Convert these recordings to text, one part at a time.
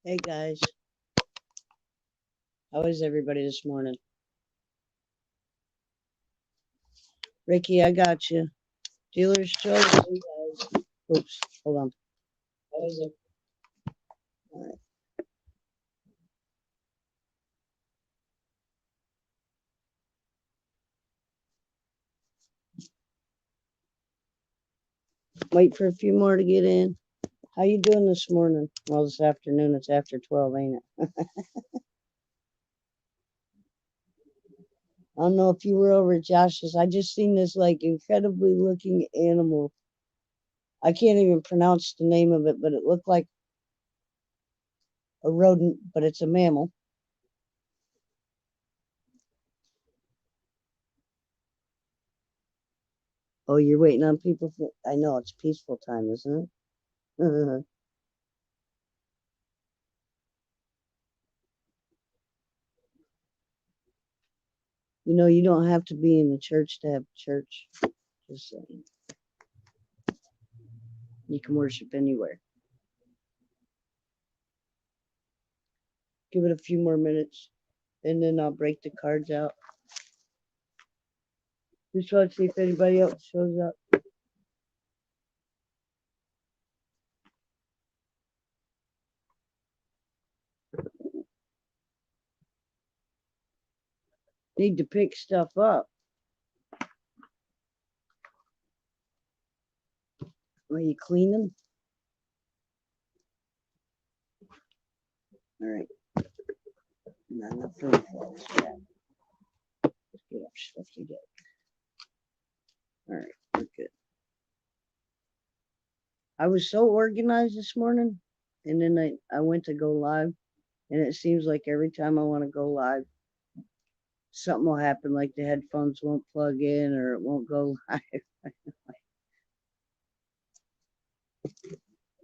Hey guys, how is everybody this morning? Ricky, I got you. Dealer's choice, you guys. Oops, hold on. How is it? All right. Wait for a few more to get in. How you doing this morning? Well, this afternoon. It's after 12, ain't it? I don't know if you were over at Josh's. I just seen this like incredibly looking animal. I can't even pronounce the name of it, but it looked like a rodent, but it's a mammal. Oh, you're waiting on people for, I know it's peaceful time, isn't it? You know, you don't have to be in the church to have church. Just saying. You can worship anywhere. Give it a few more minutes, and then I'll break the cards out. Just want to see if anybody else shows up. Need to pick stuff up. Are you cleaning? All right. Not enough room for this yet. Let's get our stuff together. All right, we're good. I was so organized this morning, and then I went to go live, and it seems like every time I want to go live, something will happen, like the headphones won't plug in or it won't go live.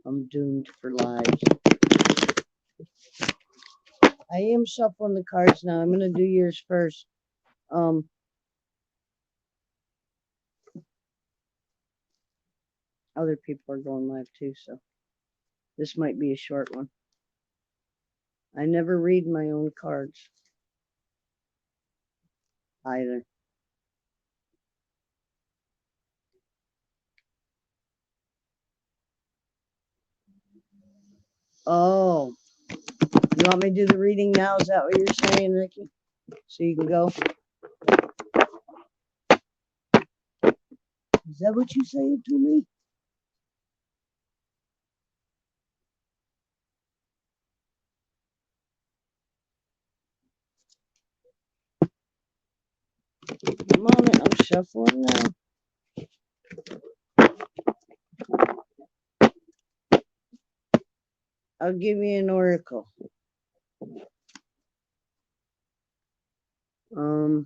I'm doomed for lives. I am shuffling the cards now. I'm gonna do yours first. Other people are going live too, so this might be a short one. I never read my own cards either. Oh, you want me to do the reading now? Is that what you're saying, Ricky? So you can go? Is that what you're saying to me? Come on, I'm shuffling now. I'll give you an oracle. That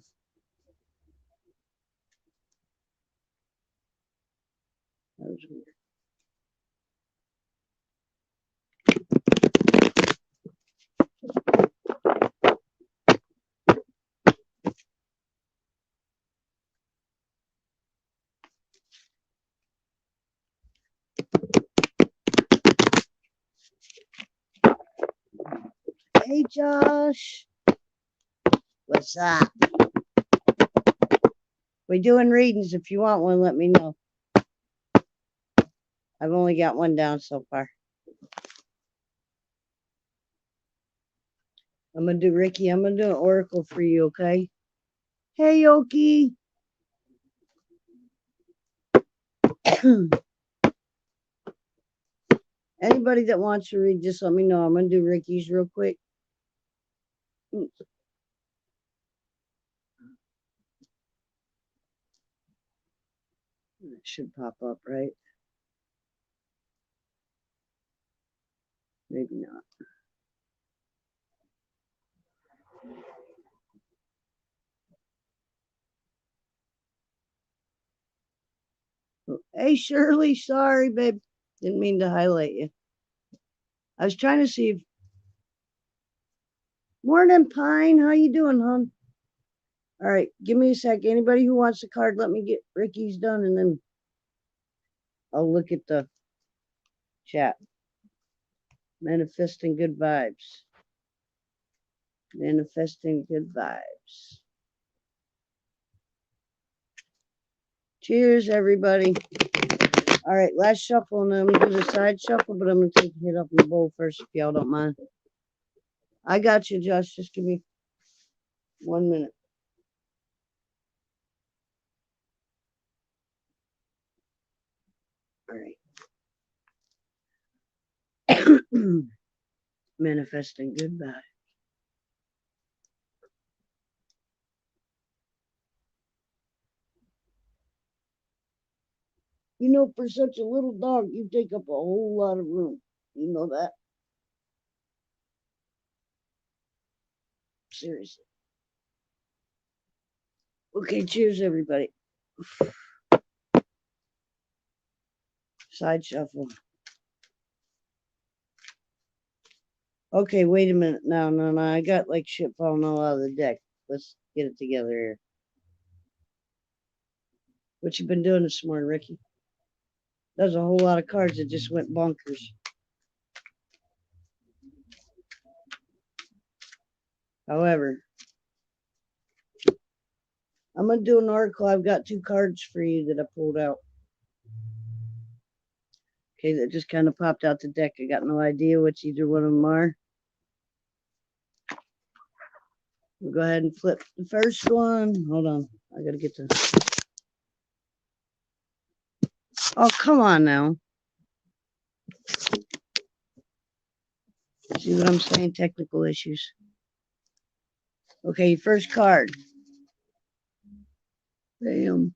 was weird. Hey, Josh. What's up? We're doing readings. If you want one, let me know. I've only got one down so far. I'm going to do Ricky. I'm going to do an oracle for you, okay? Hey, Yoki. Anybody that wants to read, just let me know. I'm going to do Ricky's real quick. It should pop up, right? Maybe not. Hey, Shirley. Sorry, babe. Didn't mean to highlight you. I was trying to see if... Morning, Pine. How you doing, hon? All right, give me a sec. Anybody who wants a card, let me get Ricky's done, and then I'll look at the chat. Manifesting good vibes. Manifesting good vibes. Cheers, everybody. All right, last shuffle, and then I'm going to do the side shuffle, but I'm going to take a hit up in the bowl first, if y'all don't mind. I got you, Josh. Just give me 1 minute. All right. Manifesting good vibes. You know, for such a little dog, you take up a whole lot of room. You know that? Seriously. Okay, cheers, everybody. Side shuffle. Okay, wait a minute. No. I got like shit falling all out of the deck. Let's get it together here. What you been doing this morning, Ricky? There's a whole lot of cards that just went bonkers. However, I'm going to do an oracle. I've got 2 cards for you that I pulled out. Okay, that just kind of popped out the deck. I got no idea which either one of them are. We'll go ahead and flip the first one. Hold on. I got to get the... Oh, come on now. See what I'm saying? Technical issues. Okay, first card. Bam.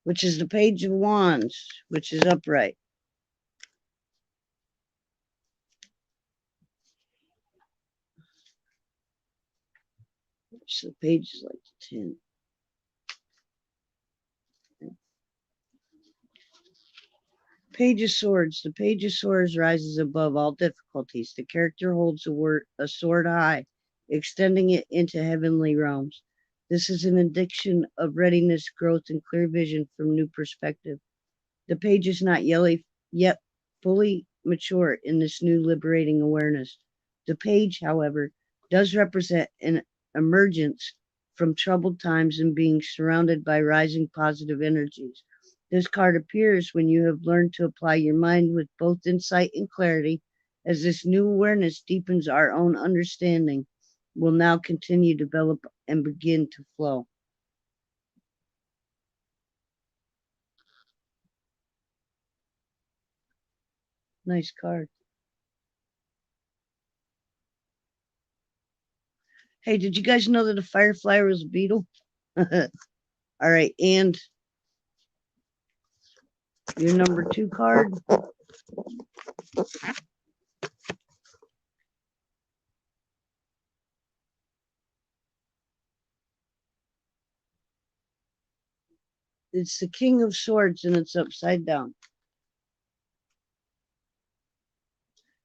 Which is the Page of Wands, which is upright. So the page is like the 10. Page of Swords. The Page of Swords rises above all difficulties. The character holds a sword high, extending it into heavenly realms. This is an indication of readiness, growth, and clear vision from new perspective. The page is not yet fully mature in this new liberating awareness. The page, however, does represent an emergence from troubled times and being surrounded by rising positive energies. This card appears when you have learned to apply your mind with both insight and clarity, as this new awareness deepens our own understanding, will now continue to develop and begin to flow. Nice card. Hey, did you guys know that a firefly was a beetle? All right, and your number 2 card. It's the King of Swords, and it's upside down.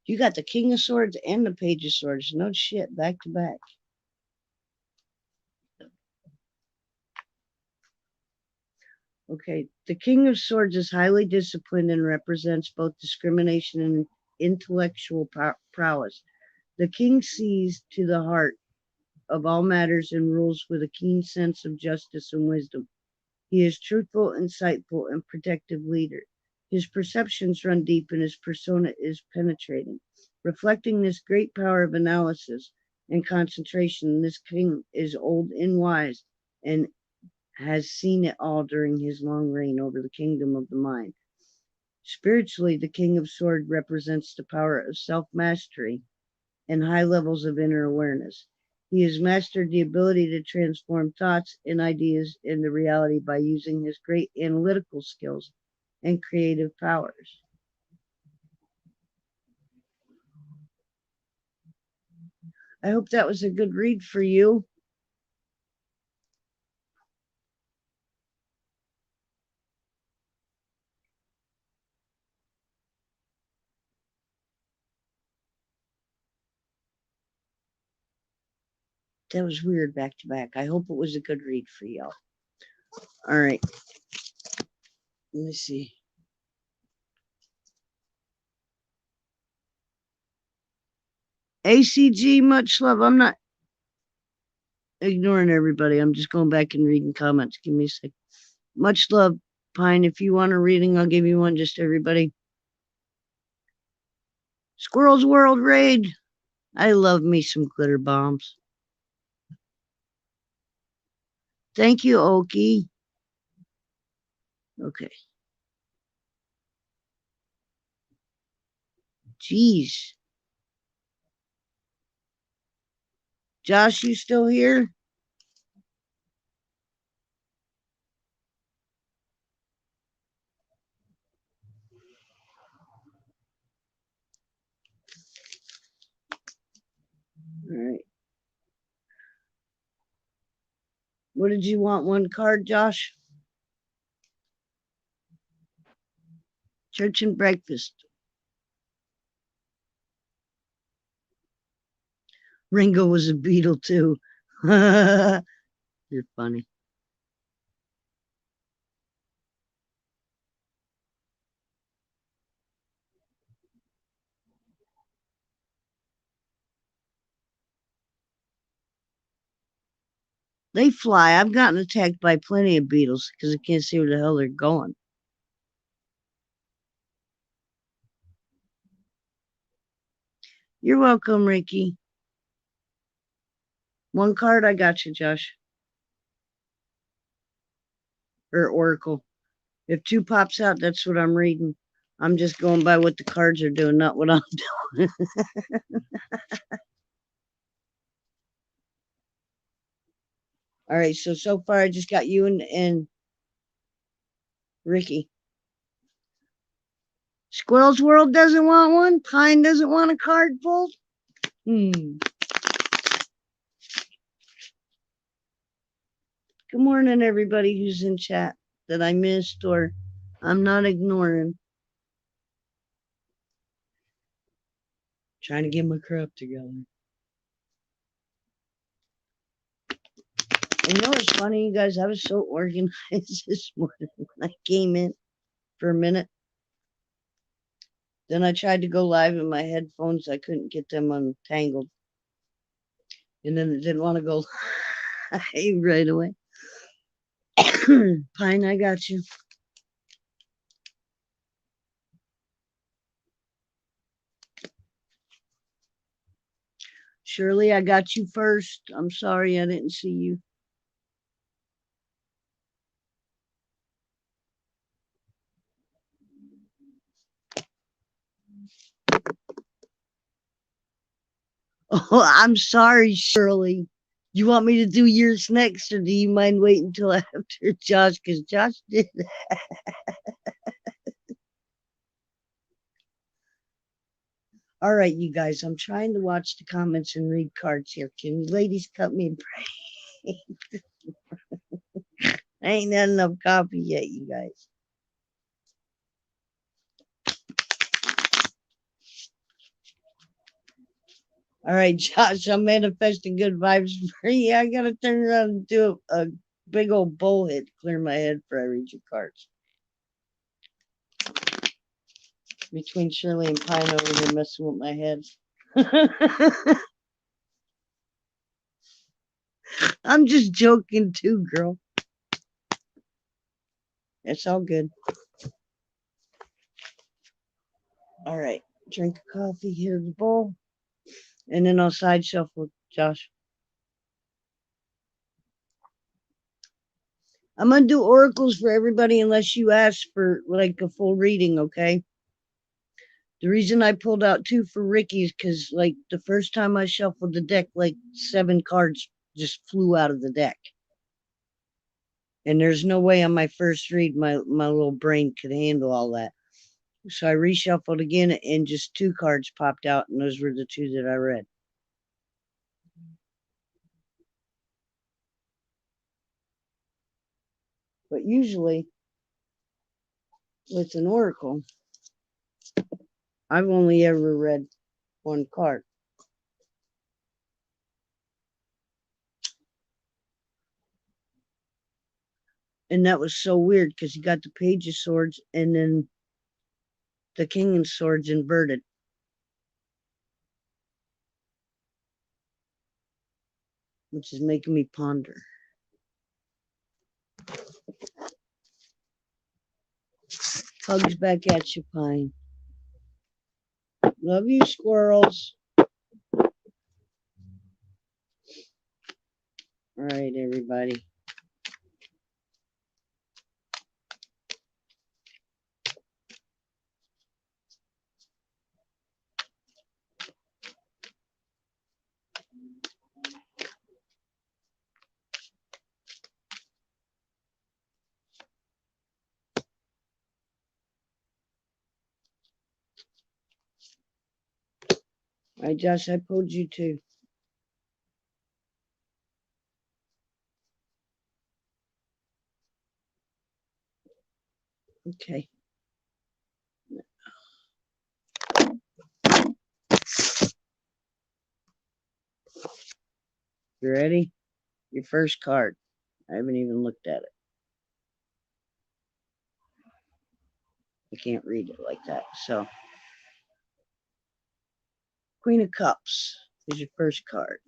You got the King of Swords and the Page of Swords. No shit, back to back. Okay, the King of Swords is highly disciplined and represents both discrimination and intellectual prowess. The king sees to the heart of all matters and rules with a keen sense of justice and wisdom. He is truthful, insightful, and protective leader. His perceptions run deep and his persona is penetrating. Reflecting this great power of analysis and concentration, this king is old and wise and has seen it all during his long reign over the kingdom of the mind. Spiritually, the King of Swords represents the power of self-mastery and high levels of inner awareness. He has mastered the ability to transform thoughts and ideas into reality by using his great analytical skills and creative powers. I hope that was a good read for you. That was weird back to back. I hope it was a good read for y'all. All right. Let me see. ACG, much love. I'm not ignoring everybody. I'm just going back and reading comments. Give me a sec. Much love, Pine. If you want a reading, I'll give you one. Just everybody. Squirrel's World Raid. I love me some glitter bombs. Thank you, Okie. Okay. Jeez. Josh, you still here? All right. What did you want? One card, Josh? Church and breakfast. Ringo was a Beatle too. You're funny. They fly. I've gotten attacked by plenty of beetles because I can't see where the hell they're going. You're welcome, Ricky. One card, I got you, Josh. Or Oracle. If two pops out, that's what I'm reading. I'm just going by what the cards are doing, not what I'm doing. All right, so far I just got you and Ricky. Squirrel's World doesn't want one. Pine doesn't want a card pulled. Good morning, everybody who's in chat that I missed or I'm not ignoring. Trying to get my crap together. And you know what's funny, you guys? I was so organized this morning when I came in for a minute. Then I tried to go live in my headphones. I couldn't get them untangled. And then it didn't want to go live right away. Pine, I got you. Shirley, I got you first. I'm sorry I didn't see you. Oh, I'm sorry, Shirley. You want me to do yours next, or do you mind waiting until after Josh? Because Josh did that. All right, you guys, I'm trying to watch the comments and read cards here. Can you ladies cut me a break? I ain't had enough coffee yet, you guys. All right, Josh, I'm manifesting good vibes for you. I gotta turn around and do a big old bullhead, clear my head before I read your cards. Between Shirley and Pine over here messing with my head. I'm just joking too, girl. It's all good. All right, drink a coffee, here's the bowl, and then I'll side shuffle, Josh. I'm gonna do oracles for everybody unless you ask for like a full reading, okay? The reason I pulled out two for Ricky is because like the first time I shuffled the deck, like 7 cards just flew out of the deck. And there's no way on my first read my little brain could handle all that. So I reshuffled again and just 2 cards popped out, and those were the 2 that I read. But usually with an oracle, I've only ever read 1 card. And that was so weird because you got the Page of Swords and then the King of Swords inverted. which is making me ponder. Hugs back at you, Pine. Love you, squirrels. All right, everybody. All right, Josh, I pulled you too. Okay. You ready? Your first card. I haven't even looked at it. I can't read it like that. So, Queen of Cups is your first card.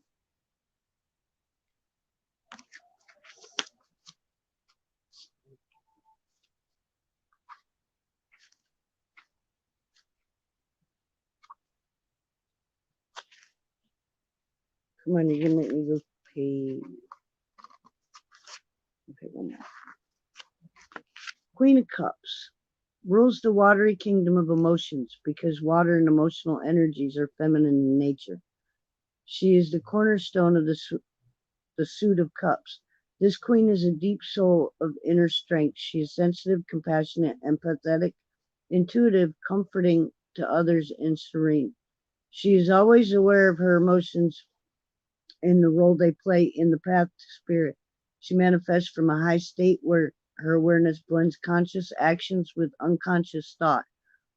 Come on, you're gonna make me go pay. Okay, one more. Queen of Cups rules the watery kingdom of emotions because water and emotional energies are feminine in nature. She is the cornerstone of the suit of cups. This queen is a deep soul of inner strength. She is sensitive, compassionate, empathetic, intuitive, comforting to others, and serene. She is always aware of her emotions and the role they play in the path to spirit. She manifests from a high state where her awareness blends conscious actions with unconscious thought.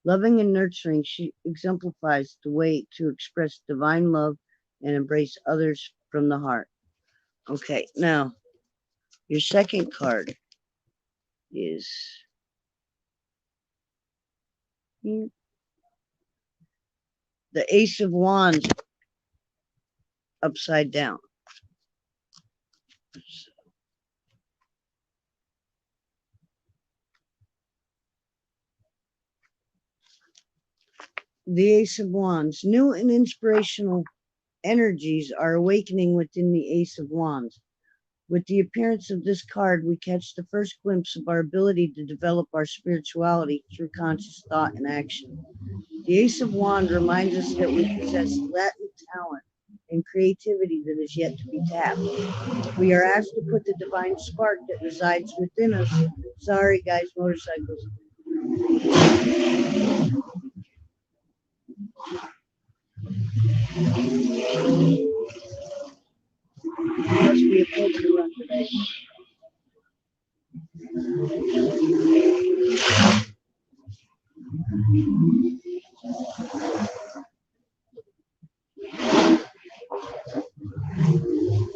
Loving and nurturing, she exemplifies the way to express divine love and embrace others from the heart. Okay, now your second card is the Ace of Wands upside down. The Ace of Wands. New and inspirational energies are awakening within the Ace of Wands. With the appearance of this card, we catch the first glimpse of our ability to develop our spirituality through conscious thought and action. The Ace of Wands reminds us that we possess latent talent and creativity that is yet to be tapped. We are asked to put the divine spark that resides within us. Sorry, guys, motorcycles. Must be a poker run today.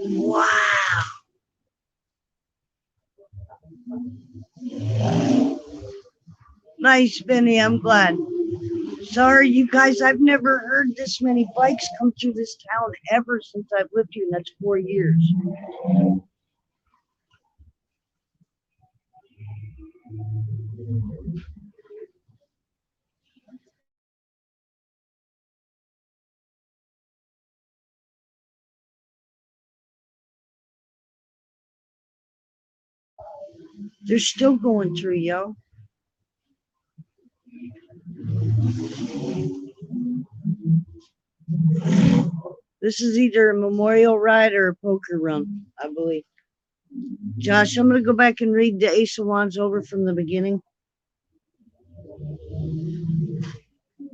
Wow. Nice, Benny. I'm glad. Sorry, you guys. I've never heard this many bikes come through this town ever since I've lived here, and that's 4 years. They're still going through, yo. This is either a memorial ride or a poker run, I believe. Josh, I'm going to go back and read the Ace of Wands over from the beginning.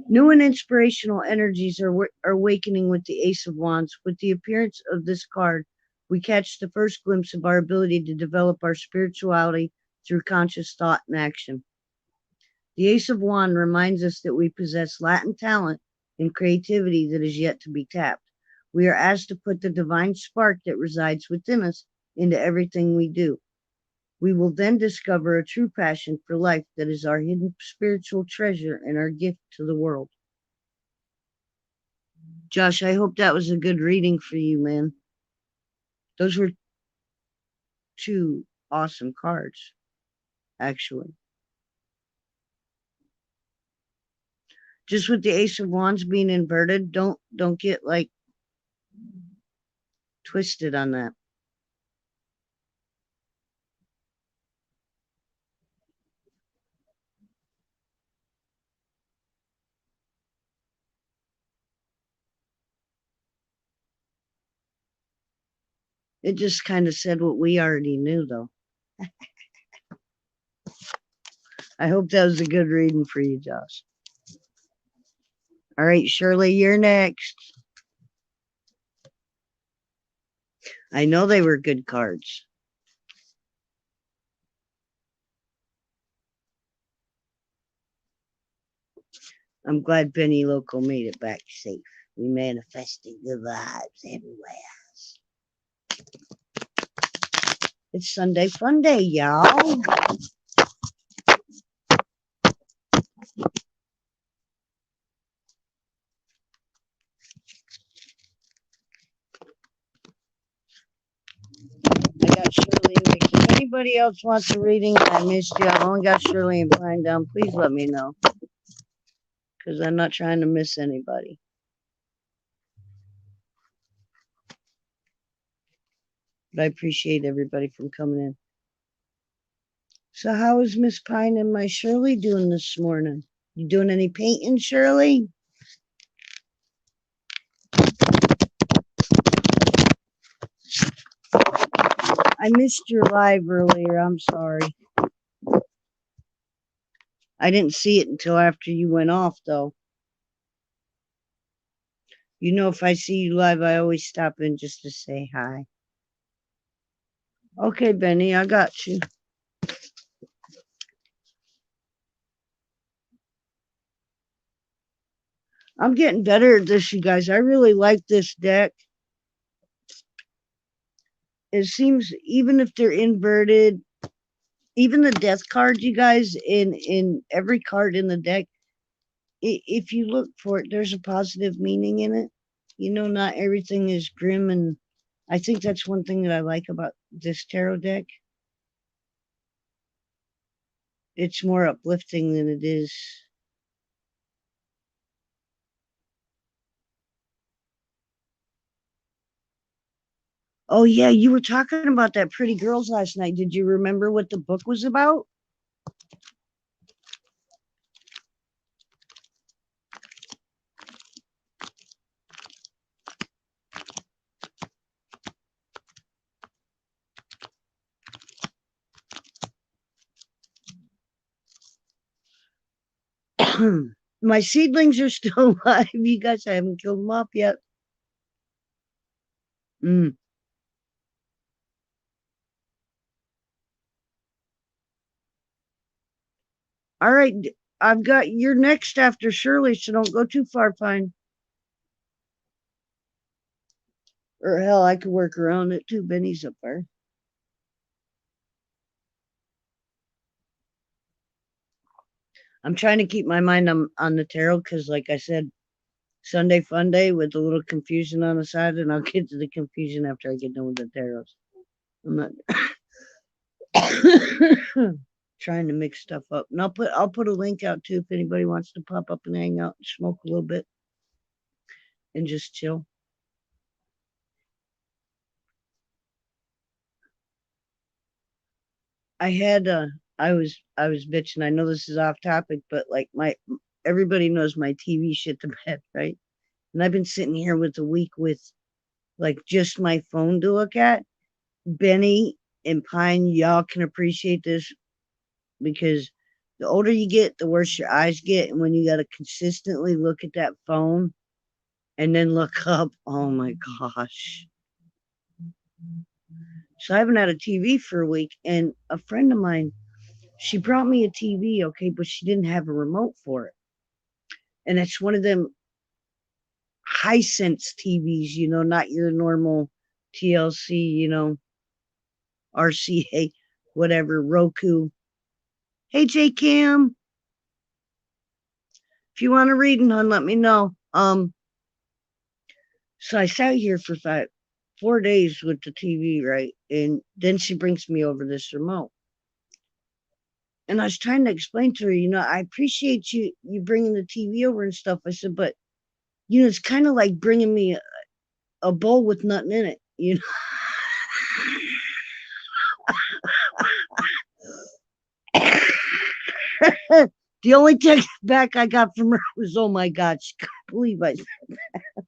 New and inspirational energies are awakening with the Ace of Wands. With the appearance of this card, we catch the first glimpse of our ability to develop our spirituality through conscious thought and action. The Ace of Wands reminds us that we possess latent talent and creativity that is yet to be tapped. We are asked to put the divine spark that resides within us into everything we do. We will then discover a true passion for life that is our hidden spiritual treasure and our gift to the world. Josh, I hope that was a good reading for you, man. Those were two awesome cards, actually. Just with the Ace of Wands being inverted, don't get like twisted on that. It just kind of said what we already knew, though. I hope that was a good reading for you, Josh. All right, Shirley, you're next. I know they were good cards. I'm glad Benny Loco made it back safe. We manifested good vibes everywhere. It's Sunday Funday, y'all. I got Shirley and Vicky. If anybody else wants a reading and I missed you, I've only got Shirley and Brian down. Please let me know. Because I'm not trying to miss anybody. But I appreciate everybody from coming in. So how is Miss Pine and my Shirley doing this morning? You doing any painting, Shirley? I missed your live earlier. I'm sorry. I didn't see it until after you went off, though. You know, if I see you live, I always stop in just to say hi. Okay, Benny, I got you. I'm getting better at this, you guys. I really like this deck. It seems, even if they're inverted, even the death cards, you guys, in every card in the deck, if you look for it, there's a positive meaning in it. You know, not everything is grim, and I think that's one thing that I like about this tarot deck. It's more uplifting than it is. Oh, yeah, you were talking about that Pretty Girls last night. Did you remember what the book was about? My seedlings are still alive. You guys, I haven't killed them off yet. Mm. All right, I've got you're next after Shirley, so don't go too far, Pine. Or hell, I could work around it too. Benny's up there. I'm trying to keep my mind on the tarot because, like I said, Sunday Funday with a little confusion on the side, and I'll get to the confusion after I get done with the tarots. I'm not trying to mix stuff up. And I'll put a link out too if anybody wants to pop up and hang out and smoke a little bit and just chill. I had I was bitching. I know this is off topic, but like everybody knows my TV shit to bed, right? And I've been sitting here with a week with like just my phone to look at. Benny and Pine, y'all can appreciate this because the older you get, the worse your eyes get. And when you got to consistently look at that phone and then look up, oh my gosh. So I haven't had a TV for a week. And a friend of mine, she brought me a TV, okay, but she didn't have a remote for it. And it's one of them Hisense TVs, you know, not your normal TLC, you know, RCA, whatever, Roku. Hey, J Cam, if you want a reading, hon, let me know. So I sat here for 4 days with the TV, right? And then she brings me over this remote. And I was trying to explain to her, I appreciate you bringing the TV over and stuff. I said, but, it's kind of like bringing me a bowl with nothing in it, The only text back I got from her was, "Oh my God, she can't believe I said that."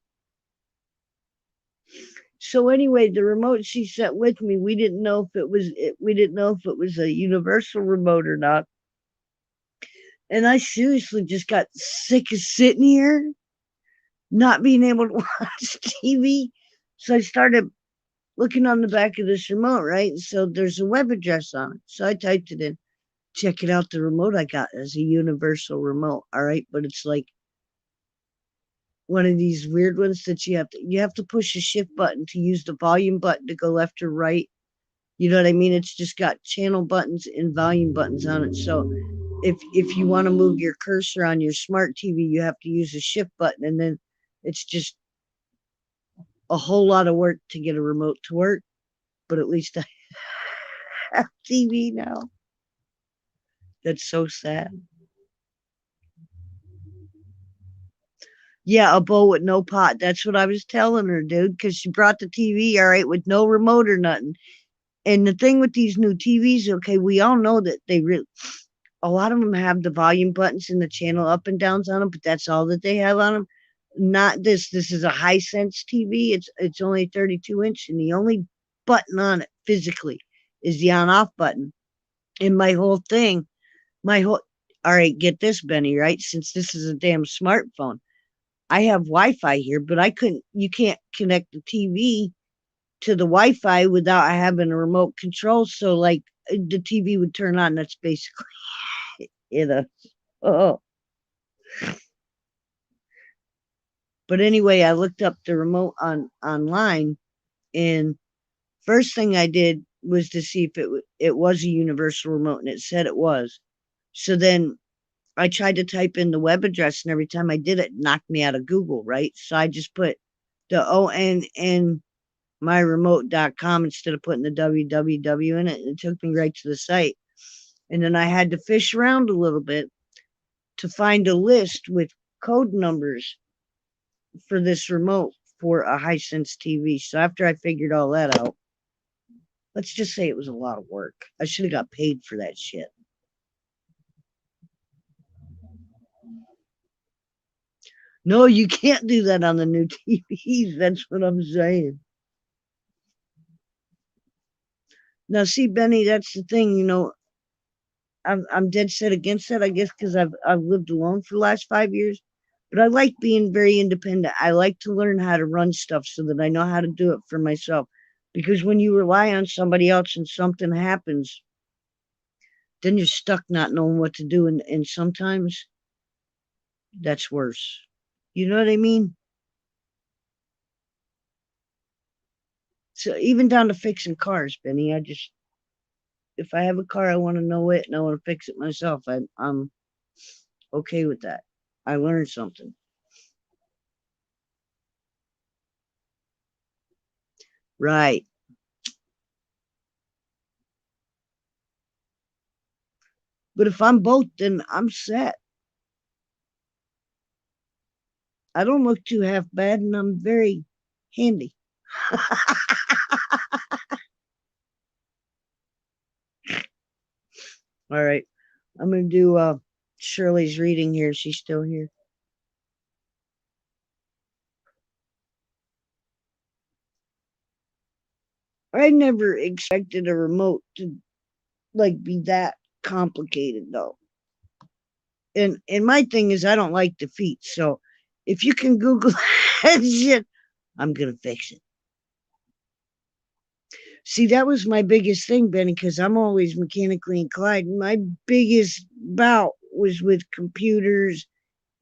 So anyway, the remote she sent with me, we didn't know if it was a universal remote or not. And I seriously just got sick of sitting here, not being able to watch TV. So I started looking on the back of this remote, right? So there's a web address on it. So I typed it in. Check it out. The remote I got is a universal remote. All right. But it's like one of these weird ones that you have to push a shift button to use the volume button to go left or right. You know what I mean? It's just got channel buttons and volume buttons on it. So if you want to move your cursor on your smart TV, you have to use a shift button, and then it's just a whole lot of work to get a remote to work. But at least I have TV now. That's so sad. Yeah, a bowl with no pot. That's what I was telling her, dude, because she brought the TV, all right, with no remote or nothing. And the thing with these new TVs, okay, we all know that a lot of them have the volume buttons and the channel up and downs on them, but that's all that they have on them. Not this. This is a Hisense TV. It's only 32-inch, and the only button on it physically is the on-off button. And all right, get this, Benny, right? Since this is a damn smartphone, I have Wi-Fi here, but you can't connect the TV to the Wi-Fi without having a remote control. So like the TV would turn on. That's basically it. Oh. But anyway, I looked up the remote online, and first thing I did was to see if it was a universal remote, and it said it was. So then I tried to type in the web address, and every time I did it knocked me out of Google, right? So I just put the ONN myremote.com instead of putting the www in it, and it took me right to the site. And then I had to fish around a little bit to find a list with code numbers for this remote for a Hisense TV. So after I figured all that out, let's just say it was a lot of work. I should have got paid for that shit. No, you can't do that on the new TVs. That's what I'm saying. Now, see, Benny, that's the thing. I'm dead set against that, I guess, because I've lived alone for the last 5 years. But I like being very independent. I like to learn how to run stuff so that I know how to do it for myself. Because when you rely on somebody else and something happens, then you're stuck not knowing what to do. And sometimes that's worse. You know what I mean? So even down to fixing cars, Benny, if I have a car, I want to know it and I want to fix it myself. I'm okay with that. I learned something. Right. But if I'm both, then I'm set. I don't look too half bad, and I'm very handy. All right. I'm going to do Shirley's reading here. She's still here. I never expected a remote to be that complicated though. And my thing is I don't like defeat. So if you can Google that shit, I'm gonna fix it. See, that was my biggest thing, Benny, because I'm always mechanically inclined. My biggest bout was with computers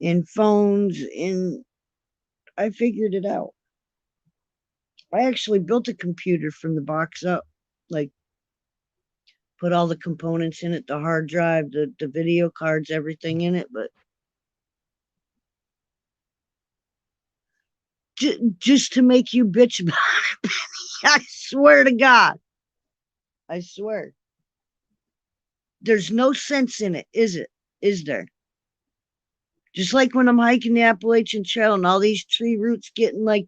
and phones, and I figured it out. I actually built a computer from the box up, like put all the components in it, the hard drive, the video cards, everything in it. But just to make you bitch about it. I swear to God. I swear. There's no sense in it, is it? Is there? Just like when I'm hiking the Appalachian Trail and all these tree roots getting like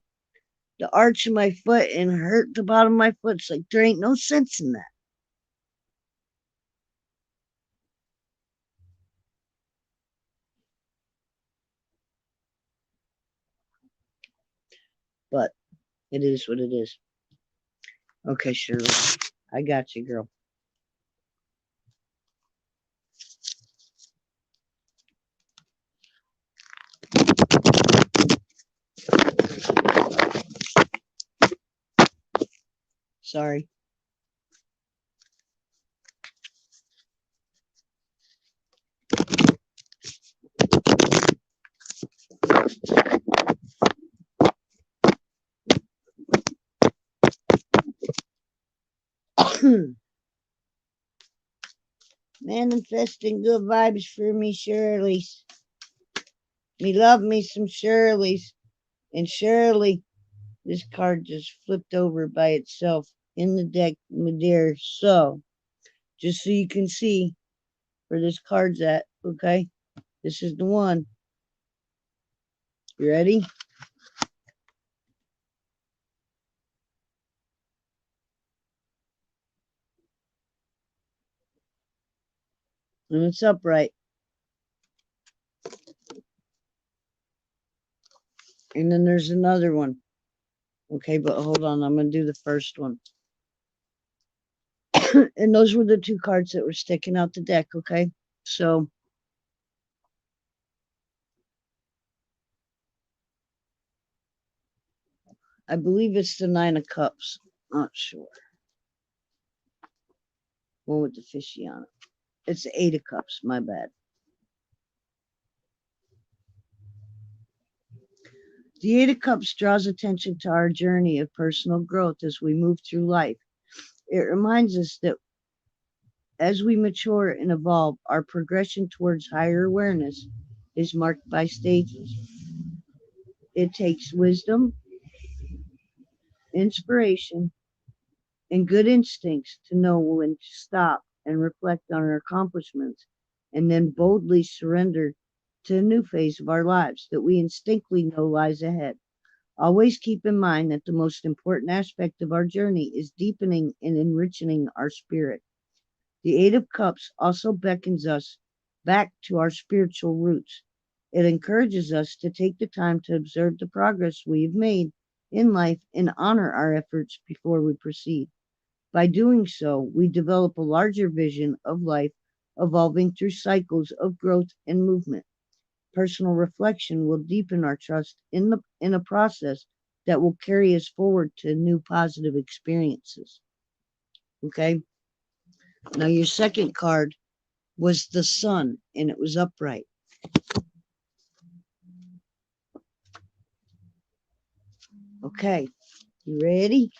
the arch of my foot and hurt the bottom of my foot. It's like there ain't no sense in that. But it is what it is. Okay, Shirley. I got you, girl. Sorry. Manifesting good vibes for me, Shirley's. Me love me some Shirley's. And Shirley, this card just flipped over by itself in the deck, my dear. So, just so you can see where this card's at, okay? This is the one. You ready? And it's upright. And then there's another one. Okay, but hold on. I'm going to do the first one. And those were the two cards that were sticking out the deck, okay? So, I believe it's the Nine of Cups. Not sure. One with the fishy on it. It's the Eight of Cups. My bad. The Eight of Cups draws attention to our journey of personal growth as we move through life. It reminds us that as we mature and evolve, our progression towards higher awareness is marked by stages. It takes wisdom, inspiration, and good instincts to know when to stop and reflect on our accomplishments and then boldly surrender to a new phase of our lives that we instinctively know lies ahead. Always keep in mind that the most important aspect of our journey is deepening and enriching our spirit. The Eight of Cups also beckons us back to our spiritual roots. It encourages us to take the time to observe the progress we've made in life and honor our efforts before we proceed. By doing so, we develop a larger vision of life, evolving through cycles of growth and movement. Personal reflection will deepen our trust in a process that will carry us forward to new positive experiences. Okay? Now, your second card was the Sun, and it was upright. Okay, you ready?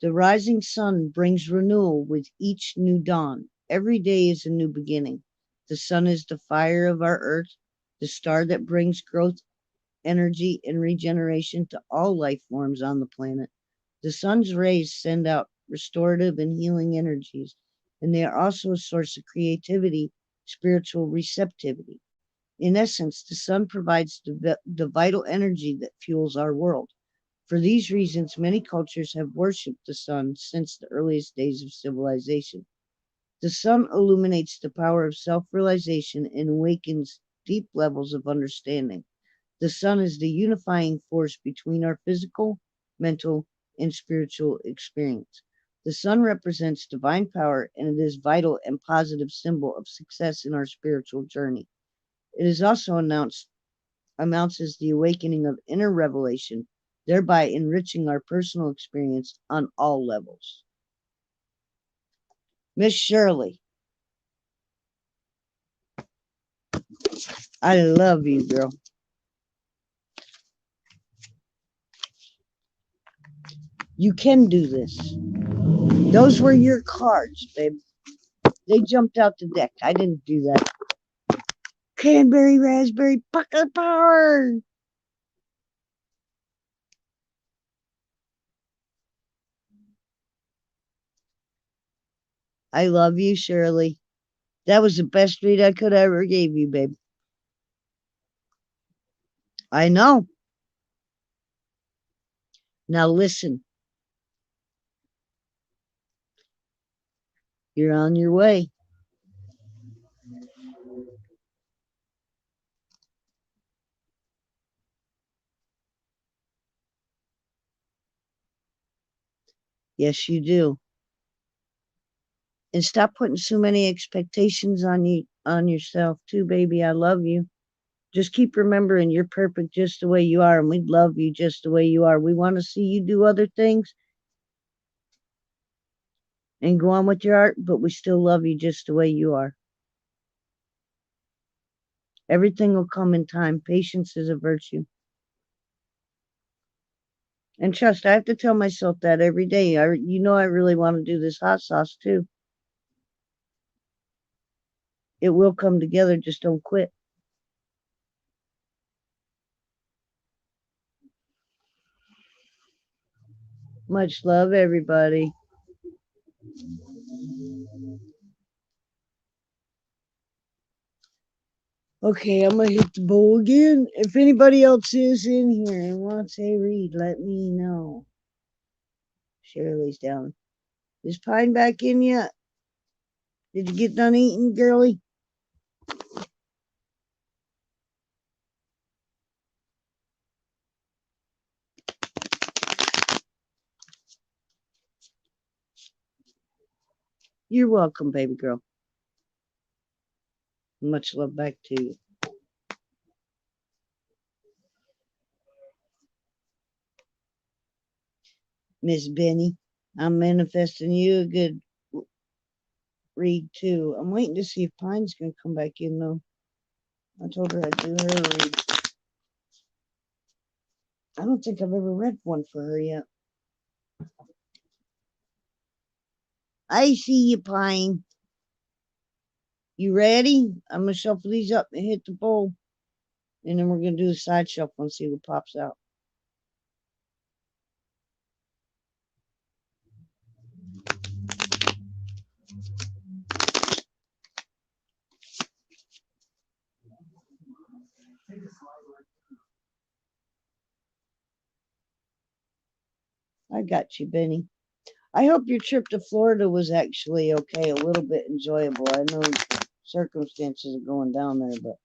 The rising sun brings renewal with each new dawn. Every day is a new beginning. The sun is the fire of our earth, the star that brings growth, energy, and regeneration to all life forms on the planet. The sun's rays send out restorative and healing energies, and they are also a source of creativity, spiritual receptivity. In essence, the sun provides the vital energy that fuels our world. For these reasons, many cultures have worshipped the sun since the earliest days of civilization. The sun illuminates the power of self realization and awakens deep levels of understanding. The sun is the unifying force between our physical, mental, and spiritual experience. The sun represents divine power, and it is vital and positive symbol of success in our spiritual journey. It is also announces the awakening of inner revelation, thereby enriching our personal experience on all levels. Miss Shirley, I love you, girl. You can do this. Those were your cards, babe. They jumped out the deck. I didn't do that. Cranberry, raspberry, pucker power. I love you, Shirley. That was the best read I could ever give you, babe. I know. Now listen. You're on your way. Yes, you do. And stop putting so many expectations on yourself too, baby. I love you. Just keep remembering you're perfect just the way you are, and we love you just the way you are. We want to see you do other things and go on with your art, but we still love you just the way you are. Everything will come in time. Patience is a virtue. And trust, I have to tell myself that every day. I really want to do this hot sauce too. It will come together. Just don't quit. Much love, everybody. Okay, I'm going to hit the bowl again. If anybody else is in here and wants a read, let me know. Shirley's down. Is Pine back in yet? Did you get done eating, girlie? You're welcome, baby girl. Much love back to you. Miss Benny, I'm manifesting you a good read too. I'm waiting to see if Pine's going to come back in though. I told her I'd do her a read. I don't think I've ever read one for her yet. I see you, Pine. You ready? I'm going to shuffle these up and hit the bowl. And then we're going to do a side shuffle and see what pops out. I got you, Benny. I hope your trip to Florida was actually okay, a little bit enjoyable. I know circumstances are going down there, but.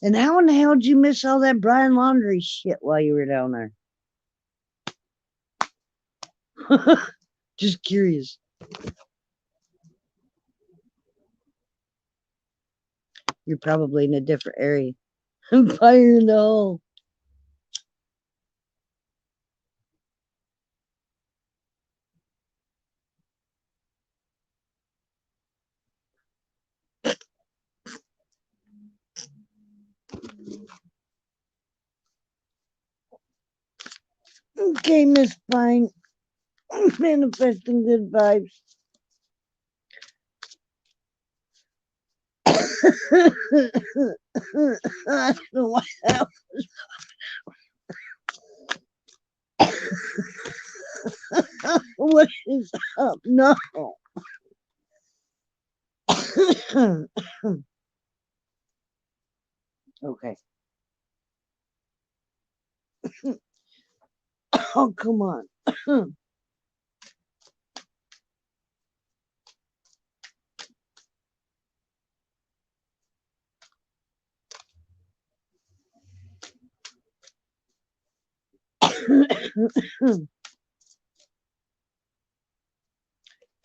And how in the hell did you miss all that Brian Laundrie shit while you were down there? Just curious. You're probably in a different area. Fire in the hole. Okay, Miss Pine. Manifesting good vibes. I don't know why that was. What is up? No. Okay. Oh, come on. All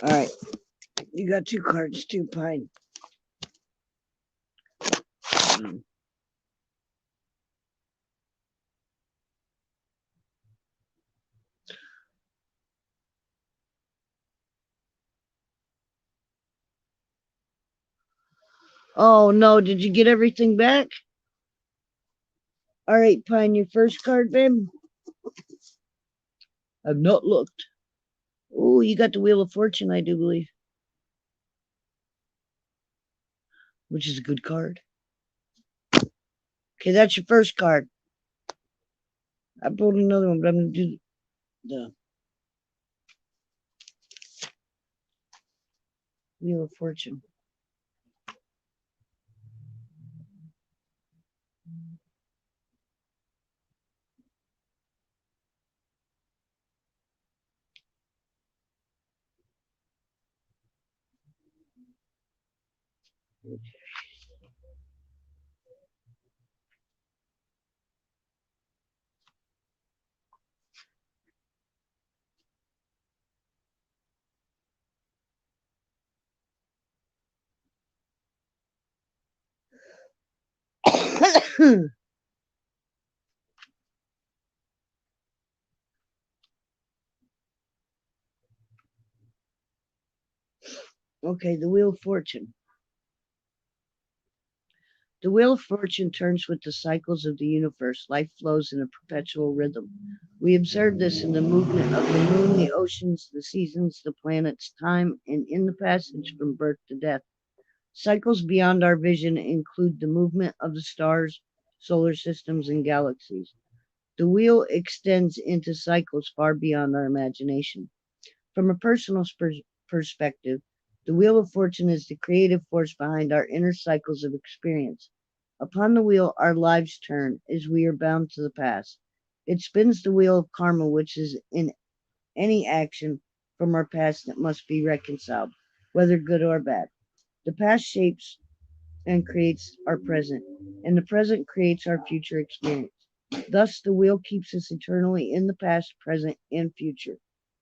right. You got two cards too, Pine. Oh, no. Did you get everything back? All right, Pine, your first card, babe. I've not looked. Oh, you got the Wheel of Fortune, I do believe. Which is a good card. Okay, that's your first card. I pulled another one, but I'm going to do the... Wheel of Fortune. Okay, the Wheel of Fortune. The Wheel of Fortune turns with the cycles of the universe. Life flows in a perpetual rhythm. We observe this in the movement of the moon, the oceans, the seasons, the planets, time, and in the passage from birth to death. Cycles beyond our vision include the movement of the stars, solar systems, and galaxies. The wheel extends into cycles far beyond our imagination. From a personal perspective, the Wheel of Fortune is the creative force behind our inner cycles of experience. Upon the wheel, our lives turn as we are bound to the past. It spins the wheel of karma, which is in any action from our past that must be reconciled, whether good or bad. The past shapes and creates our present, and the present creates our future experience. Thus, the wheel keeps us eternally in the past, present, and future.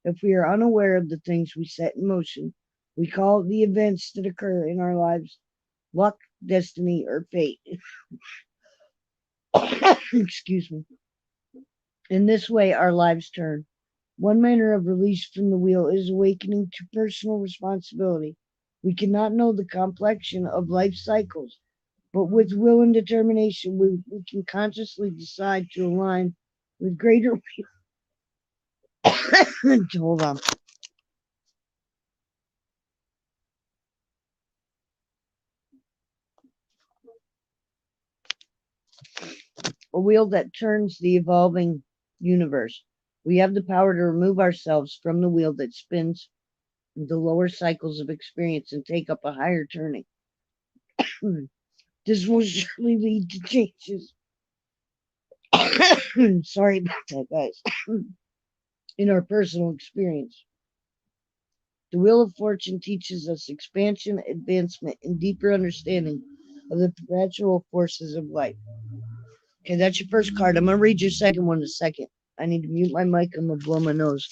If we are unaware of the things we set in motion, we call the events that occur in our lives luck, destiny, or fate. Excuse me. In this way, our lives turn. One manner of release from the wheel is awakening to personal responsibility. We cannot know the complexion of life cycles, but with will and determination, we can consciously decide to align with greater. Hold on. A wheel that turns the evolving universe. We have the power to remove ourselves from the wheel that spins the lower cycles of experience and take up a higher turning. This will surely lead to changes. Sorry about that, guys. In our personal experience. The Wheel of Fortune teaches us expansion, advancement, and deeper understanding of the perpetual forces of life. Okay, that's your first card. I'm going to read your second one in a second. I need to mute my mic. I'm going to blow my nose.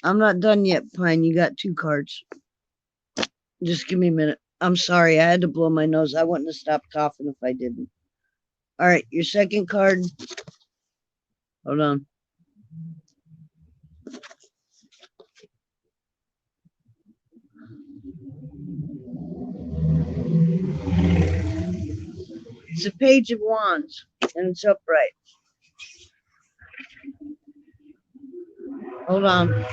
I'm not done yet, Pine. You got two cards. Just give me a minute. I'm sorry. I had to blow my nose. I wouldn't have stopped coughing if I didn't. All right, your second card. Hold on. It's a Page of Wands, and it's upright. Hold on.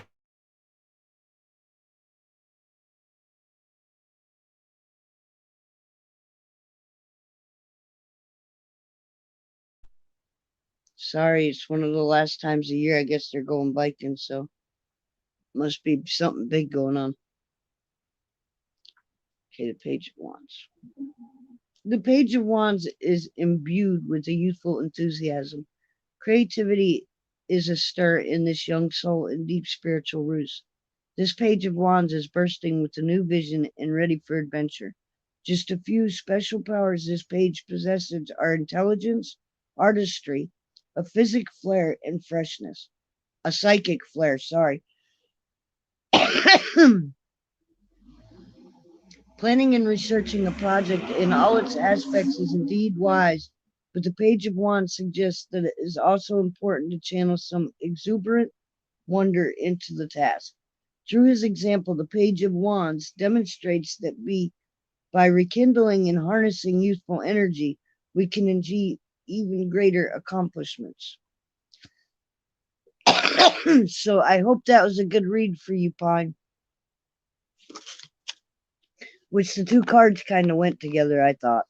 Sorry, it's one of the last times of year. I guess they're going biking, so must be something big going on. Okay, the Page of Wands. The Page of Wands is imbued with a youthful enthusiasm. Creativity is astir in this young soul and deep spiritual roots. This Page of Wands is bursting with a new vision and ready for adventure. Just a few special powers this page possesses are intelligence, artistry, a physic flair, and freshness. A psychic flair, sorry. Planning and researching a project in all its aspects is indeed wise, but the Page of Wands suggests that it is also important to channel some exuberant wonder into the task. Through his example, the Page of Wands demonstrates that by rekindling and harnessing youthful energy, we can achieve even greater accomplishments. So I hope that was a good read for you, Pine. Which the two cards kind of went together, I thought.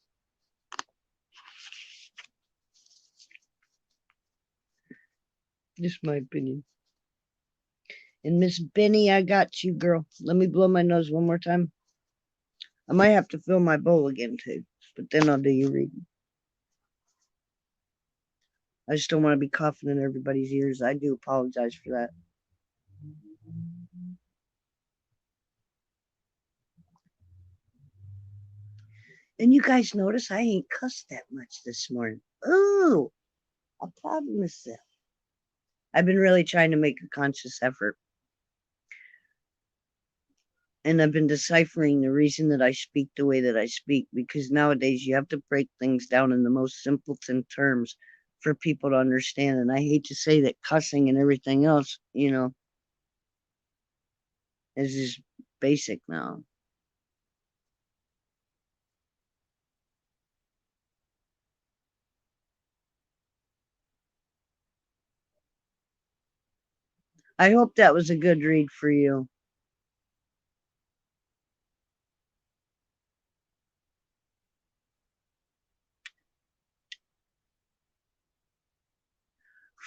Just my opinion. And Miss Benny, I got you, girl. Let me blow my nose one more time. I might have to fill my bowl again, too. But then I'll do your reading. I just don't want to be coughing in everybody's ears. I do apologize for that. And you guys notice I ain't cussed that much this morning. Ooh, I'm proud of myself. I've been really trying to make a conscious effort. And I've been deciphering the reason that I speak the way that I speak, because nowadays you have to break things down in the most simpleton terms for people to understand. And I hate to say that cussing and everything else, is just basic now. I hope that was a good read for you.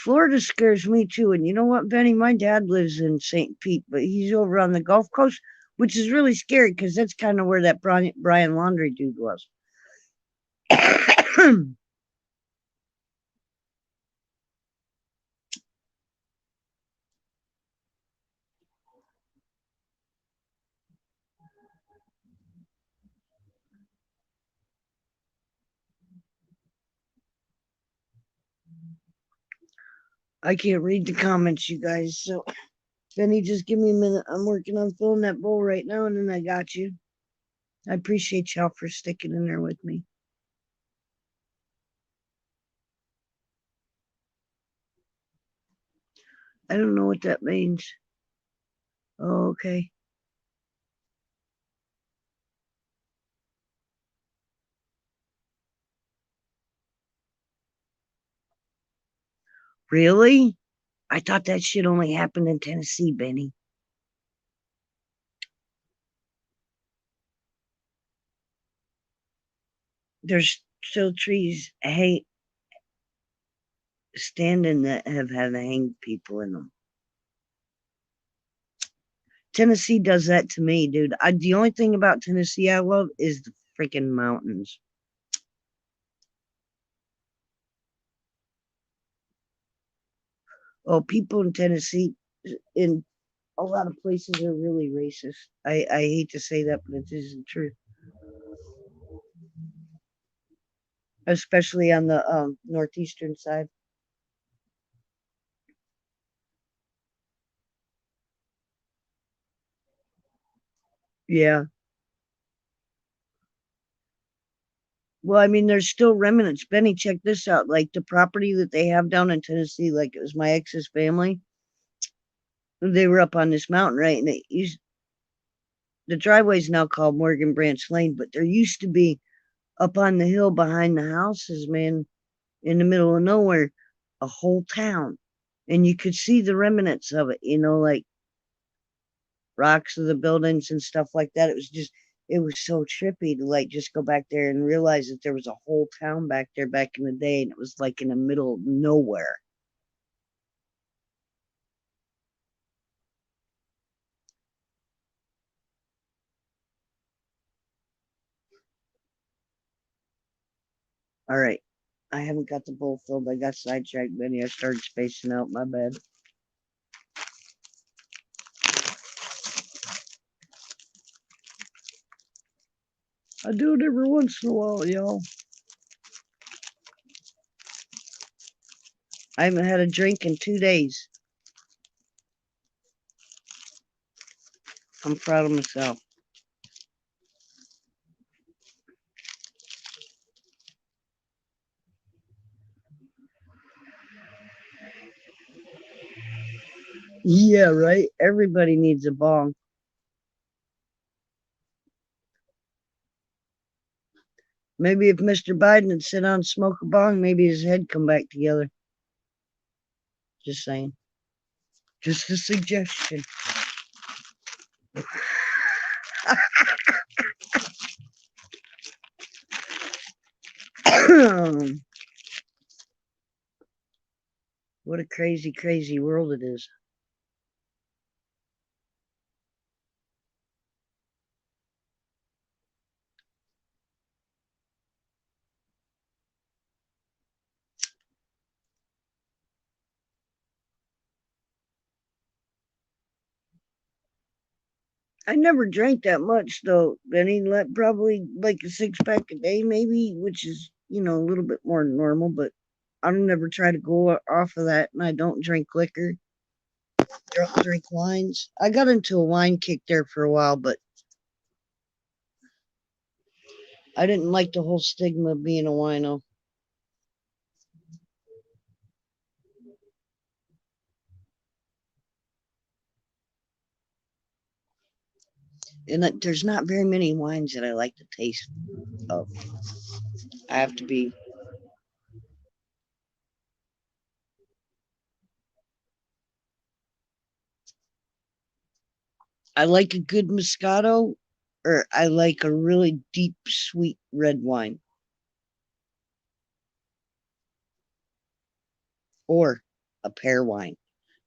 Florida scares me too. And you know what, Benny? My dad lives in St. Pete, but he's over on the Gulf Coast, which is really scary because that's kind of where that Brian Laundrie dude was. I can't read the comments, you guys. So, Benny, just give me a minute. I'm working on filling that bowl right now, and then I got you. I appreciate y'all for sticking in there with me. I don't know what that means. Oh, okay. Really? I thought that shit only happened in Tennessee, Benny. There's still trees standing that have had hanged people in them. Tennessee does that to me, dude. The only thing about Tennessee I love is the freaking mountains. Oh, people in Tennessee, in a lot of places, are really racist. I hate to say that, but it is the truth. Especially on the northeastern side. Yeah. Well, I mean, there's still remnants. Benny, check this out. Like the property that they have down in Tennessee, like it was my ex's family. They were up on this mountain, right? And the driveway's now called Morgan Branch Lane, but there used to be up on the hill behind the houses, man, in the middle of nowhere, a whole town. And you could see the remnants of it, like rocks of the buildings and stuff like that. It was so trippy to like just go back there and realize that there was a whole town back there back in the day, and it was like in the middle of nowhere. All right. I haven't got the bowl filled. I got sidetracked, Benny. I started spacing out. My bad. I do it every once in a while, y'all. I haven't had a drink in 2 days. I'm proud of myself. Yeah, right? Everybody needs a bong. Maybe if Mr. Biden had sit down and smoke a bong, maybe his head come back together. Just saying. Just a suggestion. What a crazy, crazy world it is. I never drank that much though. Benny, probably like a 6-pack a day, maybe, which is, a little bit more normal, but I don't never try to go off of that, and I don't drink liquor. Don't drink wines. I got into a wine kick there for a while, but I didn't like the whole stigma of being a wino. And there's not very many wines that I like the taste of. I have to be. I like a good Moscato, or I like a really deep, sweet red wine, or a pear wine.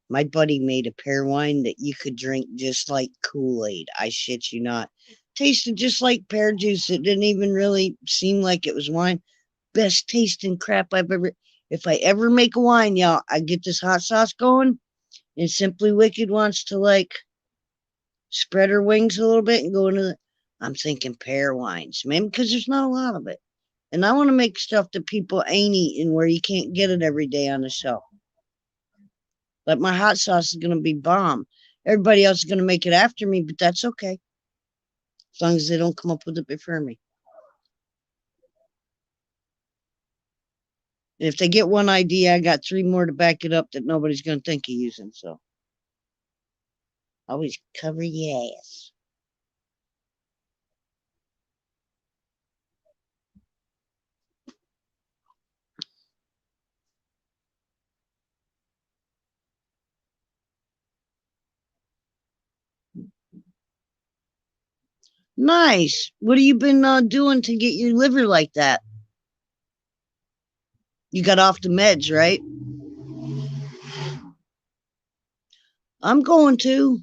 My buddy made a pear wine that you could drink just like Kool-Aid. I shit you not. Tasted just like pear juice. It didn't even really seem like it was wine. Best tasting crap I've ever. If I ever make a wine, y'all, I get this hot sauce going, and Simply Wicked wants to like spread her wings a little bit and go into the. I'm thinking pear wines, man, because there's not a lot of it. And I want to make stuff that people ain't eating where you can't get it every day on the shelf. Like my hot sauce is going to be bomb. Everybody else is going to make it after me, but that's okay. As long as they don't come up with it before me. And if they get one idea, I got 3 more to back it up that nobody's going to think of using. So always cover your ass. Nice. What have you been doing to get your liver like that? You got off the meds, right? I'm going to.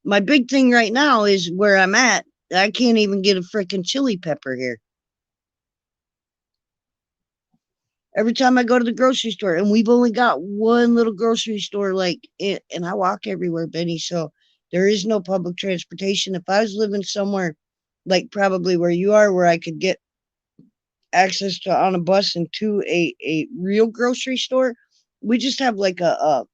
My big thing right now is where I'm at. I can't even get a freaking chili pepper here. Every time I go to the grocery store, and we've only got one little grocery store, and I walk everywhere, Benny. So there is no public transportation. If I was living somewhere like probably where you are, where I could get access to on a bus and to a real grocery store, we just have like all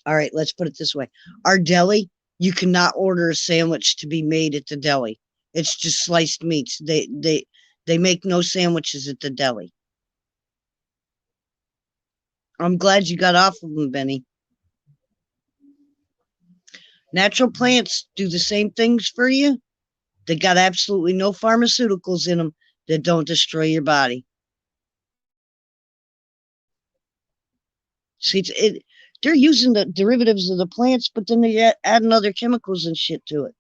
right, let's put it this way. Our deli, you cannot order a sandwich to be made at the deli. It's just sliced meats. They make no sandwiches at the deli. I'm glad you got off of them, Benny. Natural plants do the same things for you. They got absolutely no pharmaceuticals in them that don't destroy your body. See, they're using the derivatives of the plants, but then they adding other chemicals and shit to it.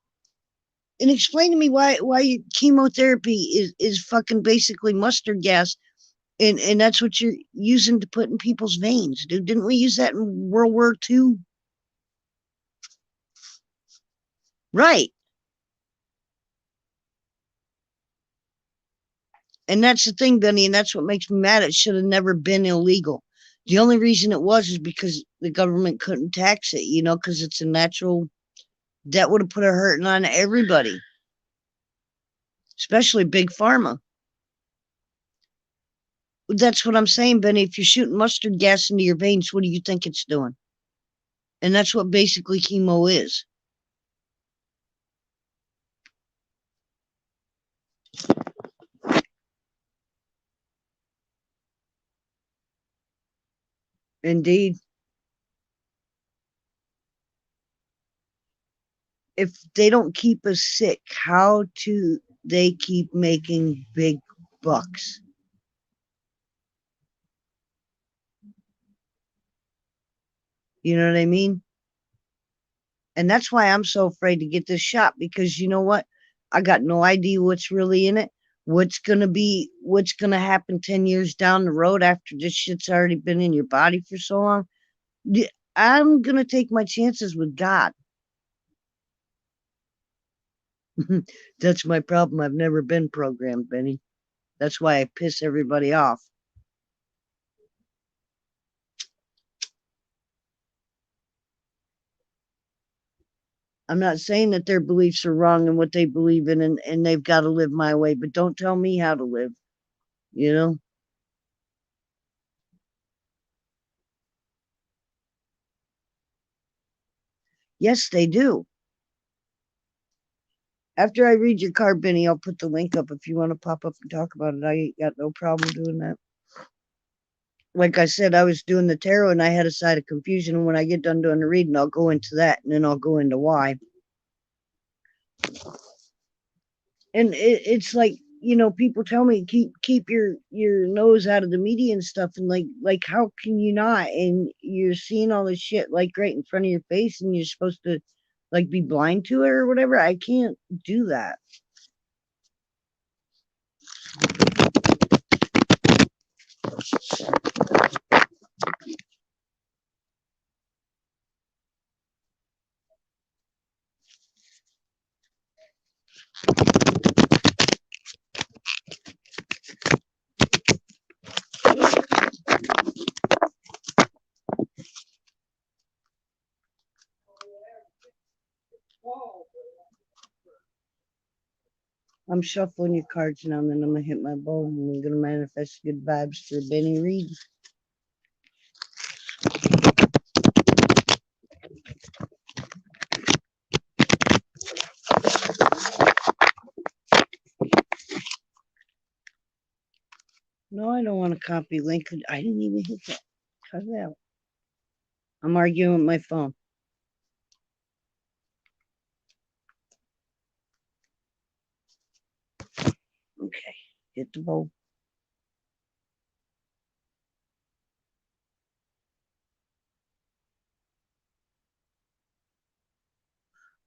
And explain to me why chemotherapy is fucking basically mustard gas, and that's what you're using to put in people's veins, dude. Didn't we use that in World War II? Right. And that's the thing, Benny, and that's what makes me mad. It should have never been illegal. The only reason it was is because the government couldn't tax it, because it's a natural. That would have put a hurting on everybody, especially big pharma. That's what I'm saying, Benny. If you're shooting mustard gas into your veins, what do you think it's doing? And that's what basically chemo is. Indeed. if they don't keep us sick, how do they keep making big bucks? You know what I mean? And that's why I'm so afraid to get this shot, because you know what? I got no idea what's really in it. What's going to happen 10 years down the road after this shit's already been in your body for so long. I'm going to take my chances with God. That's my problem. I've never been programmed, Benny. That's why I piss everybody off. I'm not saying that their beliefs are wrong and what they believe in, and they've got to live my way, but don't tell me how to live, you know? Yes, they do. After I read your card, Benny, I'll put the link up if you want to pop up and talk about it. I ain't got no problem doing that. Like I said, I was doing the tarot and I had a side of confusion. And when I get done doing the reading, I'll go into that and then I'll go into why. And it's like, people tell me keep your nose out of the media and stuff, and like how can you not? And you're seeing all this shit like right in front of your face, and you're supposed to like be blind to it or whatever. I can't do that. I'm shuffling your cards now, and then I'm gonna hit my bowl, and I'm gonna manifest good vibes for Benny Reed. No, I don't want to copy link. I didn't even hit that. Cut it out. I'm arguing with my phone. Okay, hit the bowl.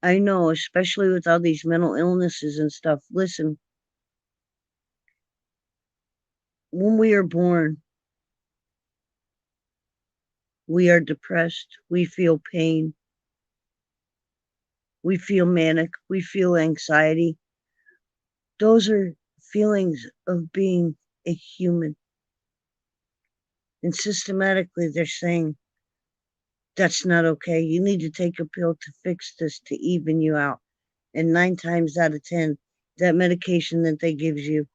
I know, especially with all these mental illnesses and stuff. Listen, when we are born, we are depressed, we feel pain, we feel manic, we feel anxiety. Those are feelings of being a human. And systematically, they're saying, that's not okay. You need to take a pill to fix this, to even you out. And 9 times out of 10, that medication that they gives you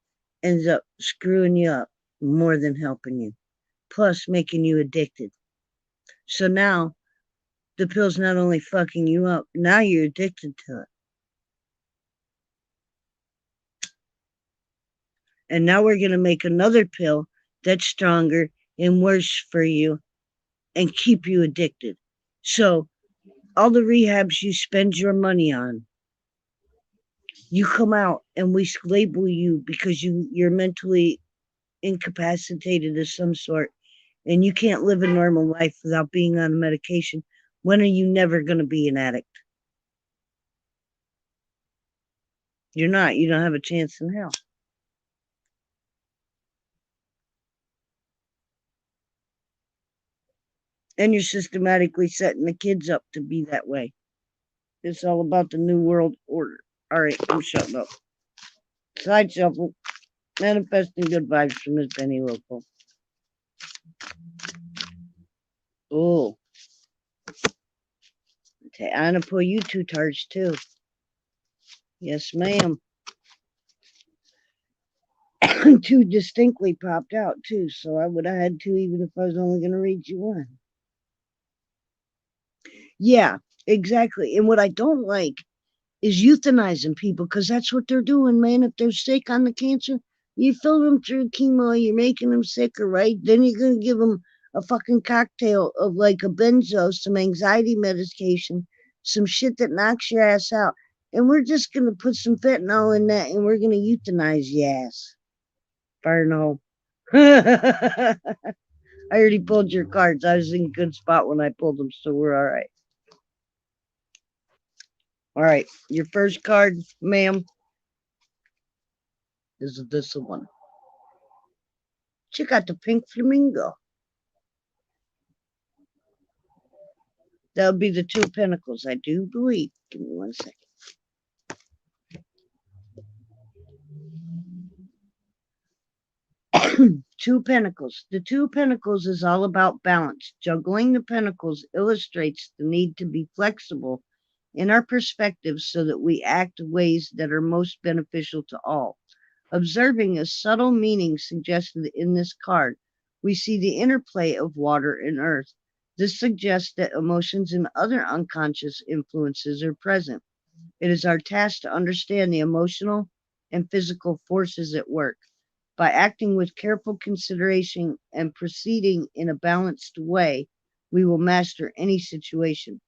ends up screwing you up more than helping you, plus making you addicted. So now the pill's not only fucking you up, now you're addicted to it. And now we're going to make another pill that's stronger and worse for you and keep you addicted. So all the rehabs you spend your money on, you come out and we label you because you're mentally incapacitated of some sort and you can't live a normal life without being on medication. When are you never going to be an addict? You're not. You don't have a chance in hell. And you're systematically setting the kids up to be that way. It's all about the new world order. All right, I'm shutting up. Side shuffle. Manifesting good vibes from Miss Benny Local. Oh. Okay, I'm going to pull you 2 cards too. Yes, ma'am. 2 distinctly popped out too, so I would have had 2 even if I was only going to read you 1. Yeah, exactly. And what I don't like is euthanizing people, because that's what they're doing, man. If they're sick on the cancer, you fill them through chemo, you're making them sicker, right? Then you're going to give them a fucking cocktail of like a benzo, some anxiety medication, some shit that knocks your ass out. And we're just going to put some fentanyl in that and we're going to euthanize your ass. Fire in the hole. I already pulled your cards. I was in a good spot when I pulled them, so we're all right. All right. Your first card, ma'am, is this one. Check out the pink flamingo. That would be the Two of Pentacles, I do believe. Give me 1 second. Two Pentacles. The Two of Pentacles is all about balance. Juggling the Pentacles illustrates the need to be flexible in our perspectives so that we act in ways that are most beneficial to all. Observing a subtle meaning suggested in this card, we see the interplay of water and earth. This suggests that emotions and other unconscious influences are present. It is our task to understand the emotional and physical forces at work. By acting with careful consideration and proceeding in a balanced way, we will master any situation.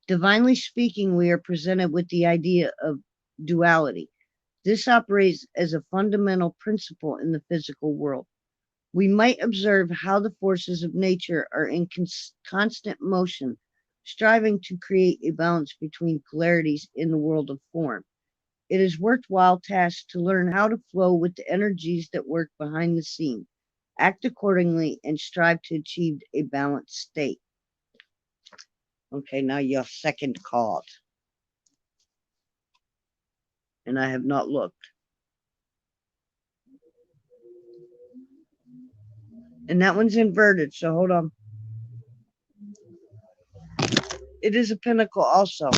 Divinely speaking, we are presented with the idea of duality. This operates as a fundamental principle in the physical world. We might observe how the forces of nature are in constant motion, striving to create a balance between polarities in the world of form. It is worthwhile task to learn how to flow with the energies that work behind the scene, act accordingly, and strive to achieve a balanced state. Okay, now your second card. And I have not looked. And that one's inverted, so hold on. It is a pentacle also.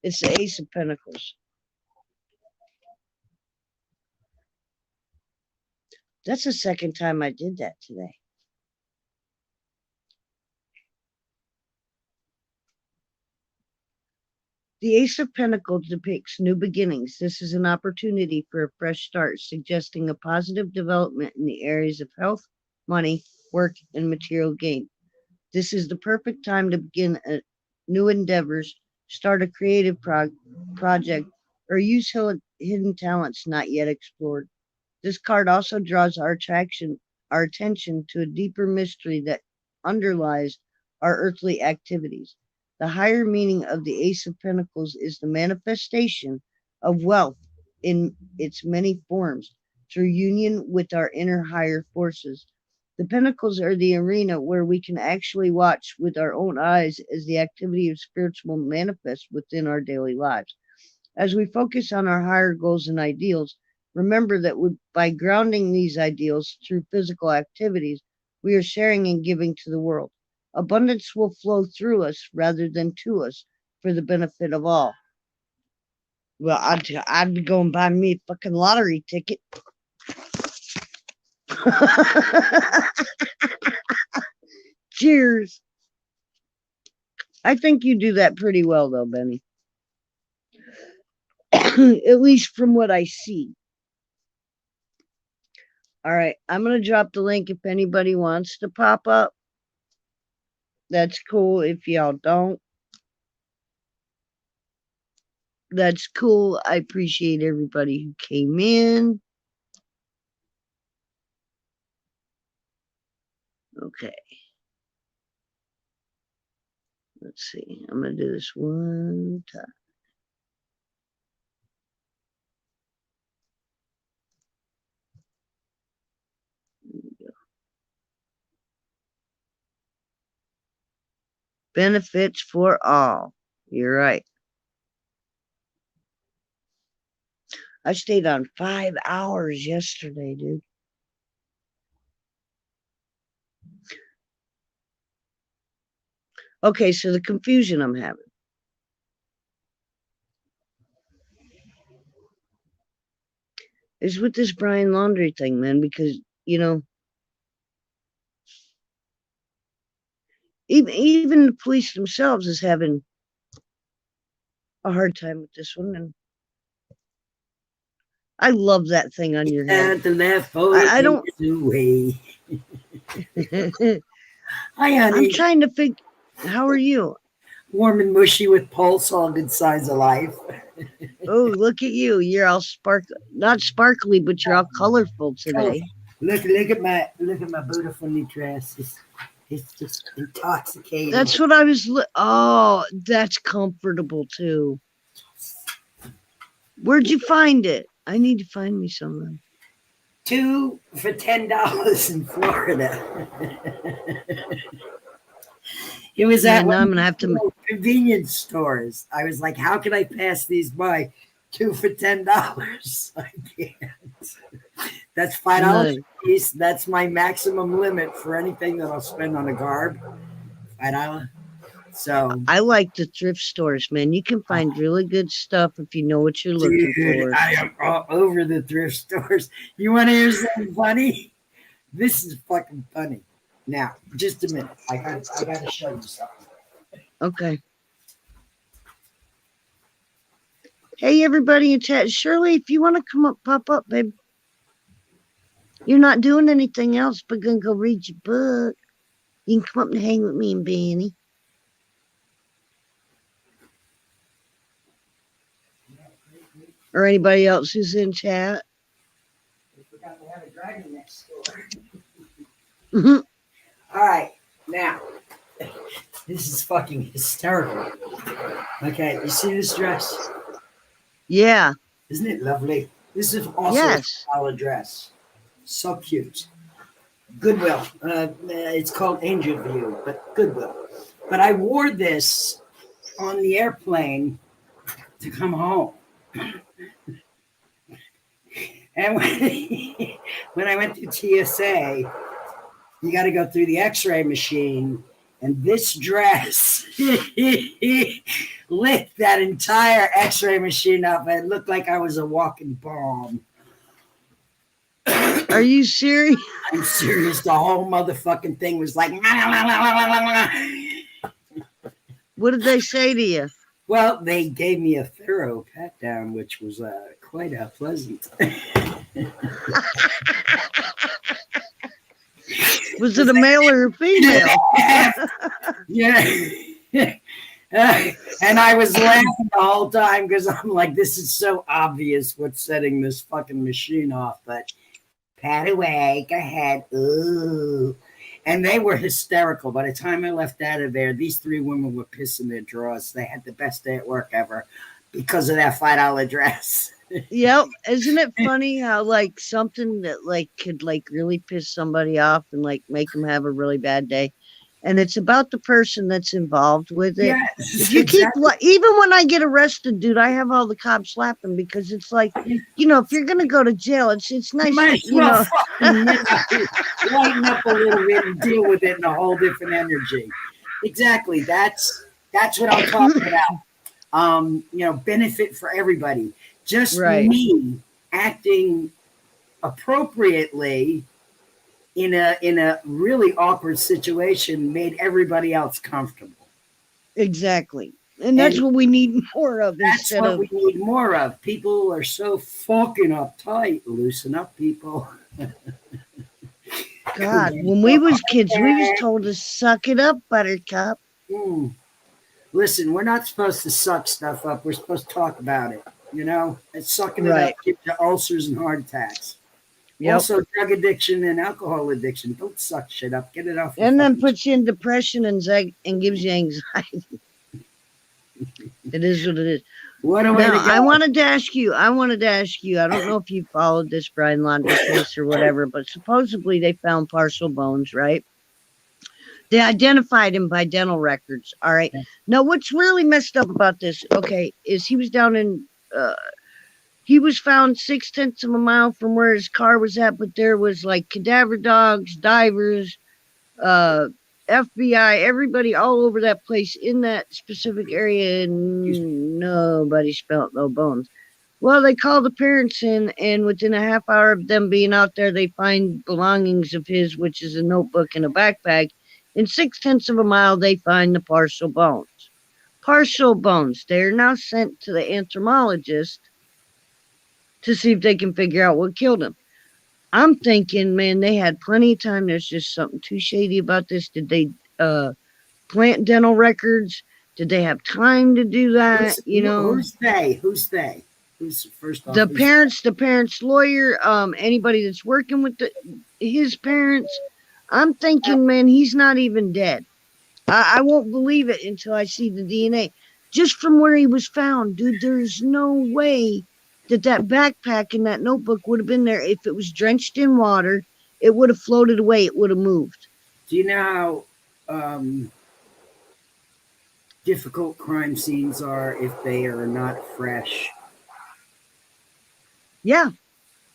It's the Ace of Pentacles. That's the second time I did that today. The Ace of Pentacles depicts new beginnings. This is an opportunity for a fresh start, suggesting a positive development in the areas of health, money, work, and material gain. This is the perfect time to begin new endeavors, start a creative project, or use hidden talents not yet explored. This card also draws our attention to a deeper mystery that underlies our earthly activities. The higher meaning of the Ace of Pentacles is the manifestation of wealth in its many forms through union with our inner higher forces. The Pentacles are the arena where we can actually watch with our own eyes as the activity of spiritual manifests within our daily lives. As we focus on our higher goals and ideals, remember that by grounding these ideals through physical activities, we are sharing and giving to the world. Abundance will flow through us rather than to us for the benefit of all. Well, I'd be going buy me a fucking lottery ticket. Cheers. I think you do that pretty well, though, Benny. At least from what I see. All right, I'm going to drop the link if anybody wants to pop up. That's cool. If y'all don't, that's cool. I appreciate everybody who came in. Okay. Let's see. I'm going to do this one time. There we go. Benefits for all. You're right. I stayed on 5 hours yesterday, dude. Okay, so the confusion I'm having. Is with this Brian Laundrie thing, man, because, you know, even the police themselves is having a hard time with this one. And I love that thing on your head. The left photo I don't. Away. Hi, honey. I'm trying to figure. How are you? Warm and mushy with pulse, all good signs of life. Oh, look at you. You're all not sparkly, but you're all colorful today. Look at my beautiful new dress. It's just intoxicating. That's what I was. Oh, that's comfortable too. Where'd you find it? I need to find me some. 2 for $10 in Florida. It was at now I'm gonna have to convenience stores. I was like, how can I pass these by? 2 for $10. I can't. That's $5 a piece. That's my maximum limit for anything that I'll spend on a garb. $5. So I like the thrift stores, man. You can find really good stuff if you know what you're looking for. I am all over the thrift stores. You want to hear something funny? This is fucking funny. Now, just a minute. I got to show you something. Okay. Hey, everybody in chat. Shirley, if you want to come up, pop up, babe. You're not doing anything else but gonna go read your book. You can come up and hang with me and Benny. Or anybody else who's in chat. We forgot to have a dragon next door. All right, now, this is fucking hysterical. Okay, you see this dress? Yeah. Isn't it lovely? This is also a solid dress. So cute. Goodwill. It's called Angel View, but Goodwill. But I wore this on the airplane to come home. And when I went to TSA, you got to go through the x-ray machine, and this dress lit that entire x-ray machine up. It looked like I was a walking bomb. Are you serious? I'm serious. The whole motherfucking thing was like... What did they say to you? Well, they gave me a thorough pat down, which was quite pleasant. Was it a male or a female? Yeah. And I was laughing the whole time because I'm like, this is so obvious what's setting this fucking machine off. But pat away, go ahead. Ooh. And they were hysterical. By the time I left out of there, these 3 women were pissing their drawers. They had the best day at work ever because of that $5 dress. Yep. Isn't it funny how like something that like could like really piss somebody off and like make them have a really bad day? And it's about the person that's involved with it. Yes, if you exactly. Even when I get arrested, dude, I have all the cops laughing because it's like, you know, if you're gonna go to jail, it's nice. You know, lighten up a little bit and deal with it in a whole different energy. Exactly. That's what I'm talking about. You know, benefit for everybody. Just me acting appropriately in a really awkward situation made everybody else comfortable. Exactly. And that's what we need more of. That's what we need more of. People are so fucking uptight. Loosen up, people. God, when we was kids, we was told to suck it up, buttercup. Listen, we're not supposed to suck stuff up. We're supposed to talk about it. You know, and sucking it up gives you ulcers and heart attacks. Yep. Also, drug addiction and alcohol addiction. Don't suck shit up. Get it off. And then puts you in depression and gives you anxiety. It is what it is. What a way to go. I wanted to ask you. I don't know if you followed this Brian Laundrie case or whatever, but supposedly they found partial bones, right? They identified him by dental records. All right. Now, what's really messed up about this, is he was down in... he was found 0.6 of a mile from where his car was at, but there was like cadaver dogs, divers, FBI, everybody all over that place in that specific area, and nobody smelled no bones. Well, they called the parents in, and within a half hour of them being out there, they find belongings of his, which is a notebook and a backpack. In 0.6 of a mile, they find the partial bones. Partial bones. They are now sent to the entomologist to see if they can figure out what killed him. I'm thinking, man, they had plenty of time. There's just something too shady about this. Did they plant dental records? Did they have time to do that? Who's they? Who's they? Who's first off? The parents' lawyer, anybody that's working with his parents. I'm thinking, man, he's not even dead. I won't believe it until I see the DNA. Just from where he was found, dude, there's no way that backpack and that notebook would have been there. If it was drenched in water, it would have floated away. It would have moved. Do you know how difficult crime scenes are if they are not fresh? Yeah.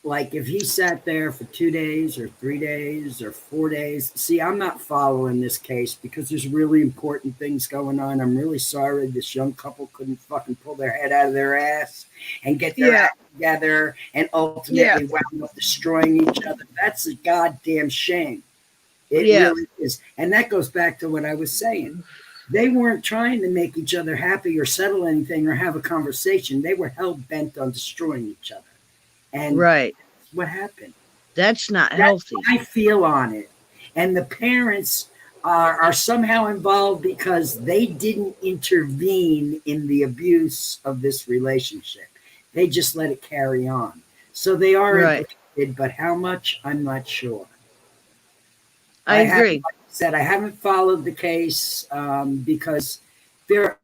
Like if he sat there for 2 days or 3 days or 4 days. See, I'm not following this case because there's really important things going on. I'm really sorry this young couple couldn't fucking pull their head out of their ass and get their act together and ultimately wound up destroying each other. That's a goddamn shame. It really is. And that goes back to what I was saying. They weren't trying to make each other happy or settle anything or have a conversation. They were hell bent on destroying each other. And right. What happened? That's not healthy. I feel on it. And the parents are somehow involved because they didn't intervene in the abuse of this relationship. They just let it carry on. So they are implicated, but how much, I'm not sure. I agree. Like I said, I haven't followed the case because there.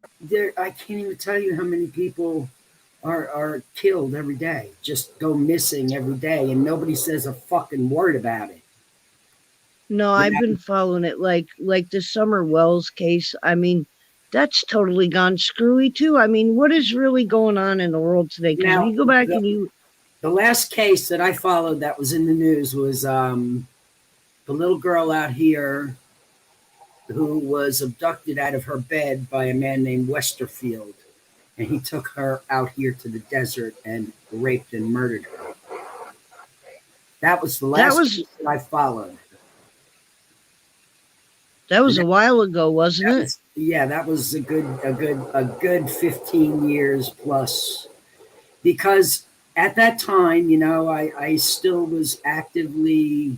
I can't even tell you how many people are killed every day, just go missing every day, and nobody says a fucking word about it. No, I've been following it like the Summer Wells case. I mean, that's totally gone screwy too. I mean, what is really going on in the world today? Because you go back and the last case that I followed that was in the news was the little girl out here who was abducted out of her bed by a man named Westerfield. And he took her out here to the desert and raped and murdered her. That was the last case that I followed. That was a while ago, wasn't it? Yeah, that was a good 15 years plus. Because at that time, you know, I still was actively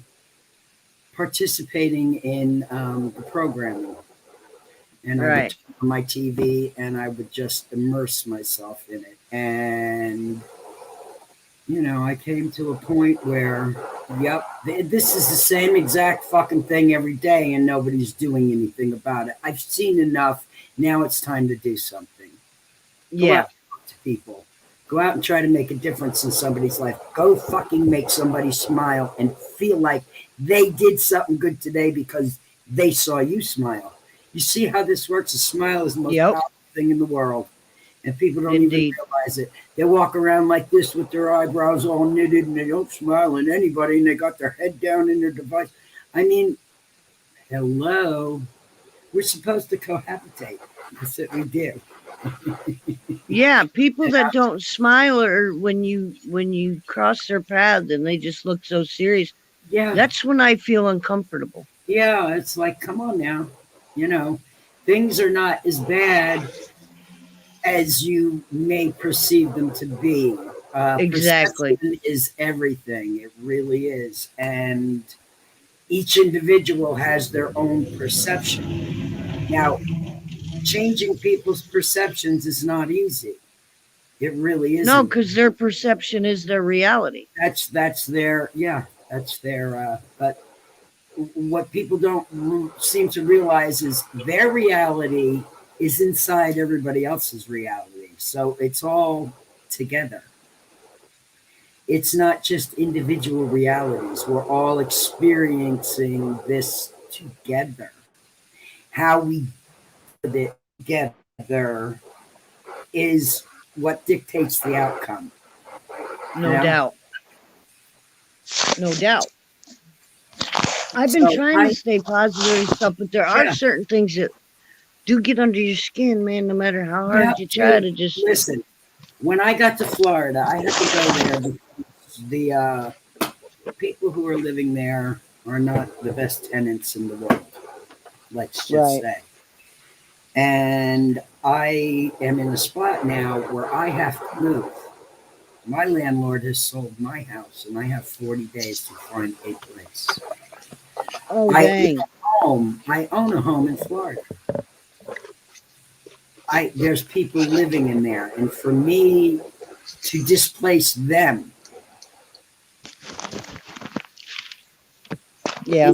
participating in the programming. And I would turn on my TV and I would just immerse myself in it. And, you know, I came to a point where, this is the same exact fucking thing every day and nobody's doing anything about it. I've seen enough. Now it's time to do something. Go out and talk to people. Go out and try to make a difference in somebody's life. Go fucking make somebody smile and feel like they did something good today because they saw you smile. You see how this works? A smile is the most powerful thing in the world. And people don't even realize it. They walk around like this with their eyebrows all knitted and they don't smile at anybody and they got their head down in their device. I mean, hello. We're supposed to cohabitate. That's what we do. Yeah, people that don't smile or when you cross their path and they just look so serious. Yeah. That's when I feel uncomfortable. Yeah, it's like, come on now. You know, things are not as bad as you may perceive them to be. Exactly. Perception is everything. It really is. And each individual has their own perception. Now, changing people's perceptions is not easy. It really isn't. No, because their perception is their reality. That's their, but what people don't seem to realize is their reality is inside everybody else's reality. So it's all together. It's not just individual realities. We're all experiencing this together. How we put it together is what dictates the outcome. No doubt. No doubt. I've been trying to stay positive and stuff, but there are certain things that do get under your skin, man, no matter how hard you try to just... Listen, when I got to Florida, I had to go there because the people who are living there are not the best tenants in the world, let's just say. And I am in a spot now where I have to move. My landlord has sold my house, and I have 40 days to find a place. Oh, dang. I own a home in Florida. there's people living in there, and for me to displace them Yeah.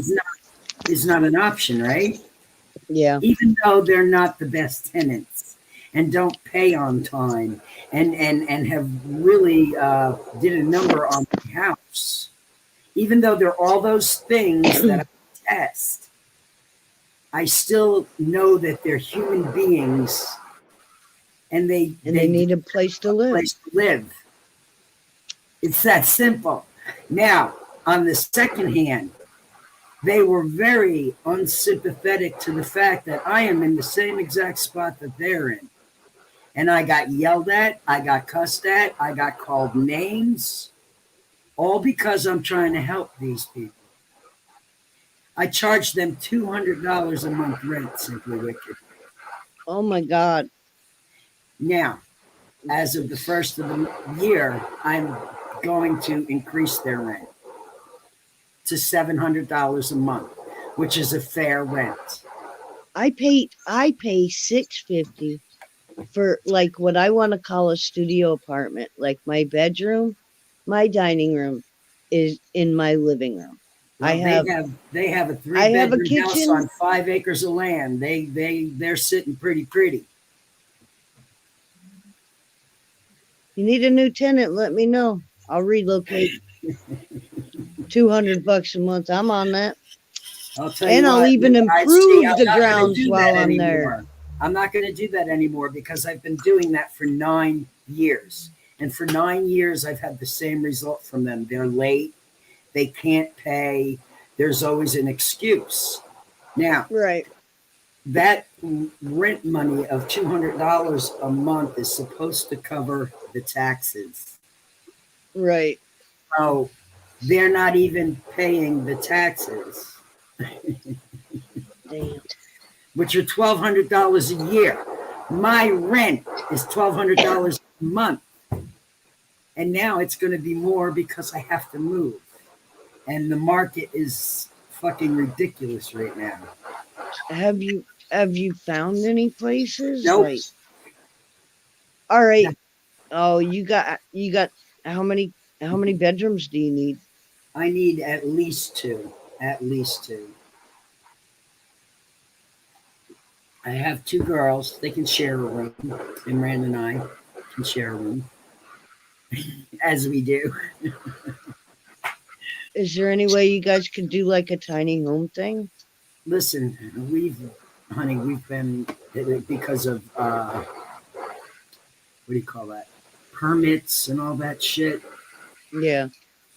is not an option, right? Yeah. Even though they're not the best tenants and don't pay on time and have really did a number on the house, even though they're all those things that I test, I still know that they're human beings and they need a place to live. place to live. It's that simple. Now, on the second hand, they were very unsympathetic to the fact that I am in the same exact spot that they're in. And I got yelled at, I got cussed at, I got called names, all because I'm trying to help these people. I charged them $200 a month rent, Simply Wicked. Oh my God. Now, as of the first of the year, I'm going to increase their rent to $700 a month, which is a fair rent. I pay $650 for like what I want to call a studio apartment. Like my bedroom, my dining room is in my living room. Well, they have a 3-bedroom house on 5 acres of land. They're sitting pretty. You need a new tenant, let me know. I'll relocate. $200 a month. I'm on that. I'll tell you and I'll even improve the grounds while I'm there. I'm not going to do that anymore because I've been doing that for 9 years. And for 9 years, I've had the same result from them. They're late. They can't pay. There's always an excuse. Now, right. That rent money of $200 a month is supposed to cover the taxes. Right. So they're not even paying the taxes. Damn. Which are $1,200 a year. My rent is $1,200 a month. And now it's going to be more because I have to move. And the market is fucking ridiculous right now. Have you found any places? Nope. Like, all right. Oh, you got how many bedrooms do you need? I need at least two. At least two. I have 2 girls. They can share a room. Imran and I can share a room. As we do. Is there any way you guys could do like a tiny home thing? Listen, we've been, because of what do you call that? Permits and all that shit. Yeah.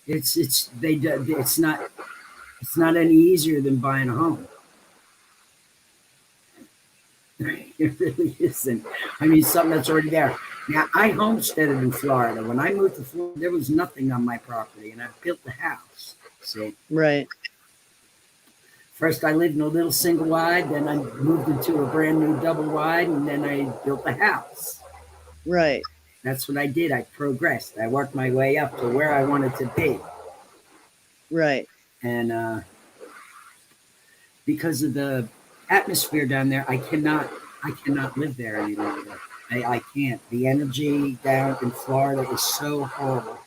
It's not any easier than buying a home. It really isn't. I mean, something that's already there. Now, I homesteaded in Florida. When I moved to Florida, there was nothing on my property, and I built the house. See? Right. First, I lived in a little single wide, then I moved into a brand new double wide, and then I built the house. Right. That's what I did. I progressed. I worked my way up to where I wanted to be. Right. And because of the atmosphere down there, I cannot live there any longer. I can't. The energy down in Florida is so horrible.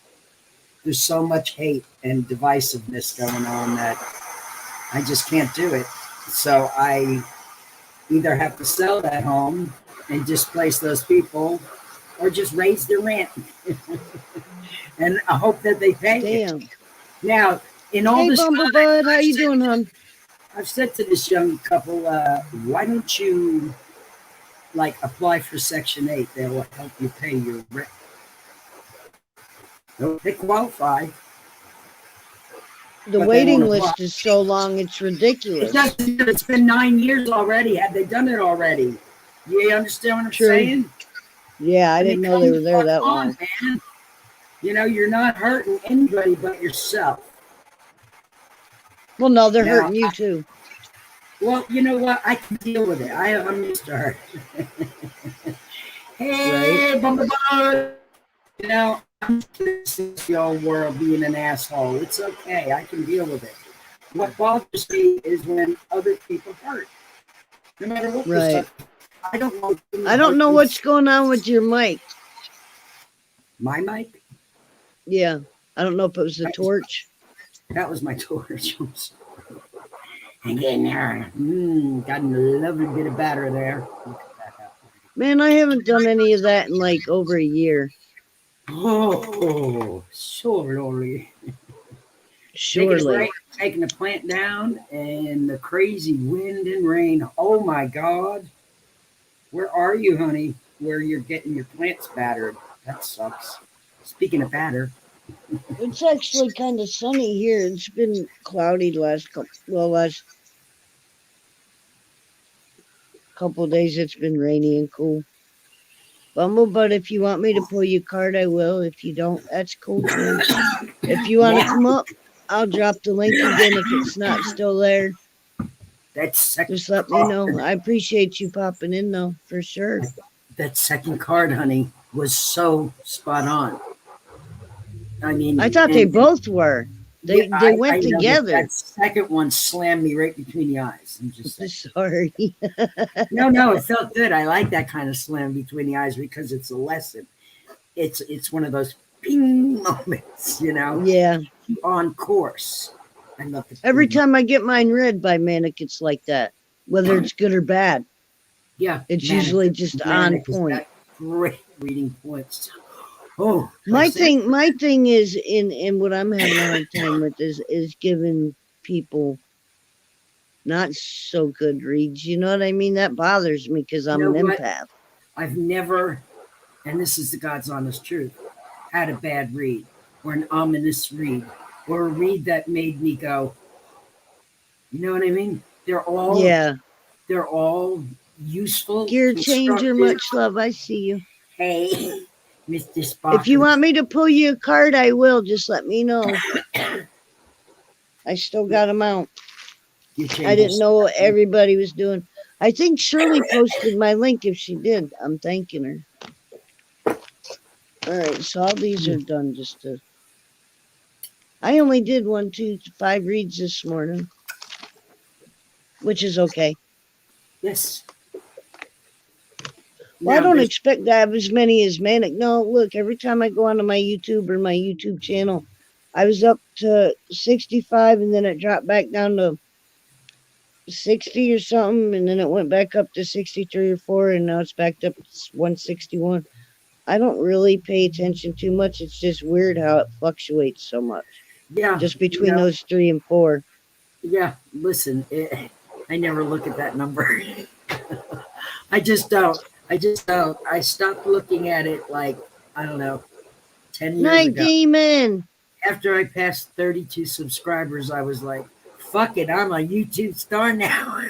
There's so much hate and divisiveness going on that I just can't do it. So I either have to sell that home and displace those people, or just raise the rent. And I hope that they pay. Damn. It. Now, in all hey, this, Bumblebud, how you doing, hon? I've said to this young couple, why don't you apply for Section 8? They will help you pay your rent. They qualify. The waiting list is so long, it's ridiculous. It's been 9 years already. Have they done it already? You understand what I'm saying? Yeah, I didn't know they were there that long. Man. You know, you're not hurting anybody but yourself. Well, no, they're hurting you too. Well, you know what? I can deal with it. I'm used to her. Hey, right. Bumblebud. You know, I'm used to the old world being an asshole. It's okay. I can deal with it. What bothers me is when other people hurt. No matter what. Right. I don't know. I don't know what's going on with your mic. My mic? Yeah. I don't know if it was the torch. That was my torch. Hang in there. Got a lovely bit of batter there. Man, I haven't done any of that in like over a year. Oh, so lovely. Surely. Taking the plant down and the crazy wind and rain. Oh my God. Where are you, honey? Where you're getting your plants battered. That sucks. Speaking of batter. It's actually kind of sunny here. It's been cloudy the last couple of days. It's been rainy and cool. Bumble, but if you want me to pull you a card, I will. If you don't, that's cool too. If you want to come up, I'll drop the link again if it's not still there. Just let me know. I appreciate you popping in though, for sure. That second card, honey, was so spot on. I mean, I thought they both were. They went together. That second one slammed me right between the eyes. I'm just sorry. No, it felt good. I like that kind of slam between the eyes because it's a lesson. It's one of those ping moments, you know. Yeah. On course. I love it. Every time I get mine read by Manic, it's like that, whether it's good or bad. Yeah. It's usually just on point. Great reading points. Oh, my thing is in what I'm having a hard time with is giving people not so good reads. You know what I mean? That bothers me because I'm an empath. I've never, and this is the God's honest truth, had a bad read or an ominous read or a read that made me go, you know what I mean? They're all useful. Gear changer, much love. I see you. Hey. Mr. Spock. If you want me to pull you a card, I will. Just let me know. I still got them out. I didn't know what everybody was doing. I think Shirley posted my link. If she did, I'm thanking her. All right, so all these are done. I only did 1, 2, 5 reads this morning, which is okay. Yes. Well, I don't expect to have as many as Manic. No, look, every time I go onto my YouTube or my YouTube channel, I was up to 65 and then it dropped back down to 60 or something, and then it went back up to 63 or 4, and now it's back up to 161. I don't really pay attention too much. It's just weird how it fluctuates so much. Yeah. Just between those 3 and 4. Yeah, listen, I never look at that number. I just don't. I stopped looking at it like, I don't know, 10 years Night ago. Demon! After I passed 32 subscribers, I was like, fuck it, I'm a YouTube star now.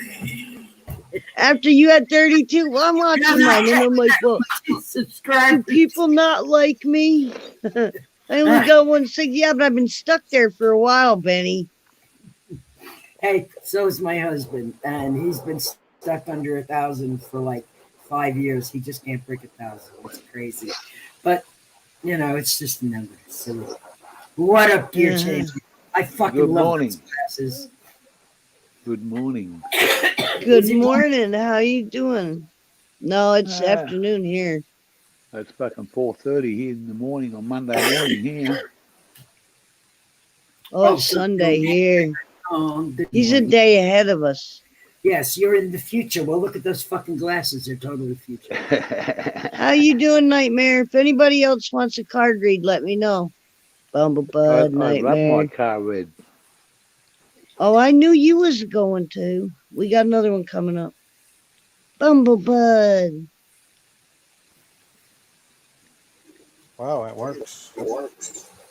After you had 32, well, I'm watching mine, and I'm like, well, do people not like me? I only got 160. Yeah, but I've been stuck there for a while, Benny. Hey, so is my husband, and he's been stuck under 1,000 for like 5 years. He just can't break 1,000. It's crazy. But, you know, it's just a number. So, what up, Gear Changer? I fucking love those glasses. Good morning. Good morning. How you doing? No, it's afternoon here. It's fucking 4:30 here in the morning on Monday morning here. Oh, it's Sunday here. He's a day ahead of us. Yes, you're in the future. Well, look at those fucking glasses. They're totally future. How you doing, Nightmare? If anybody else wants a card read, let me know. Bumblebud, Nightmare. I love my card read. Oh, I knew you was going to. We got another one coming up. Bumblebud. Wow, it works.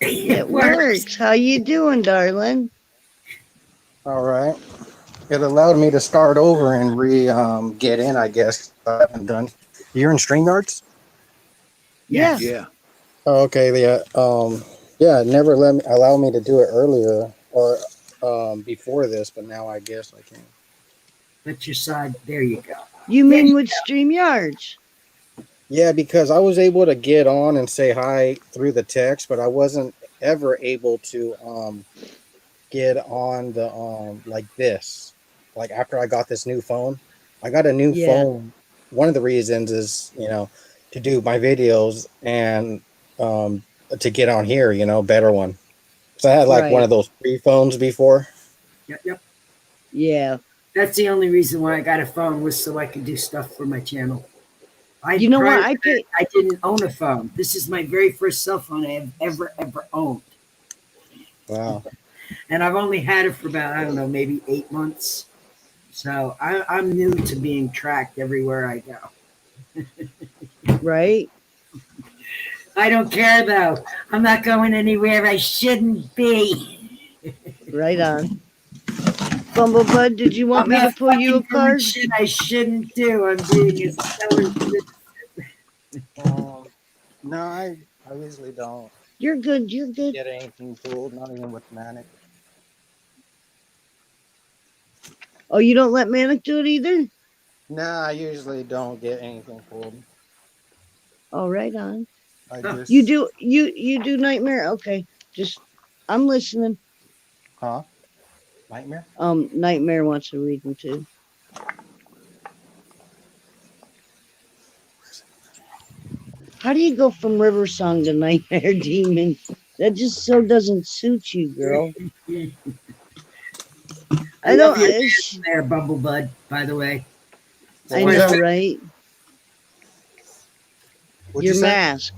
It works. How you doing, darling? All right. It allowed me to start over and get in, I guess. I haven't done. You're in StreamYards? Yeah. Yeah. Oh, okay. Yeah. Yeah. It never allow me to do it earlier or before this, but now I guess I can. Put your side. There you go. You mean with StreamYards? Yeah, because I was able to get on and say hi through the text, but I wasn't ever able to get on the like this. Like after I got this new phone, I got a new phone one of the reasons is, to do my videos and to get on here, better one. So I had like one Right. of those free phones before. Yep. Yeah. That's the only reason why I got a phone, was so I could do stuff for my channel. You know what? Prior to that, I didn't own a phone. This is my very first cell phone I have ever owned. Wow. And I've only had it for about, I don't know, maybe 8 months. So I'm new to being tracked everywhere I go. Right. I don't care though. I'm not going anywhere I shouldn't be. Right on. Bumblebud, did you want I'm me to not pull you a fucking doing card? shit I shouldn't do. I'm being a stellar citizen. No, I usually don't You're good. You're good. get anything pulled, not even with Manic. Oh, you don't let Manic do it either? No, I usually don't get anything pulled. Oh, right on. I Huh. just You do Nightmare? Okay. Just I'm listening. Huh? Nightmare? Nightmare wants to read them too. How do you go from River Song to Nightmare Demon? That just so doesn't suit you, girl. I love your dance there, Bumblebud, by the way. I was know, that? right? What'd Your you say? mask.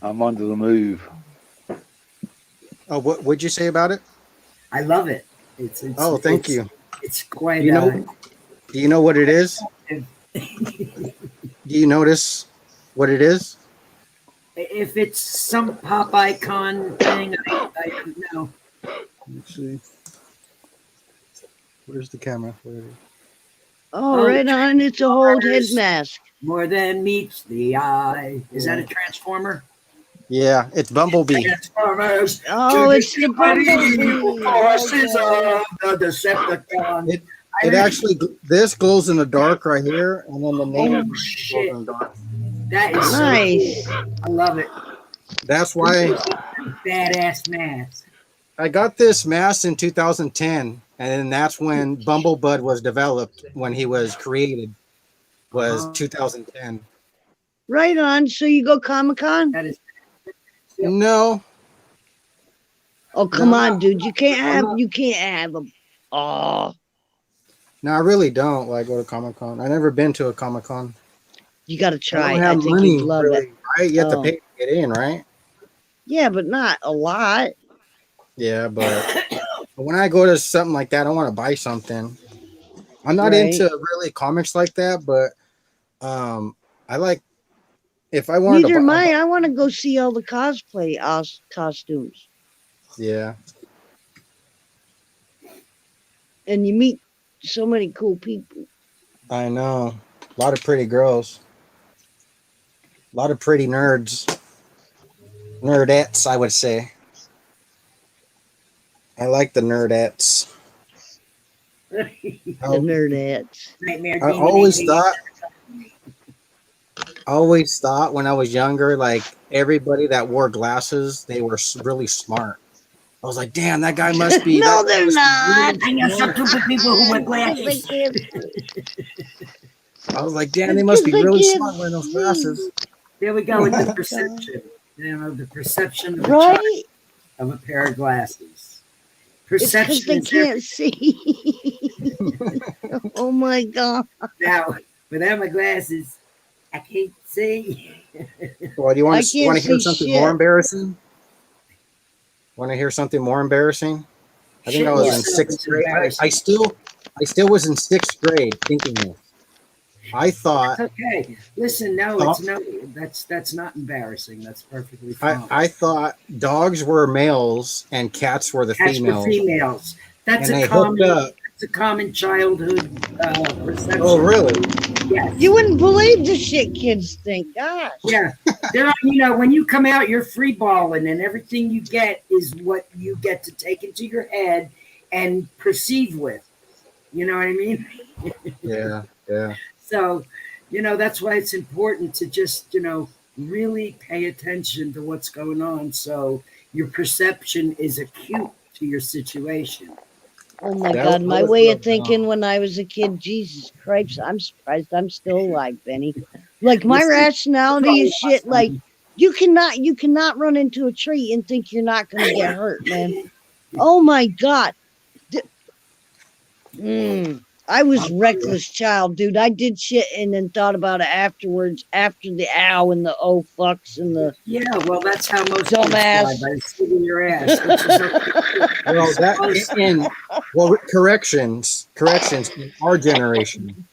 I'm under the move. Oh, what would you say about it? I love it. Oh, thank you. It's quite Do you know what it is? Do you notice what it is? if it's some pop icon thing, I don't know. Let's see. Where's the camera? Where is it? Oh, right on. It's a whole head mask. More than meets the eye. Is that a transformer? Yeah, it's Bumblebee. Transformers. Oh, it's the Bumblebee. Forces Okay. of the Decepticon. It actually, this glows in the dark right here, and then the name Oh, glows shit. in the dark. That is Nice. so cool. I love it. That's why Badass mask. I got this mask in 2010, and then that's when Bumblebud was developed. When he was created, was 2010. Right on. So you go Comic-Con? That is. No, Oh, come No. on, dude. You can't have a. Oh, no, I really don't like go to Comic Con. I've never been to a Comic Con. you got to I try. don't I have think money, you'd love really, it. right? You have to Oh. pay to get in, right? Yeah, but not a lot. Yeah, but when I go to something like that, I want to buy something. I'm not Right. into really comics like that, but I like if I wanted Neither to am buy. I. I want to go see all the cosplay costumes. Yeah, And you meet so many cool people. I know. A lot of pretty girls. A lot of pretty nerds. Nerdettes, I would say. I like the nerdettes. The nerdettes. Nightmare I Demon always 88. thought when I was younger, like everybody that wore glasses, they were really smart. I was like, damn, that guy must be. No, that they're must be not. I know some stupid people who wear Because they glasses. can't. I was like, damn, they must be Because they really can't smart wearing those see. glasses. There we go with Oh the my perception. You know, the perception of, Right? of a pair of glasses. It's because Perception they is can't see. Oh my God. now. Without my glasses, I can't see. Well, do you I want to can't hear see something shit. more embarrassing? Want to hear something more embarrassing? I think Shit I was in yourself, sixth it's grade. embarrassing. I still was in sixth grade thinking this. I thought Okay, listen. No, Thought- it's no. That's not embarrassing. That's perfectly fine. I thought dogs were males and cats were the Cats for females. females. That's And a they common. hooked up. That's a common childhood perception. Oh, really? Yes. You wouldn't believe the shit kids think. Gosh. Yeah. There are, you know, when you come out, you're free balling, and everything you get is what you get to take into your head and perceive with. You know what I mean? Yeah, yeah. So, you know, that's why it's important to just, you know, really pay attention to what's going on. So your perception is acute to your situation. Oh my That God, was my really way of rough, thinking when I was a kid, Jesus Christ, I'm surprised I'm still alive, Benny. Like my This is rationality is shit like awesome. you cannot run into a tree and think you're not gonna get hurt, man. Oh my God. I was reckless child, dude. I did shit and then thought about it afterwards, after the ow and the oh fucks and the Yeah, well, that's how most kids dumbass. die, by sitting your ass, which is okay. well, that and well, corrections, in our generation.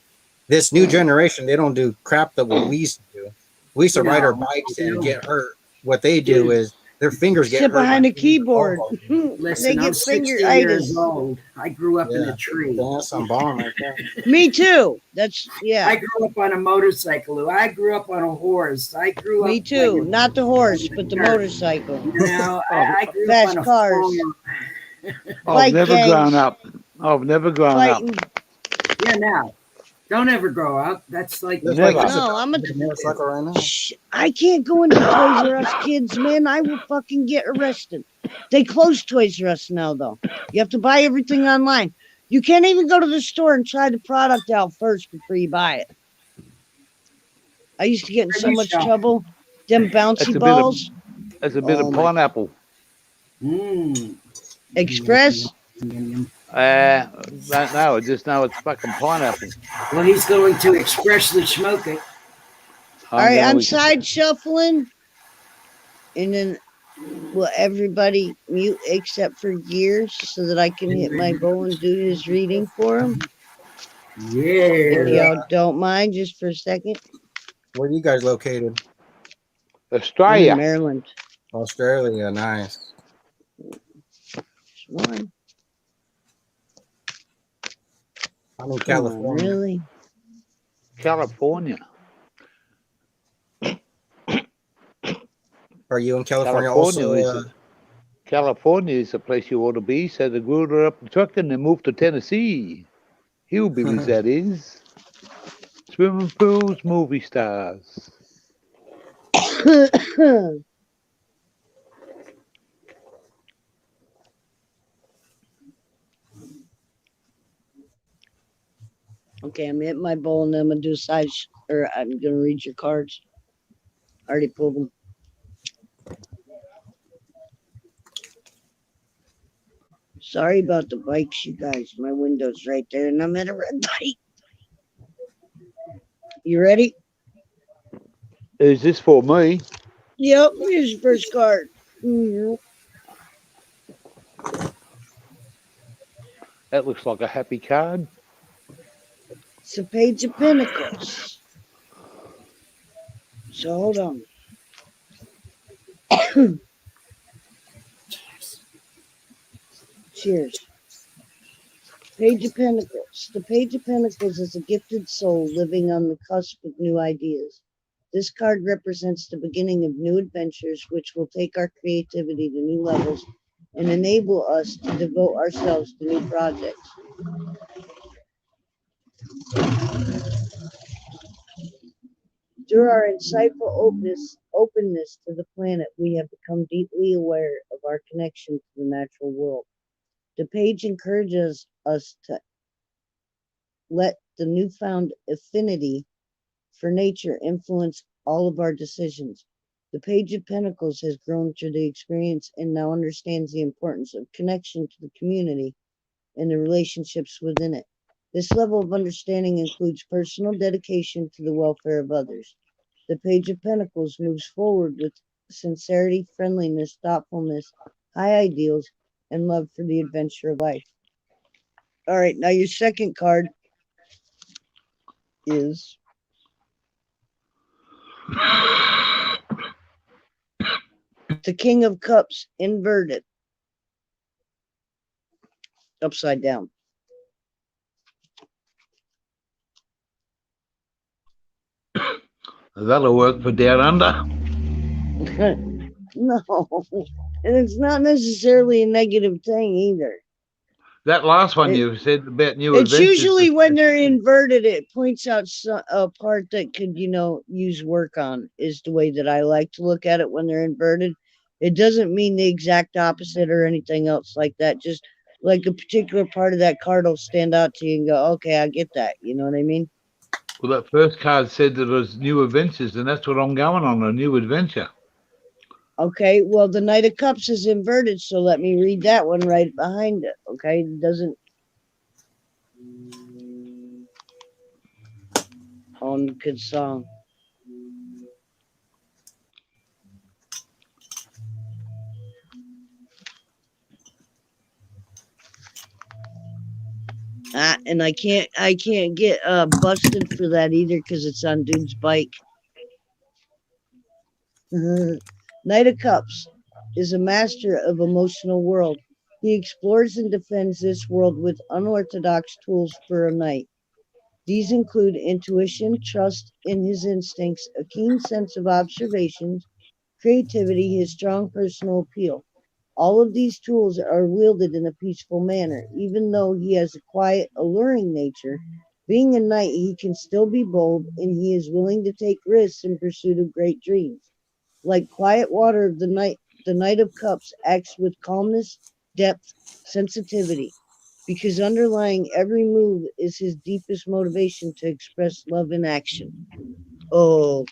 This new generation, they don't do crap that what we used to do. We used to ride our No, bikes and no. get hurt. What they do Dude, is their fingers get Sit hurt by behind a hitting the keyboard. elbow. They listen, I'm get 60 years fingeritis. old. I grew up in Yeah, a tree. that's some bomb right there. Me too. That's I yeah. grew up on a motorcycle. I grew up on a horse. I grew Me up too. playing Not the horse, in the but the dirt. motorcycle. You know, I've, I grew up on Fast a cars. farm. I've Bike never grown gangs. up. I've never grown up. Fighting. Yeah, now, don't ever grow up. That's like Looks like Never. he's No, about I'm to a. hit a motorcycle right now. Shh, I can't go into Toys R Us kids, man. I will fucking get arrested. They closed Toys R Us now, though. You have to buy everything online. You can't even go to the store and try the product out first before you buy it. I used to get in so much trouble. Them It's bouncy a bit of balls. it's a bit Oh of my. pineapple. Mm. Express. Don't know. I just know it's fucking pineapple. Well, he's going to expressly smoke it. All right, I'm gonna- side shuffling. And then will everybody mute except for Gears so that I can hit my bow and do his reading for him? If Yeah. y'all don't mind, just for a second. Where are you guys located? I'm in Australia. Maryland. Australia, nice. Just one. I'm in Come on, California. really? California. Are you in California, California also? California is a place you ought to be. So they grew her up in truck and they moved to Tennessee. Hillbillies, that is. Swimming pools, movie stars. Okay, I'm hitting my bowl and then I'm gonna do a side, or I'm gonna read your cards. I already pulled them. Sorry about the bikes, you guys. My window's right there and I'm at a red light. You ready? Is this for me? Yep, here's your first card. That looks like a happy card. It's a Page of Pentacles. So hold on. Cheers. Page of Pentacles. The Page of Pentacles is a gifted soul living on the cusp of new ideas. This card represents the beginning of new adventures, which will take our creativity to new levels and enable us to devote ourselves to new projects. Through our insightful openness to the planet, we have become deeply aware of our connection to the natural world. The page encourages us to let the newfound affinity for nature influence all of our decisions. The Page of Pentacles has grown through the experience and now understands the importance of connection to the community and the relationships within it. This level of understanding includes personal dedication to the welfare of others. The Page of Pentacles moves forward with sincerity, friendliness, thoughtfulness, high ideals, and love for the adventure of life. All right, now your second card is the King of Cups inverted, upside down. That'll work for down under. No, and it's not necessarily a negative thing either. That last one you said about new It's adventures. usually when they're inverted, it points out a part that could, use work on, is the way that I like to look at it when they're inverted. It doesn't mean the exact opposite or anything else like that. Just like a particular part of that card will stand out to you and go, okay, I get that. You know what I mean? Well, that first card said that there's new adventures, and that's what I'm going on, a new adventure. Okay, well, the Knight of Cups is inverted, so let me read that one right behind it. Okay, it doesn't. Oh, good song. And I can't get busted for that either because it's on dude's bike. Knight of Cups is a master of emotional world. He explores and defends this world with unorthodox tools for a knight. These include intuition, trust in his instincts, a keen sense of observations, creativity, his strong personal appeal. All of these tools are wielded in a peaceful manner. Even though he has a quiet, alluring nature, being a knight, he can still be bold and he is willing to take risks in pursuit of great dreams. Like quiet water, the Knight of Cups acts with calmness, depth, sensitivity, because underlying every move is his deepest motivation to express love in action. Oh,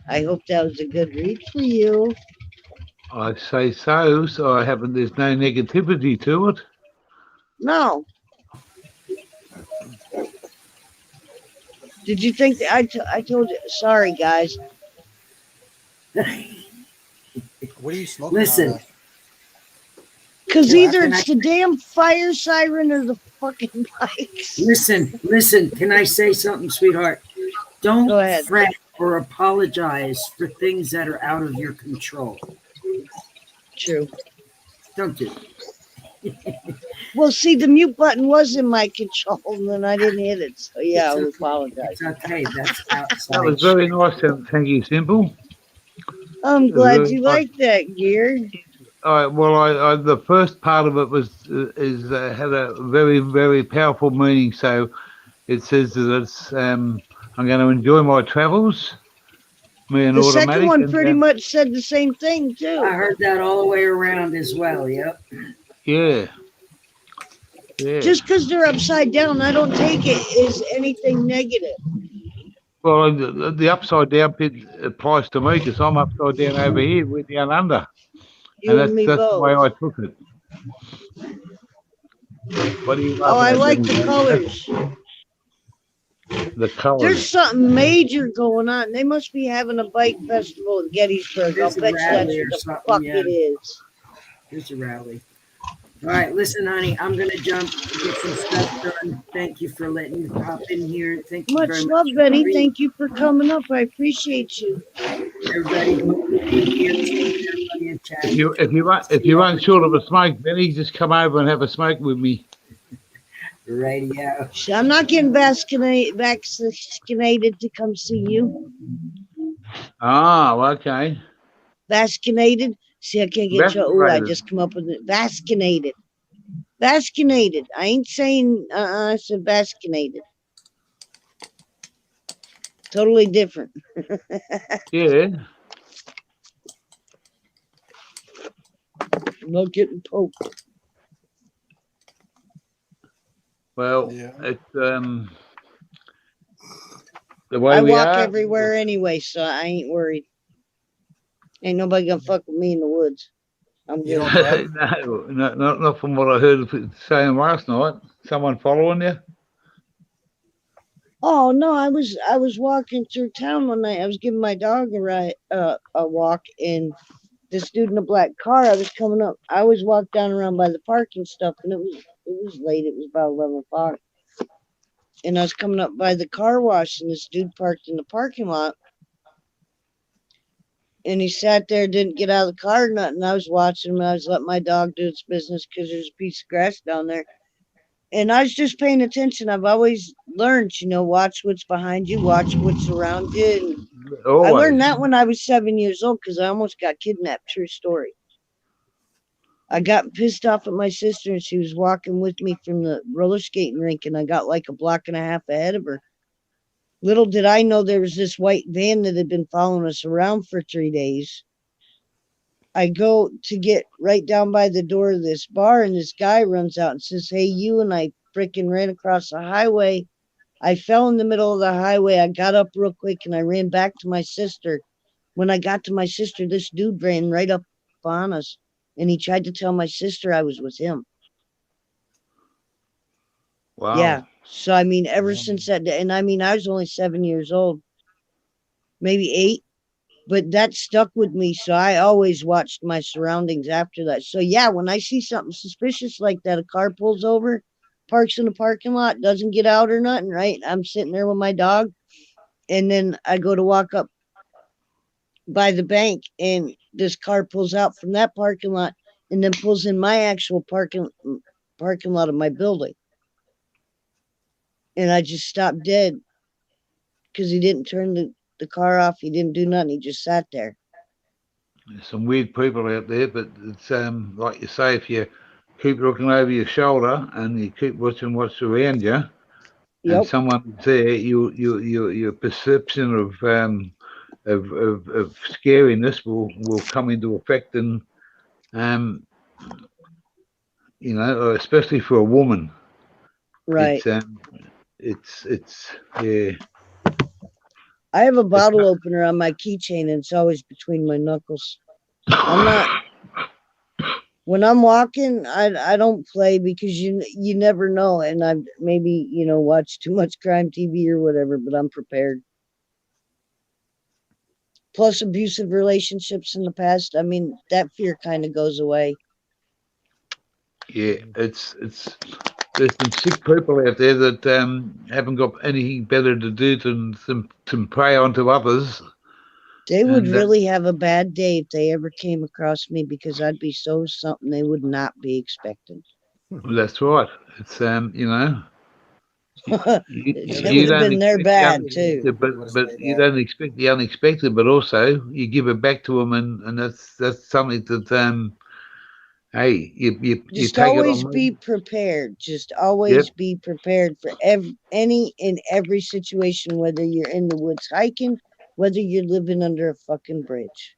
I hope that was a good read for you. I say so, so I haven't. There's no negativity to it. No. Did you think that I told you? Sorry, guys. What are you smoking Listen, on? Because Well, either and it's the damn fire siren or the fucking bikes. listen. Can I say something, sweetheart? Go Don't ahead. fret or apologize for things that are out of your control. True. Don't do it. Well, see, the mute button was in my control, and I didn't hit it. So yeah, I It's apologize. It's okay. That's outside. That was very nice, thank you, Simple. I'm It was glad very you nice. like that, Gear. Well, I the first part of it was had a very, very powerful meaning. So it says that it's I'm going to enjoy my travels. Me and The second automatic, one and pretty much said the same thing I too. heard that all the way around as well. Yep. yeah. Just because they're upside down, I don't take it as anything negative. Well, the upside down bit applies to me because I'm upside down over here. We're down under, You and and me that's the way I both. took it. What are you Oh, laughing I at, like Benny? the colors. The colours. There's something major going on. They must be having a bike festival in Gettysburg. I'll There's a bet you that's rally what or the something. fuck Yeah, it is. there's a rally. All right, listen, honey. I'm gonna jump get some stuff done. Thank you for letting me pop in here. Thank you very Much much. love, Betty. Thank you for coming up. I appreciate you. Everybody, everybody in chat. If you run short of a smoke, Benny, just come over and have a smoke with me. Radio. I'm not getting vaccinated to come see you. Ah, okay. Vaccinated. See, I can't get you. Oh, I Vaccinated. just come up with it. Vaccinated. Vaccinated. I ain't saying. I said vaccinated. Totally different. Yeah. I'm not getting poked. Well, Yeah. it's the way I we walk are. everywhere anyway, so I ain't worried. Ain't nobody gonna fuck with me in the woods. I'm You good. don't drive? No, not from what I heard saying last night. Someone following you? Oh no, I was walking through town one night. I was giving my dog a walk, and this dude in a black car. I was coming up. I always walk down around by the park and stuff, and it was late. It was about 11 o'clock, and I was coming up by the car wash, and this dude parked in the parking lot, and he sat there, didn't get out of the car, or nothing. I was watching him. I was letting my dog do its business because there's a piece of grass down there. And I was just paying attention. I've always learned, watch what's behind you, watch what's around you. And Always. I learned that when I was 7 years old because I almost got kidnapped. True story. I got pissed off at my sister and she was walking with me from the roller skating rink and I got like a block and a half ahead of her. Little did I know there was this white van that had been following us around for 3 days. I go to get right down by the door of this bar, and this guy runs out and says, "Hey, you," and I freaking ran across the highway. I fell in the middle of the highway. I got up real quick and I ran back to my sister. When I got to my sister, this dude ran right up on us, and he tried to tell my sister I was with him. Wow. Yeah. So, I mean, ever since that day, and I mean, I was only 7 years old, maybe 8, but that stuck with me. So I always watched my surroundings after that. So, yeah, when I see something suspicious like that, a car pulls over, parks in the parking lot, doesn't get out or nothing, right? I'm sitting there with my dog, and then I go to walk up by the bank, and this car pulls out from that parking lot and then pulls in my actual parking lot of my building. And I just stopped dead because he didn't turn the car off. He didn't do nothing. He just sat there. There's some weird people out there, but it's like you say, if you keep looking over your shoulder and you keep watching what's around you, and Yep. someone's there, your perception of scariness will come into effect, and you know, especially for a woman, Right. it's yeah. I have a bottle opener on my keychain, and it's always between my knuckles. I'm not. When I'm walking, I don't play because you never know, and I've maybe watched too much crime TV or whatever, but I'm prepared. Plus abusive relationships in the past. I mean, that fear kind of goes away. Yeah, it's there's some sick people out there that haven't got anything better to do than prey onto others. They would And really have a bad day if they ever came across me, because I'd be so something they would not be expecting. that's right. It's you know, It you would have don't been their expect the bad too. unexpected, but you don't expect the unexpected, but also you give it back to them, and that's something that hey, you Just take it always on. be prepared. Just Yep. always be prepared for any and every situation, whether you're in the woods hiking, whether you're living under a fucking bridge.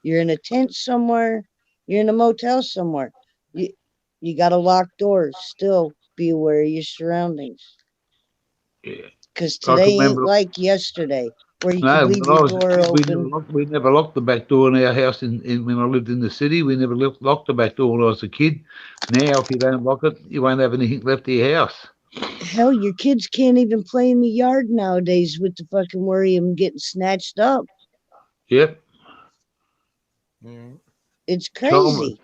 You're in a tent somewhere, you're in a motel somewhere. You got to lock doors. Still be aware of your surroundings. Yeah. Because I today can ain't remember. like yesterday, where you could No, leave when I your was a door kid, open. we never locked the back door in our house. When I lived in the city, we never locked the back door when I was a kid. Now, if you don't lock it, you won't have anything left of your house. Hell, your kids can't even play in the yard nowadays with the fucking worry of them getting snatched up. Yep. It's Child, crazy.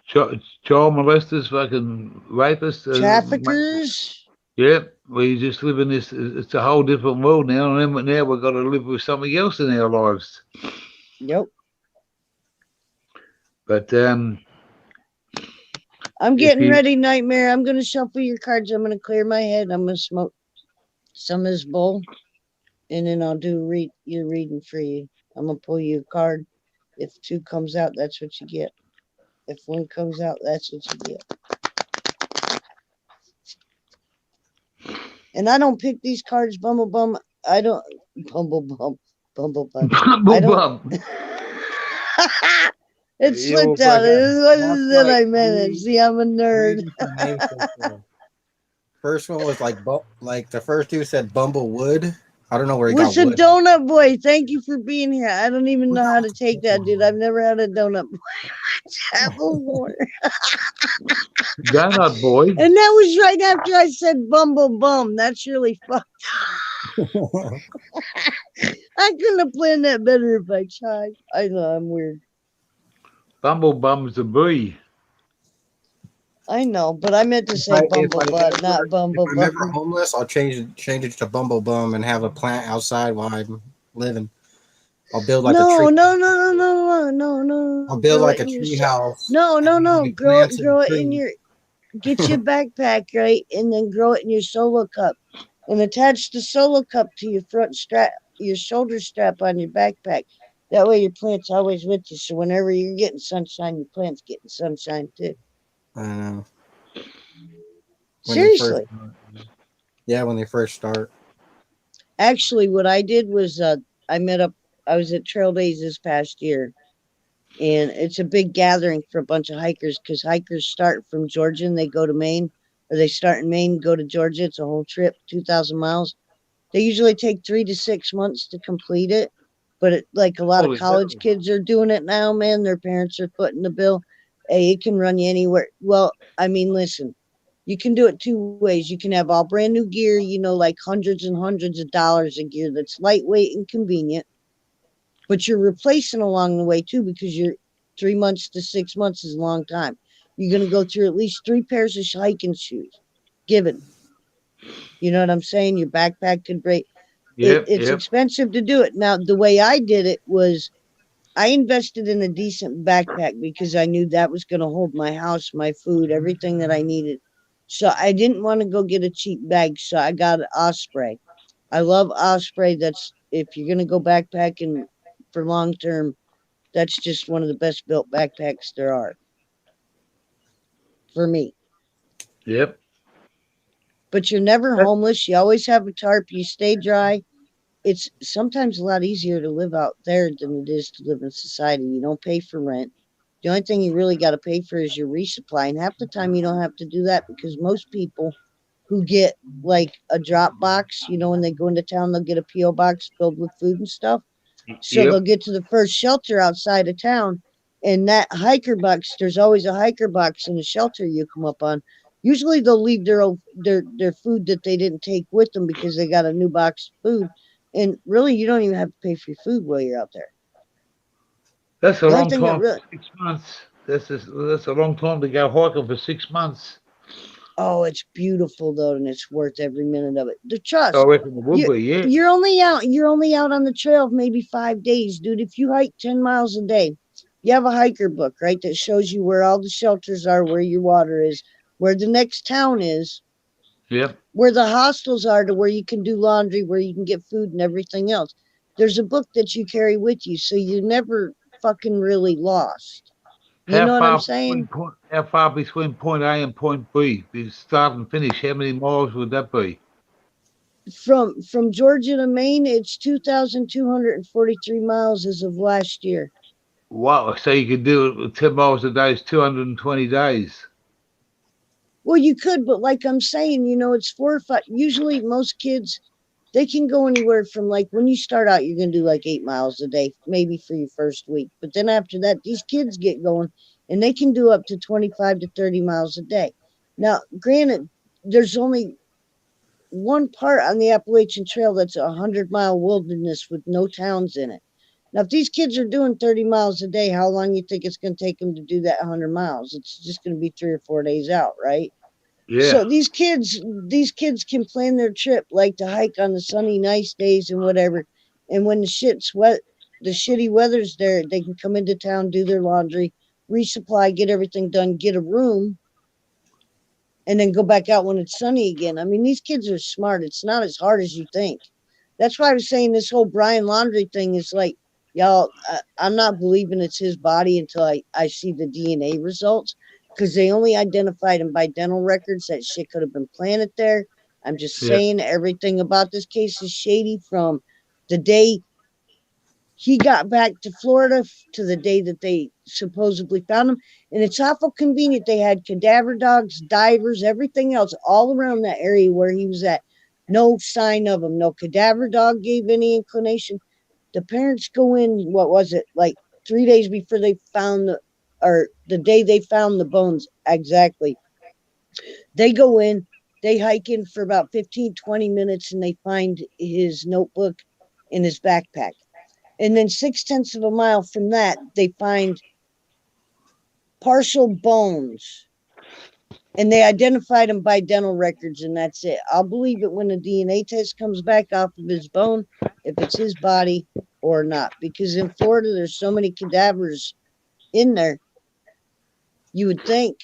child molesters, fucking rapists. Traffickers. Yep. We just live in this. It's a whole different world now, and then now we've got to live with something else in our lives. Yep. But I'm if getting you ready, Nightmare. I'm going to shuffle your cards. I'm going to clear my head. I'm going to smoke some of this bowl, and then I'll do your reading for you. I'm going to pull you a card. If 2 comes out, that's what you get. If 1 comes out, that's what you get. And I don't pick these cards, Bumble Bum. I don't. Bumble Bum. Bumble Bum. I don't. It slipped out. It wasn't that I meant it. See, I'm a nerd. First one was like the first 2 said Bumblewood. I don't know where he What's got a wood. donut boy? Thank you for being here. I don't even know how to take that, dude. I've never had a donut boy. Let's have a war. donut boy. And that was right after I said Bumble Bum. That's really fucked up. I couldn't have planned that better if I tried. I know, I'm weird. Bumble Bum's a bee. I know, but I meant to say Bumble Butt, not Bumble If I'm ever Bum. homeless, I'll change it to Bumble Bum and have a plant outside while I'm living. I'll build like a tree. No. I'll build like a tree house. No. Grow it in your. Get your backpack, right, and then grow it in your solo cup, and attach the solo cup to your front strap, your shoulder strap on your backpack. That way, your plant's always with you. So whenever you're getting sunshine, your plant's getting sunshine too. I know. Seriously. When they first start. Actually, what I did was I was at Trail Days this past year, And it's a big gathering for a bunch of hikers because hikers start from Georgia and they go to Maine, or they start in Maine, go to Georgia. It's a whole trip, 2,000 miles. They usually take 3 to 6 months to complete it. But like a lot of Holy college hell. kids are doing it now, man. Their parents are footing the bill. Hey, it can run you anywhere. Well, I mean, listen, you can do it two ways. You can have all brand new gear, you know, like hundreds and hundreds of dollars of gear that's lightweight and convenient, but you're replacing along the way too, because you're 3 months to 6 months is a long time. You're going to go through at least 3 pairs of hiking shoes, given. You know what I'm saying? Your backpack could break. Yep, It's yep. expensive to do it. Now, the way I did it was I invested in a decent backpack because I knew that was going to hold my house, my food, everything that I needed. So I didn't want to go get a cheap bag. So I got an Osprey. I love Osprey. That's, if you're going to go backpacking for long term, that's just one of the best built backpacks there are for me. Yep. But you're never That- homeless. You always have a tarp. You stay dry. It's sometimes a lot easier to live out there than it is to live in society. You don't pay for rent. The only thing you really got to pay for is your resupply. And half the time you don't have to do that because most people who get like a drop box, you know, when they go into town, they'll get a P.O. box filled with food and stuff. So they'll Yep. get to the first shelter outside of town. And that hiker box, there's always a hiker box in the shelter you come up on. Usually they'll leave their food that they didn't take with them because they got a new box of food. And really, you don't even have to pay for your food while you're out there. That's a The only long thing that time. really, 6 months. That's a long time to go hiking for 6 months. oh, it's beautiful though, and it's worth every minute of it. The trust, I reckon it would you be, yeah. you're only out on the trail maybe 5 days, dude. If you hike 10 miles a day, you have a hiker book, right? That shows you where all the shelters are, where your water is, where the next town is, Yep. where the hostels are, to where you can do laundry, where you can get food and everything else. There's a book that you carry with you, so you're never fucking really lost. You know what I'm saying? How far between point A and point B? The start and finish, how many miles would that be? From Georgia to Maine, it's 2,243 miles as of last year. Wow, so you could do it with 10 miles a day is 220 days. Well, you could, but like I'm saying, you know, it's 4 or 5. Usually, most kids, they can go anywhere from, like, when you start out, you're going to do like 8 miles a day, maybe for your first week. But then after that, these kids get going and they can do up to 25 to 30 miles a day. Now, granted, there's only one part on the Appalachian Trail that's a 100-mile wilderness with no towns in it. Now, if these kids are doing 30 miles a day, how long you think it's going to take them to do that 100 miles? It's just going to be 3 or 4 days out, right? Yeah. So these kids can plan their trip like to hike on the sunny, nice days and whatever. And when the shitty weather's there, they can come into town, do their laundry, resupply, get everything done, get a room, and then go back out when it's sunny again. I mean, these kids are smart. It's not as hard as you think. That's why I was saying this whole Brian Laundrie thing is like, y'all, I'm not believing it's his body until I see the DNA results, because they only identified him by dental records. That shit could have been planted there. I'm just Yeah. saying everything about this case is shady from the day he got back to Florida to the day that they supposedly found him. And it's awful convenient. They had cadaver dogs, divers, everything else all around that area where he was at. No sign of him. No cadaver dog gave any inclination. The parents go in, what was it, like 3 days before they found or the day they found the bones exactly. They go in, they hike in for about 15, 20 minutes, and they find his notebook in his backpack. And then 6/10 of a mile from that, they find partial bones. And they identified him by dental records, and that's it. I'll believe it when the DNA test comes back off of his bone, if it's his body or not. Because in Florida, there's so many cadavers in there, you would think.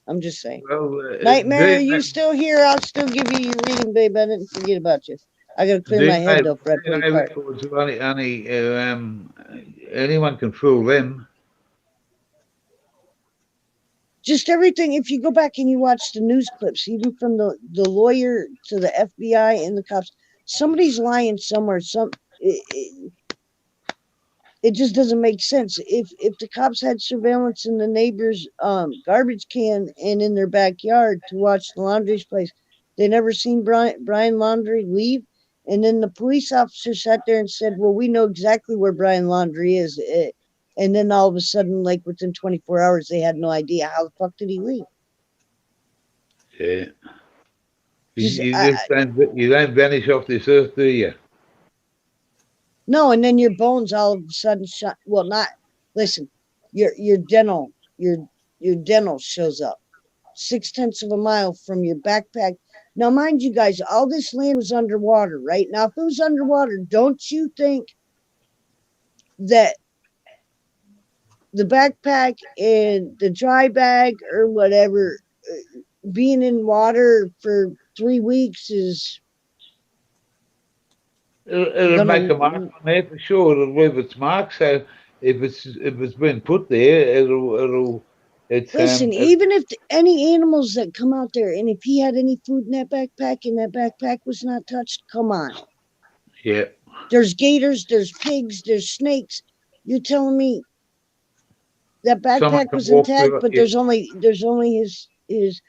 I'm just saying. Well, Nightmare, are you still here? I'll still give you your reading, babe. I didn't forget about you. I gotta clear my head though before I play DNA cards. records are anyone can fool them. Just everything. If you go back and you watch the news clips, even from the lawyer to the FBI and the cops, somebody's lying somewhere. it just doesn't make sense. If the cops had surveillance in the neighbor's garbage can and in their backyard to watch the laundry place, they never seen Brian Laundry leave. And then the police officer sat there and said, "Well, we know exactly where Brian Laundry is." And then all of a sudden, like within 24 hours, they had no idea how the fuck did he leave. Yeah. Just You don't vanish off this earth, do you? no, and then your bones all of a sudden shut. Well, not listen. Your dental shows up 0.6 of a mile from your backpack. Now, mind you guys, all this land was underwater, right? Now, if it was underwater, don't you think that the backpack and the dry bag or whatever, being in water for 3 weeks is It'll make a mark gonna. on there for sure. It'll leave its mark. So if it's been put there, it's Listen, even if any animals that come out there, and if he had any food in that backpack and that backpack was not touched, come on. yeah. There's gators, there's pigs, there's snakes. You're telling me that Someone backpack can was walk intact, through it. but Yeah. there's only his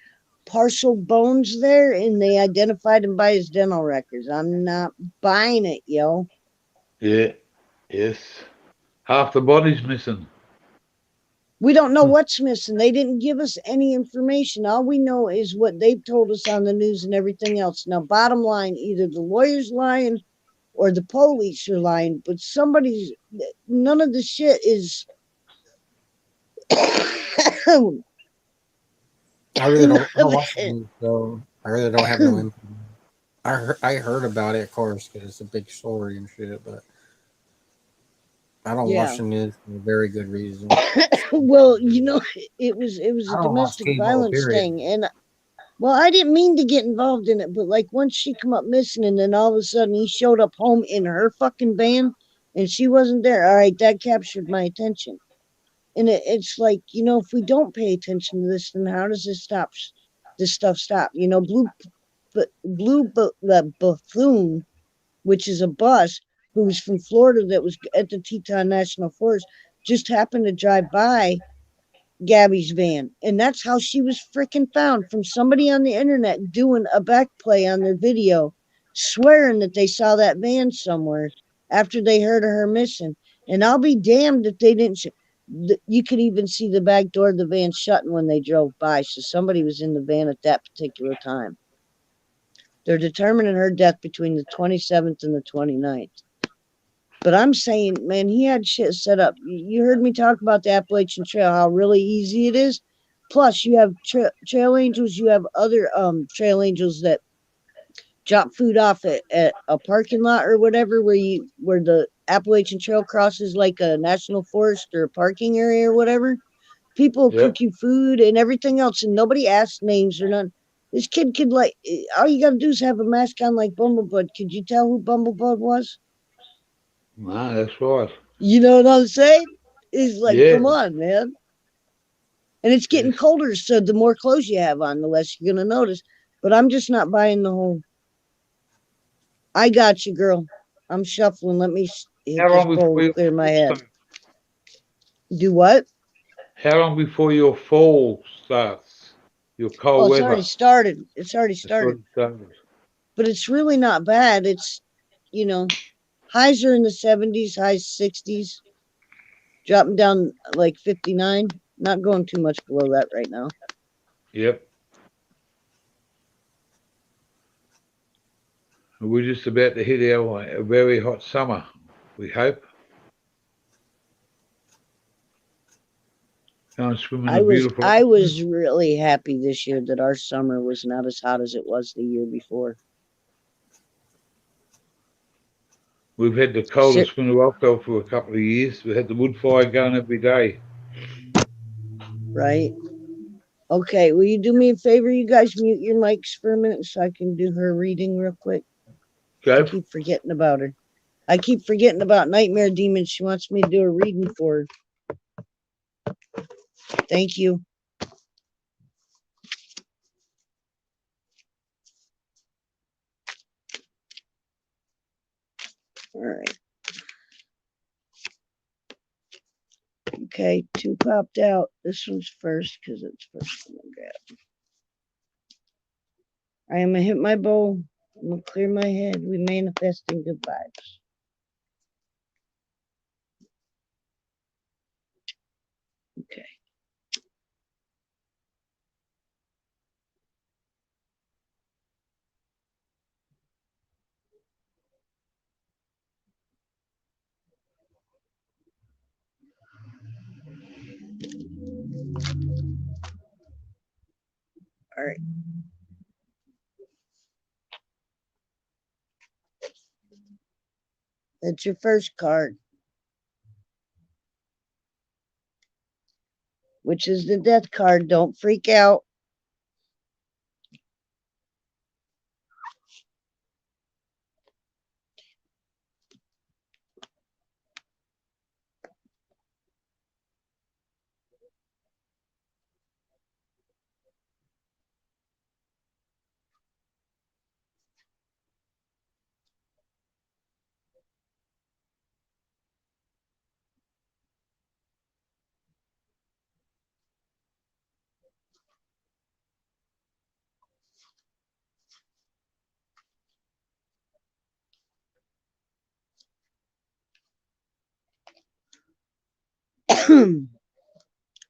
partial bones there, and they identified him by his dental records. I'm not buying it, yo. Yeah. Yes. Half the body's missing. We don't know what's missing. They didn't give us any information. All we know is what they've told us on the news and everything else. Now, bottom line, either the lawyer's lying or the police are lying, but none of the shit is. I really don't watch the news, so I really don't have no input. I heard about it, of course, because it's a big story and shit, but I don't Yeah. watch the news for a very good reason. Well, it was I a don't watch domestic cable, violence period. thing, and well, I didn't mean to get involved in it, but like once she come up missing, and then all of a sudden he showed up home in her fucking van, and she wasn't there. All right, that captured my attention, and it's like if we don't pay attention to this, then how does this stop? This stuff stop? The Buffoon, which is a bus who was from Florida that was at the Teton National Forest, just happened to drive by Gabby's van. And that's how she was freaking found, from somebody on the internet doing a back play on their video, swearing that they saw that van somewhere after they heard of her missing. And I'll be damned if they didn't. You could even see the back door of the van shutting when they drove by. So somebody was in the van at that particular time. They're determining her death between the 27th and the 29th. But I'm saying, man, he had shit set up. You heard me talk about the Appalachian Trail, how really easy it is. Plus, you have trail angels. You have other trail angels that drop food off at a parking lot or whatever, where the Appalachian Trail crosses like a national forest or a parking area or whatever. People Yep. cook you food and everything else, and nobody asks names or none. This kid could all you gotta do is have a mask on like Bumblebud. Could you tell who Bumblebud was? No, that's right. You know what I'm saying? It's like, Yeah. come on, man. And it's getting Yes. colder, so the more clothes you have on, the less you're gonna notice. But I'm just not buying the whole. I got you, girl. I'm shuffling. Let me hit How this long before bowl, your clear my fall head. starts? Do what? How long before your fall starts? Your Oh, cold it's already weather. started. It's already That's what started. it started. But it's really not bad. It's, highs are in the 70s, highs 60s, dropping down like 59. Not going too much below that right now. Yep. We're just about to hit a very hot summer, we hope. Go and swim in I a was beautiful I ocean. was really happy this year that our summer was not as hot as it was the year before. We've had the Sit, coldest winter I've felt for a couple of years. We had the wood fire going every day. right? Okay, will you do me a favor? You guys mute your mics for a minute so I can do her reading real quick. I Go. keep forgetting about her. I keep forgetting about Nightmare Demon. She wants me to do a reading for her. Thank you. All right. Okay, 2 popped out. This one's first because it's first one I grab. I am gonna hit my bowl. I'm gonna clear my head. We manifesting good vibes. Okay. All right. That's your first card, which is the death card. Don't freak out.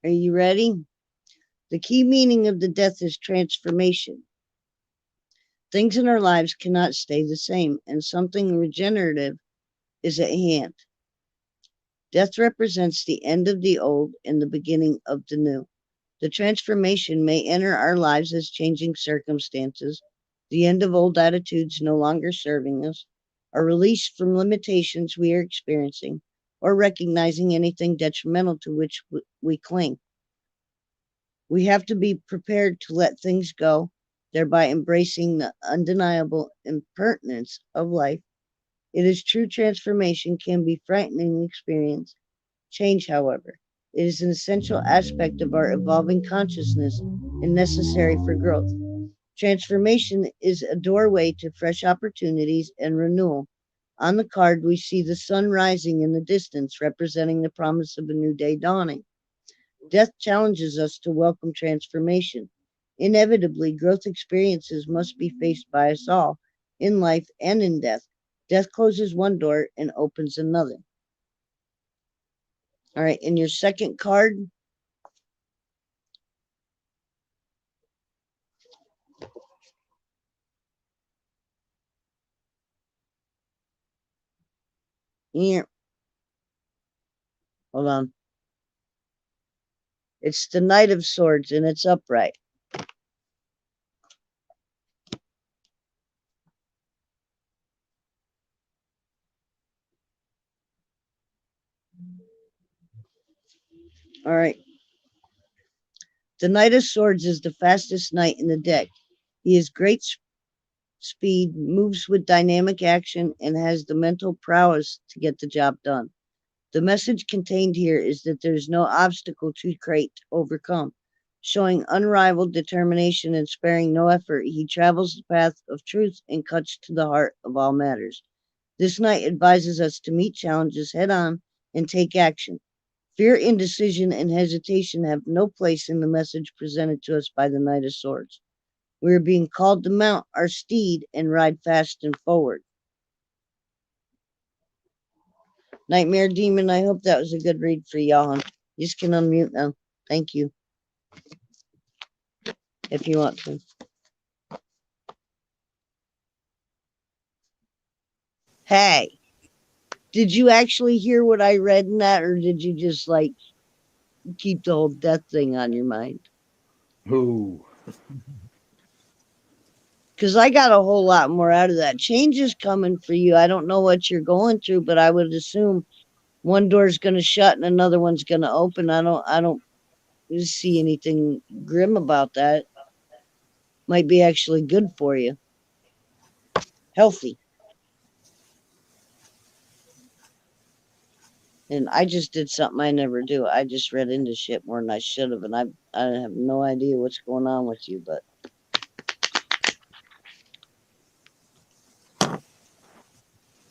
Are you ready? The key meaning of the death is transformation. Things in our lives cannot stay the same, and something regenerative is at hand. Death represents the end of the old and the beginning of the new. The transformation may enter our lives as changing circumstances, the end of old attitudes no longer serving us, a release from limitations we are experiencing, or recognizing anything detrimental to which we cling. We have to be prepared to let things go, thereby embracing the undeniable impermanence of life. It is true transformation can be frightening experience. Change, however, it is an essential aspect of our evolving consciousness and necessary for growth. Transformation is a doorway to fresh opportunities and renewal. On the card, we see the sun rising in the distance, representing the promise of a new day dawning. Death challenges us to welcome transformation. Inevitably, growth experiences must be faced by us all, in life and in death. Death closes one door and opens another. All right, in your second card, here, hold on. It's the Knight of Swords and it's upright. All right. The Knight of Swords is the fastest knight in the deck. He has great speed, moves with dynamic action, and has the mental prowess to get the job done. The message contained here is that there's no obstacle too great to overcome. Showing unrivaled determination and sparing no effort, he travels the path of truth and cuts to the heart of all matters. This knight advises us to meet challenges head on and take action. Fear, indecision, and hesitation have no place in the message presented to us by the Knight of Swords. We are being called to mount our steed and ride fast and forward. Nightmare Demon, I hope that was a good read for y'all. You just can unmute now. Thank you. If you want to. Hey, did you actually hear what I read in that, or did you just like keep the whole death thing on your mind? Ooh. Because I got a whole lot more out of that. Change is coming for you. I don't know what you're going through, but I would assume one door's going to shut and another one's going to open. I don't see anything grim about that. Might be actually good for you. Healthy. And I just did something I never do. I just read into shit more than I should have, and I have no idea what's going on with you, but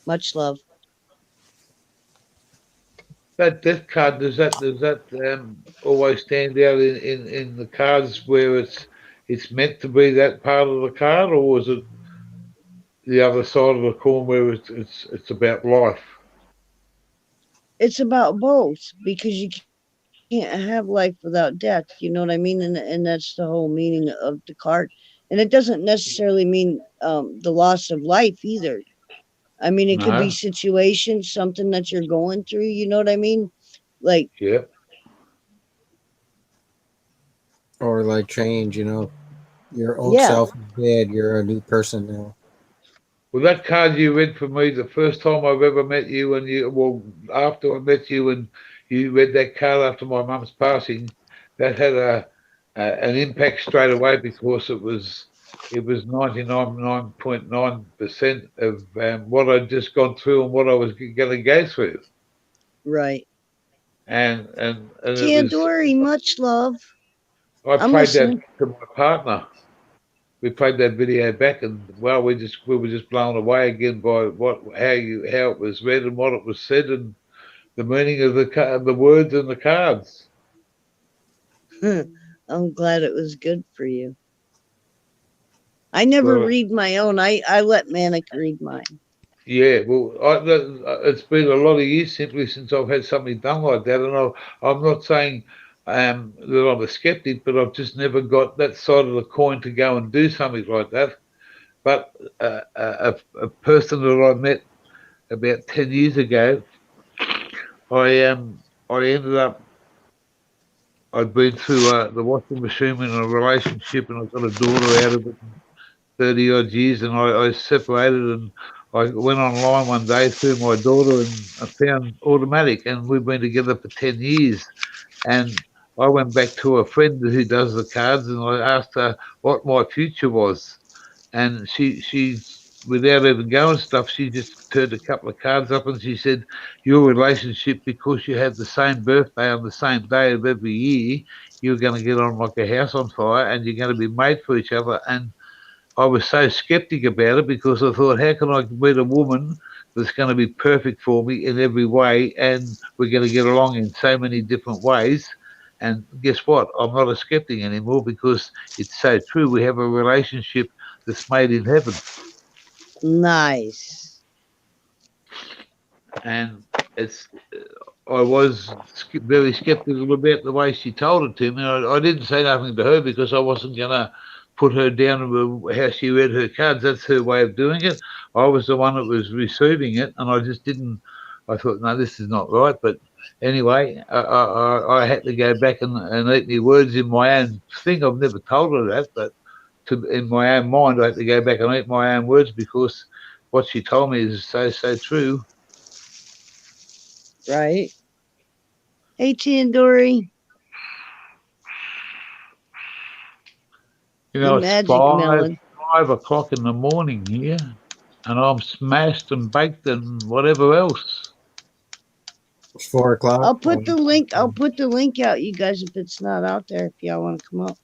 much love. That death card, does that always stand out in the cards where it's meant to be that part of the card, or is it the other side of the coin where it's about life? It's about both because you can't have life without death. You know what I mean? And that's the whole meaning of the card. And it doesn't necessarily mean the loss of life either. I mean, it could be No. situations, something that you're going through. You know what I mean? Like, Yeah. Or like change, you know, your old yeah, self is dead. You're a new person now. Well, that card you read for me the first time I've ever met you, after I met you and you read that card after my mum's passing, that had an impact straight away because it was 99.9% of what I'd just gone through and what I was going to go through, right. and it was. Tandoori, much love. I I'm played that listening. to my partner. We played that video back, and well, we were just blown away again by how it was read and what it was said, and the meaning of the words and the cards. I'm glad it was good for you. I never Well, read my own. I let Manic read mine. yeah, well, it's been a lot of years simply since I've had something done like that, and I'm not saying that I'm a skeptic, but I've just never got that side of the coin to go and do something like that. But a person that I met about 10 years ago, I ended up. I'd been through the washing machine in a relationship, and I got a daughter out of it 30 odd years, and I separated, and I went online one day through my daughter and I found automatic, and we've been together for 10 years. And I went back to a friend who does the cards, and I asked her what my future was, and she without even going stuff, she just turned a couple of cards up and she said, your relationship, because you have the same birthday on the same day of every year, you're going to get on like a house on fire and you're going to be made for each other. And I was so skeptic about it because I thought, how can I meet a woman that's going to be perfect for me in every way and we're going to get along in so many different ways? And guess what? I'm not a skeptic anymore because it's so true. We have a relationship that's made in heaven. Nice. And it's I was very skeptical about the way she told it to me. I didn't say nothing to her because I wasn't going to put her down how she read her cards. That's her way of doing it. I was the one that was receiving it, and I just didn't. I thought, no, this is not right. But anyway, I had to go back and eat my words in my own thing. I've never told her that, but in my own mind, I had to go back and eat my own words because what she told me is so true. Right. Hey, Tandoori. You know, The it's magic melon. 5 o'clock in the morning here, and I'm smashed and baked and whatever else. It's 4 o'clock. I'll put the link. I'll put the link out, you guys, if it's not out there. If y'all want to come up.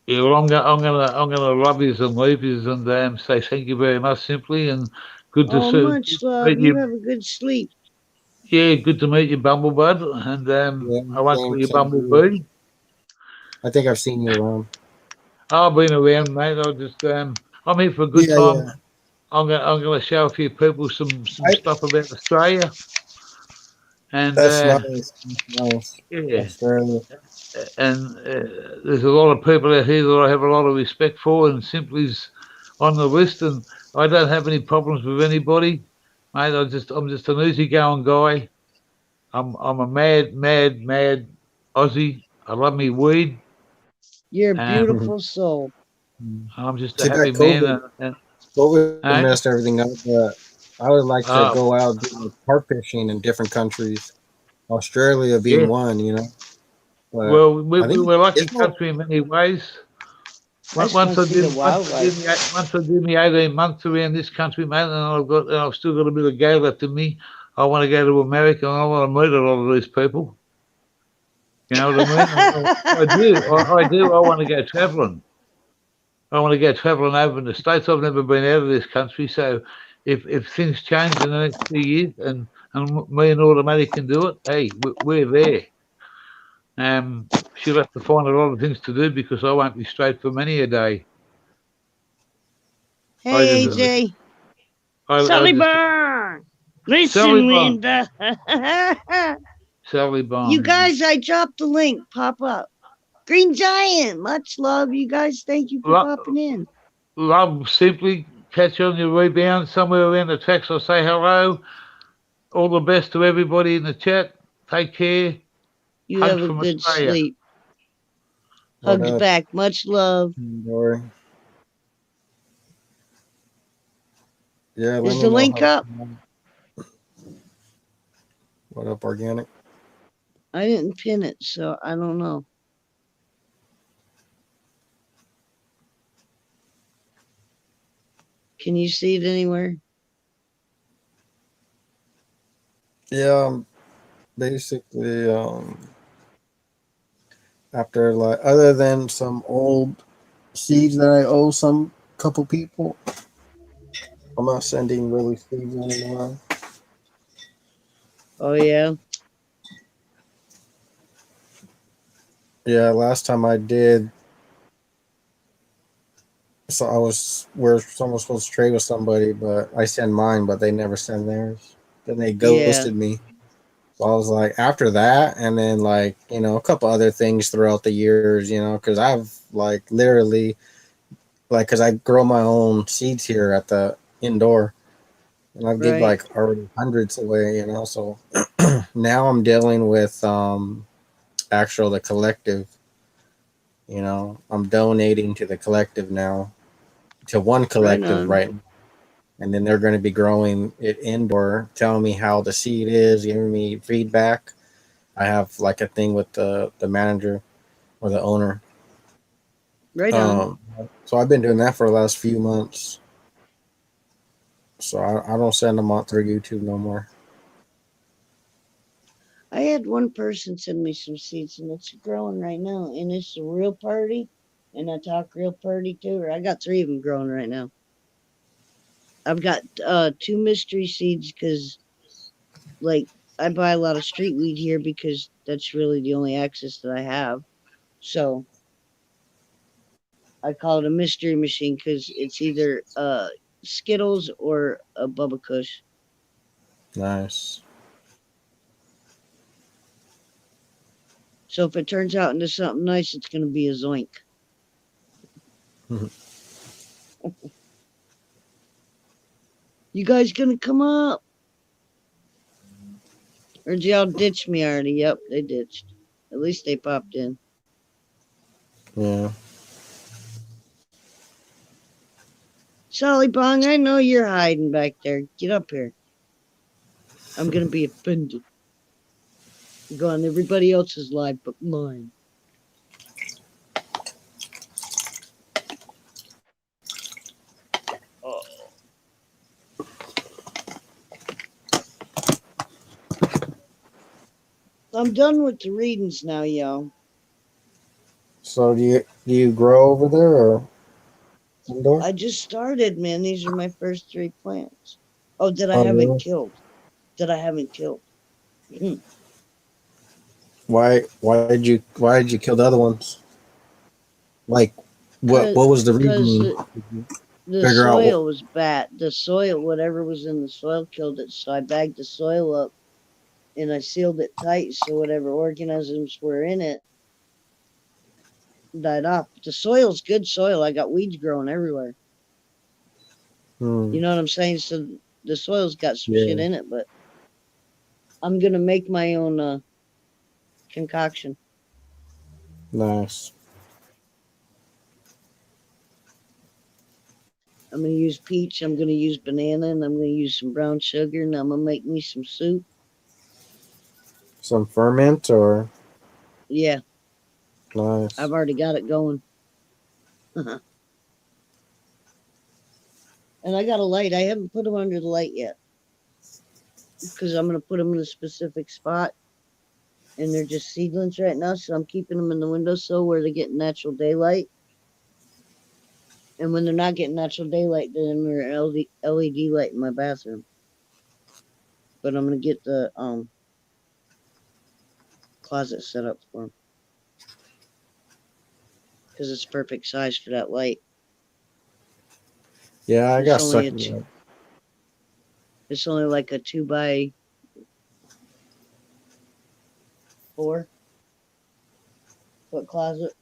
Yeah, well, I'm gonna love yous and leave yous and say thank you very much, simply, and good to Oh, see much love. meet You you. have a good sleep. Yeah, good to meet you, Bumblebud, and I won't call you Bumblebee. I think I've seen you around. I've been around, mate. I'm here for a good time. Yeah. I'm gonna show a few people some stuff about Australia, and That's nice. Nice. yeah. Australia. And there's a lot of people out here that I have a lot of respect for, and Simply's on the list. And I don't have any problems with anybody, mate. I'm just an easygoing guy. I'm a mad Aussie. I love me weed. You're a beautiful soul. I'm just a See, that happy man. COVID messed everything up, but I would like to go out doing carp fishing in different countries. Australia being one, you know. But well, we're like a country in many ways. Once I did my 18 months around this country, man, and I've still got a bit of go left in me. I want to go to America and I want to meet a lot of these people. You know what I mean? I do. I want to go traveling. I want to go traveling over in the States. I've never been out of this country, so if things change in the next few years and and me and Automatic can do it, hey, we're there. She'll have to find a lot of things to do because I won't be straight for many a day. Hey, just, AJ. I Sally just Byrne. Sally Listen, Bond, Linda. Sally You Bond. guys, I dropped the link. Pop up. Green Giant. Much love, you guys. Thank you for popping in. Love, simply catch on your rebound somewhere around the tracks. I'll say hello. All the best to everybody in the chat. Take care. You Hugs have a from good Australia. sleep. What Hugs up, back. Much love. Dory? Yeah, let Is me the know link how. up? What up, organic? I didn't pin it, so I don't know. Can you see it anywhere? Yeah, basically, after like other than some old seeds that I owe some couple people, I'm not sending really seeds anymore. Oh, yeah. Yeah, last time I did, so we're almost supposed to trade with somebody, but I send mine, but they never send theirs. Then they Yeah. ghosted me. So I was like, after that, and then like a couple other things throughout the years, because I've like literally like because I grow my own seeds here at the indoor, and I've give Right. like already hundreds away, So now I'm dealing with the collective. I'm donating to the collective now, to one Right collective on. right now. And then they're going to be growing it indoor, telling me how the seed is, giving me feedback. I have like a thing with the manager or the owner. Right on. So I've been doing that for the last few months. So I don't send them out through YouTube no more. I had one person send me some seeds, and it's growing right now, and it's a real party, and I talk real party to her. I got 3 of them growing right now. I've got 2 mystery seeds because, like, I buy a lot of street weed here because that's really the only access that I have. So I call it a mystery machine because it's either Skittles or a Bubba Kush. Nice. So if it turns out into something nice, it's going to be a zoink. You guys going to come up? Or did y'all ditch me already? Yep, they ditched. At least they popped in. Yeah. Sally Bong, I know you're hiding back there. Get up here. I'm going to be offended. Go on everybody else's live but mine. Oh. I'm done with the readings now, y'all. So do you grow over there or indoor? I just started, man. These are my first 3 plants. Oh, that I Oh, haven't really? killed. That I haven't killed. Why did you kill the other ones? Like, what was the Because reasoning? the Figure out what? soil was bad. The soil, whatever was in the soil, killed it. So I bagged the soil up and I sealed it tight so whatever organisms were in it died off. But the soil's good soil. I got weeds growing everywhere. You know what I'm saying? So the soil's got some shit Yeah, in it, but I'm gonna make my own concoction. nice. I'm gonna use peach, I'm gonna use banana, and I'm gonna use some brown sugar, and I'm gonna make me some soup. Some ferment or Yeah, I've nice. already got it going. And I got a light. I haven't put them under the light yet because I'm gonna put them in a specific spot, and they're just seedlings right now. So I'm keeping them in the windowsill where they get natural daylight. And when they're not getting natural daylight, then they're LED light in my bathroom. But I'm gonna get the closet set up for him because it's perfect size for that light. Yeah, I It's got only stuck a in two, that. it's only like a 2x4 foot closet.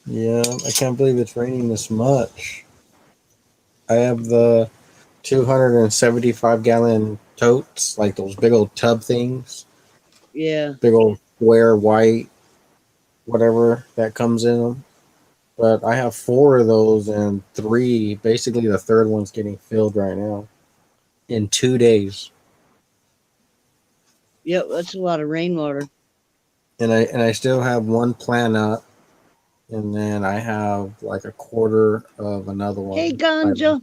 Yeah, I can't believe it's raining this much. I have the 275-gallon totes, like those big old tub things, Yeah. big old square white, whatever that comes in them. But I have 4 of those and 3. Basically, the third one's getting filled right now in 2 days. Yep, that's a lot of rainwater. And I still have one plant up, and then I have like a quarter of another Hey, one. Ganja.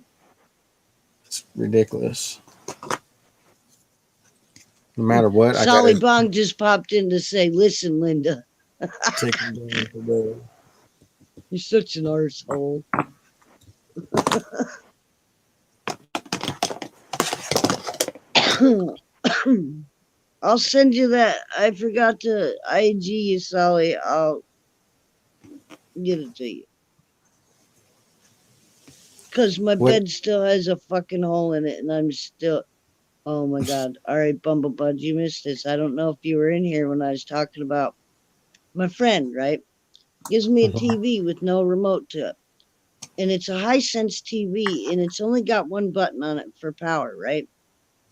It's ridiculous. No matter what, I Solly gotta Bong just popped in to say, listen, Linda, take them down today. you're such an arsehole. I'll send you that. I forgot to IG you, Solly. I'll get it to you. Because my What? bed still has a fucking hole in it, and I'm still. Oh my God. All right, Bumblebud, you missed this. I don't know if you were in here when I was talking about my friend, right? Gives me a TV with no remote to it. And it's a Hisense TV, and it's only got one button on it for power, right?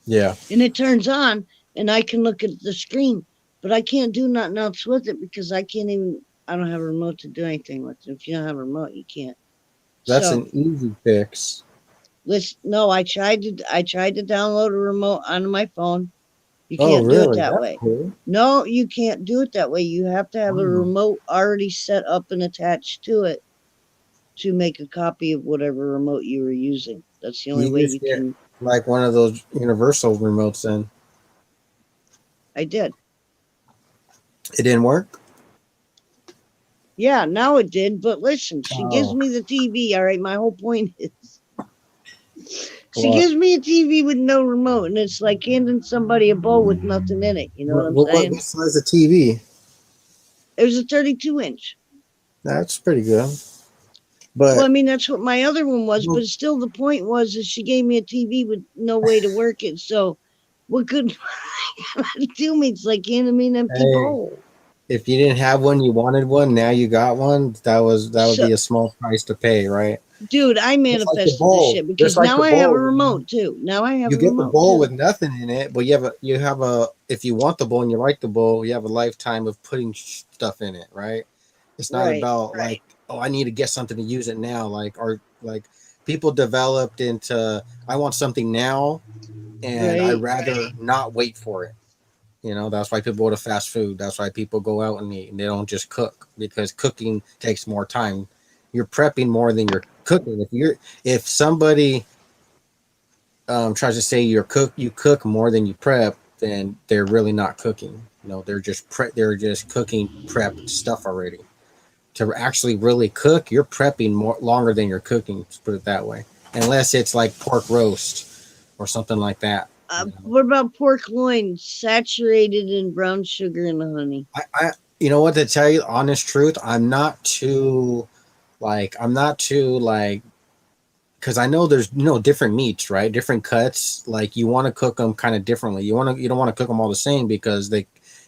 Yeah, And it turns on, and I can look at the screen, but I can't do nothing else with it because I can't even. I don't have a remote to do anything with it. If you don't have a remote, you can't. that's So an easy fix. let's. No, I tried to. I tried to download a remote onto my phone. You Oh, can't do it really? that That's way. cool. No, you can't do it that way. You have to have a Oh. remote already set up and attached to it to make a copy of whatever remote you were using. That's the only You way just you get can. like one of those universal remotes then. I did. It didn't work? Yeah, now it did. But listen, she gives Oh, me the TV. All right, my whole point is she well, gives me a TV with no remote, and it's like handing somebody a bowl with nothing in it. You know what I'm saying? what size of TV? It was a 32-inch. That's pretty good. Well, I But mean, that's what my other one was, well, but still the point was is she gave me a TV with no way to work it. So what good do me? It's like handing me an empty hey, bowl. if you didn't have one, you wanted one, now you got one, that would So, be a small price to pay, right? dude, I Just like the manifested this bowl. shit Just because like now the I have a bowl, you know? remote too. Now I have You a get the remote bowl too. with nothing in it, but you have a if you want the bowl and you like the bowl, you have a lifetime of putting stuff in it, right? It's not Right. about like, oh, I need to get something to use it now. Like people developed into I want something now and I Right. rather not wait for it. You know, that's why people go to fast food. That's why people go out and eat and they don't just cook because cooking takes more time. You're prepping more than you're cooking. If somebody tries to say you cook more than you prep, then they're really not cooking. You know, they're just cooking prepped stuff already. To actually really cook, you're prepping more longer than you're cooking. Let's put it that way, unless it's like pork roast or something like that. You know, What about pork loin saturated in brown sugar and honey? I you know what to tell you, honest truth, I'm not too like because I know there's different meats, right? Different cuts. Like you want to cook them kind of differently. You don't want to cook them all the same because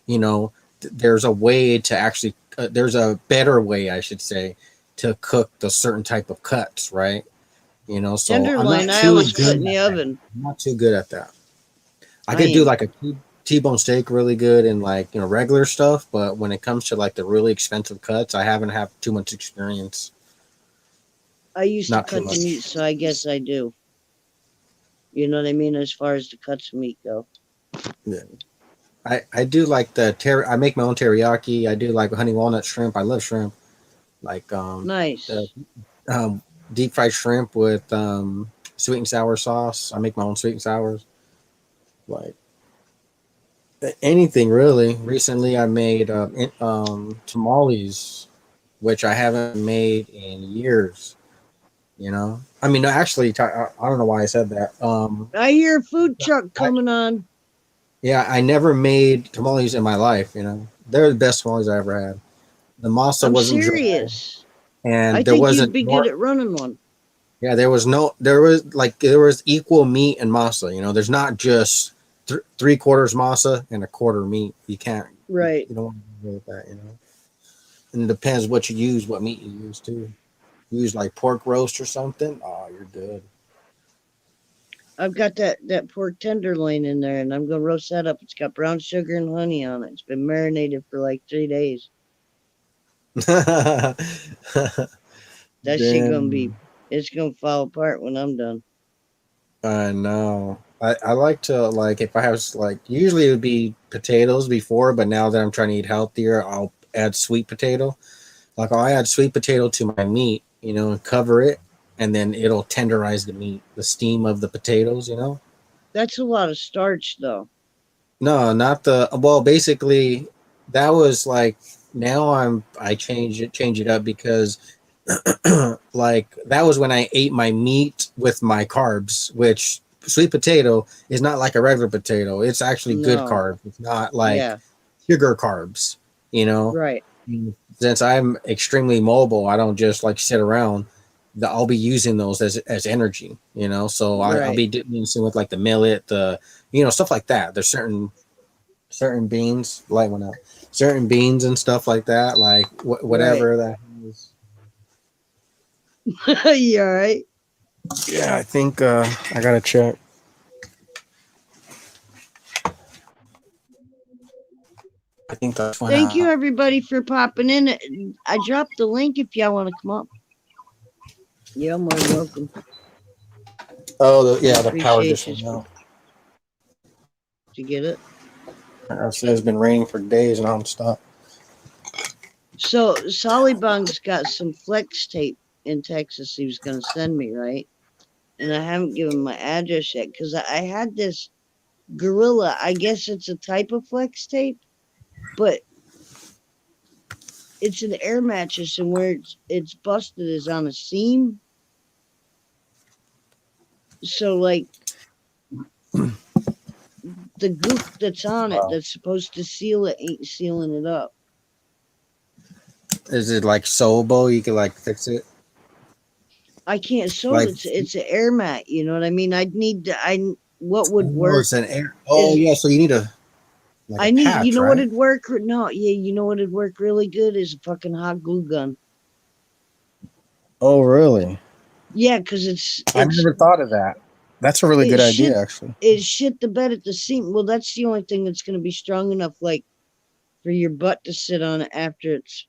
you know, there's a way to actually there's a better way, I should say, to cook the certain type of cuts, right? You know, so I'm Tenderloin, not I too always put good in the at that. oven. I'm not too good at that. I I could do am. like a T-bone steak really good and like regular stuff, but when it comes to like the really expensive cuts, I haven't had too much experience. I used to Not too cut the much. meat, so I guess I do. You know what I mean? As far as the cuts of meat go. Yeah. I do like I make my own teriyaki. I do like honey walnut shrimp. I love shrimp. Like the Nice. um deep fried shrimp with sweet and sour sauce. I make my own sweet and sours. Like anything really. Recently I made tamales, which I haven't made in years. You know, I mean, actually, I don't know why I said that. I hear a food truck coming on. Yeah, I never made tamales in my life. You know, they're the best tamales I ever had. The masa I'm wasn't dry, serious. I and there think you'd wasn't be good more. at running one. Yeah, there was equal meat and masa. You know, there's not just 3/4 masa and 1/4 meat. You can't. Right. You don't want to do with that. You know, and it depends what you use, what meat you use too. You use like pork roast or something. Oh, you're good. I've got that pork tenderloin in there, and I'm gonna roast that up. It's got brown sugar and honey on it. It's been marinated for like 3 days. That shit gonna be. Damn. It's gonna fall apart when I'm done. I know. I like to like if I have like usually it would be potatoes before, but now that I'm trying to eat healthier, I'll add sweet potato. Like I'll add sweet potato to my meat, you know, and cover it, and then it'll tenderize the meat, the steam of the potatoes, you know. That's a lot of starch, though. No, not the well. Basically, that was like now I change it up because like that was when I ate my meat with my carbs, which sweet potato is not like a regular potato. It's actually good No. carbs. It's not like Yeah. sugar carbs, you know. Right. Since I'm extremely mobile, I don't just like sit around. I'll be using those as energy, you know. So I'll Right. be mixing with like the millet, the stuff like that. There's certain beans, light one up, certain beans and stuff like that, like Right. whatever that is. You all right? Yeah, I think I gotta check. I think that's when. Thank you, everybody, for popping in. I dropped the link if y'all want to come up. You're more than welcome. Oh, yeah, the power Appreciate just you went out. to get it. It says it's been raining for days nonstop. So Solibung's got some flex tape in Texas he was going to send me, right? And I haven't given my address yet because I had this Gorilla. I guess it's a type of flex tape, but it's an air mattress, and where it's busted is on a seam. So like the goop that's on it that's supposed to seal it ain't sealing it up. Is it like sewable? You can like fix it. I can't sew Like it's an air mat. You know what I mean? I'd need to. What would oh, work it's an air. Oh is yeah, so you need a like a I need. You patch, know what right? would work? No, yeah. You know what would work really good is a fucking hot glue gun. Oh really? Yeah, because I never thought of that. That's a really it good idea, shit actually. it shit the bed at the seam. Well, that's the only thing that's going to be strong enough, like for your butt to sit on it after it's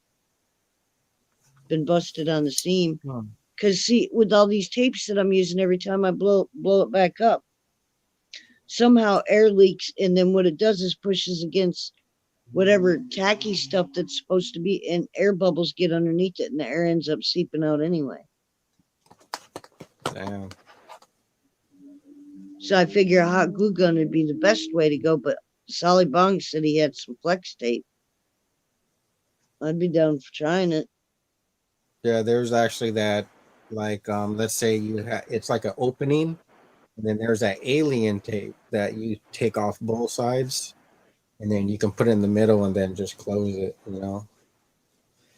been busted on the seam. Hmm. Because see, with all these tapes that I'm using, every time I blow it back up, somehow air leaks, and then what it does is pushes against whatever tacky stuff that's supposed to be, and air bubbles get underneath it, and the air ends up seeping out anyway. Damn. So I figure a hot glue gun would be the best way to go, but Solly Bong said he had some flex tape. I'd be down for trying it. Yeah, there's actually that. Like, let's say it's like an opening, and then there's that alien tape that you take off both sides, and then you can put it in the middle and then just close it. You know,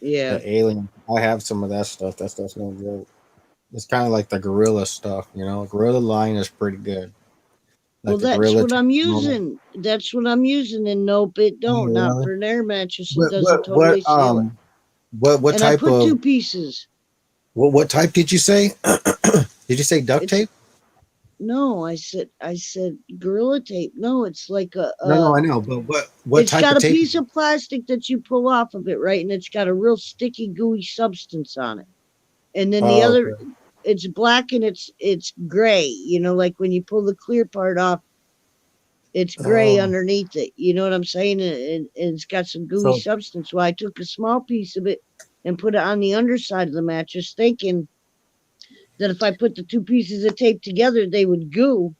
Yeah. the alien. I have some of that stuff. That stuff's no joke. It's kind of like the Gorilla stuff. You know, Gorilla line is pretty good. Well, Like the that's Gorilla. what I'm using. That's what I'm using. And nope, it Oh, don't. Not really? for an air mattress. It What doesn't what totally what seal it. um what And I type put of two pieces. what type did you say? Did you say duct It's tape? no, I said Gorilla tape. No, it's like No, I know, but what it's type got of a tape? piece of plastic that you pull off of it, right? And it's got a real sticky, gooey substance on it. And then the Oh, other, okay. it's black and it's gray. You know, like when you pull the clear part off, it's gray Oh, underneath it. You know what I'm saying? And it's got some gooey so substance. So I took a small piece of it and put it on the underside of the mattress, thinking that if I put the two pieces of tape together, they would goo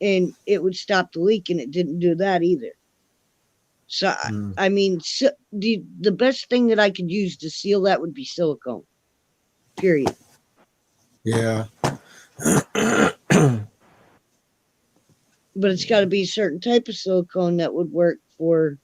and it would stop the leak. And it didn't do that either. So, mm, I mean, the best thing that I could use to seal that would be silicone, period. Yeah. But it's got to be a certain type of silicone that would work for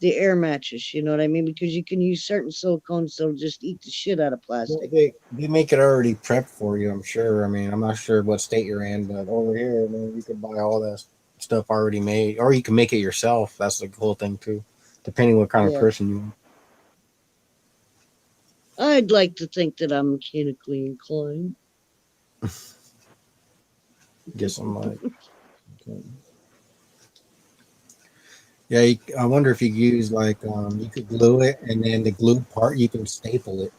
the air mattress. You know what I mean? Because you can use certain silicones that'll just eat the shit out of Well, plastic. they make it already prepped for you, I'm sure. I mean, I'm not sure what state you're in, but over here, man, you could buy all that stuff already made, or you can make it yourself. That's the cool thing too, depending what kind of Yeah. person you I'd like to think that I'm mechanically inclined. get some like. Okay. Yeah, I wonder if you use like you could glue it, and then the glued part you can staple it.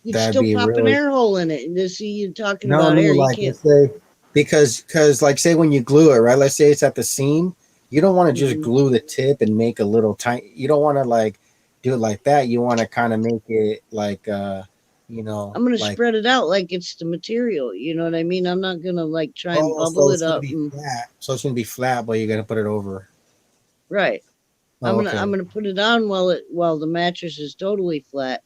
You'd That'd still be pop an really air hole in it. And to see you talking no, about no. air, you Like can't. let's say because like say when you glue it, right? Let's say it's at the seam. You don't want to just Mhm. glue the tip and make a little tiny. You don't want to like do it like that. You want to kind of make it like I'm gonna like spread it out like it's the material. You know what I mean? I'm not gonna like try and oh, bubble so it it's gonna up. be And, flat. So it's gonna be flat, but you're gonna put it over. right. Oh, I'm okay. gonna put it on while the mattress is totally flat,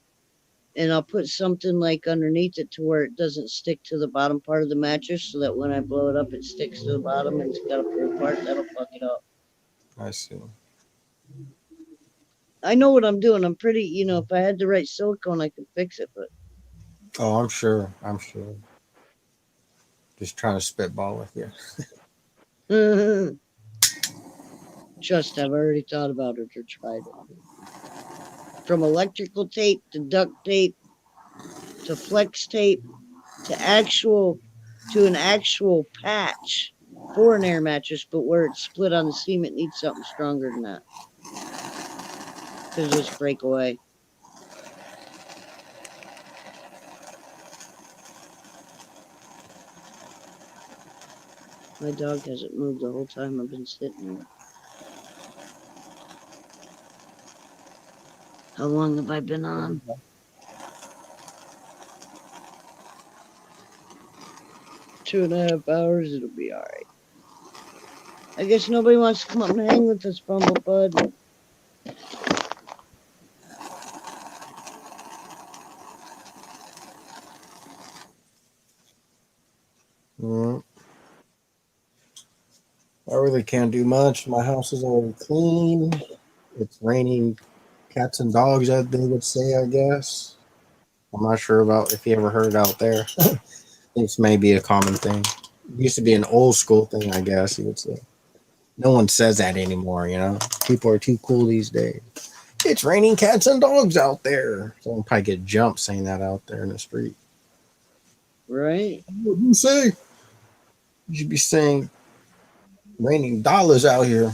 and I'll put something like underneath it to where it doesn't stick to the bottom part of the mattress, so that when I blow it up, it sticks to the bottom and it's got a firm part that'll fuck it up. I see. I know what I'm doing. I'm pretty. If I had the right silicone, I could fix it. But Oh, I'm sure. I'm sure. Just trying to spitball with you. trust, I've already thought about it or tried it. From electrical tape to duct tape to flex tape to an actual patch for an air mattress, but where it's split on the seam, it needs something stronger than that because just break away. My dog hasn't moved the whole time I've been sitting here. How long have I been on? 2.5 hours. It'll be all right. I guess nobody wants to come up and hang with us, Bumblebud. Mm, I really can't do much. My house is already clean. It's raining cats and dogs, as they would say, I guess. I'm not sure about if you ever heard it out there. This may be a common thing. It used to be an old school thing, I guess you would say. No one says that anymore, you know? People are too cool these days. It's raining cats and dogs out there. Someone probably get jumped saying that out there in the street. Right? What do you say? You should be saying raining dollars out here.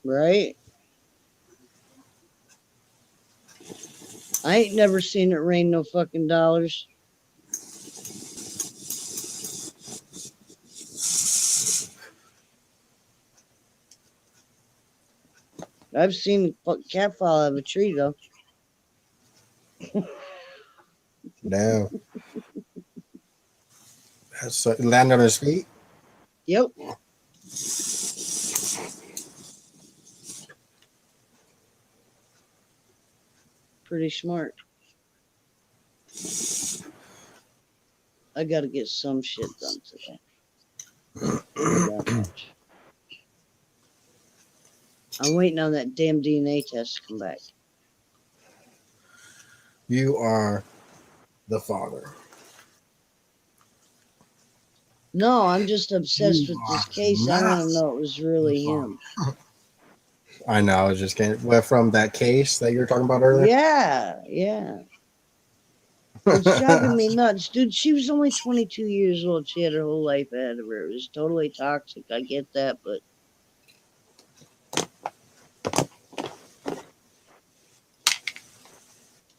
Right? I ain't never seen it rain no fucking dollars. I've seen a cat fall out of a tree though. No. That's land on his feet. Yep. Pretty smart. I gotta get some shit done today. Not that much. I'm waiting on that damn DNA test to come back. You are the father. No, I'm just obsessed You with are this case. I not want to know it was the really father. him. I know. I was just getting well, from that case that you were talking about earlier. Yeah, yeah. It's driving me nuts. Dude, she was only 22 years old. She had her whole life ahead of her. It was totally toxic. I get that, but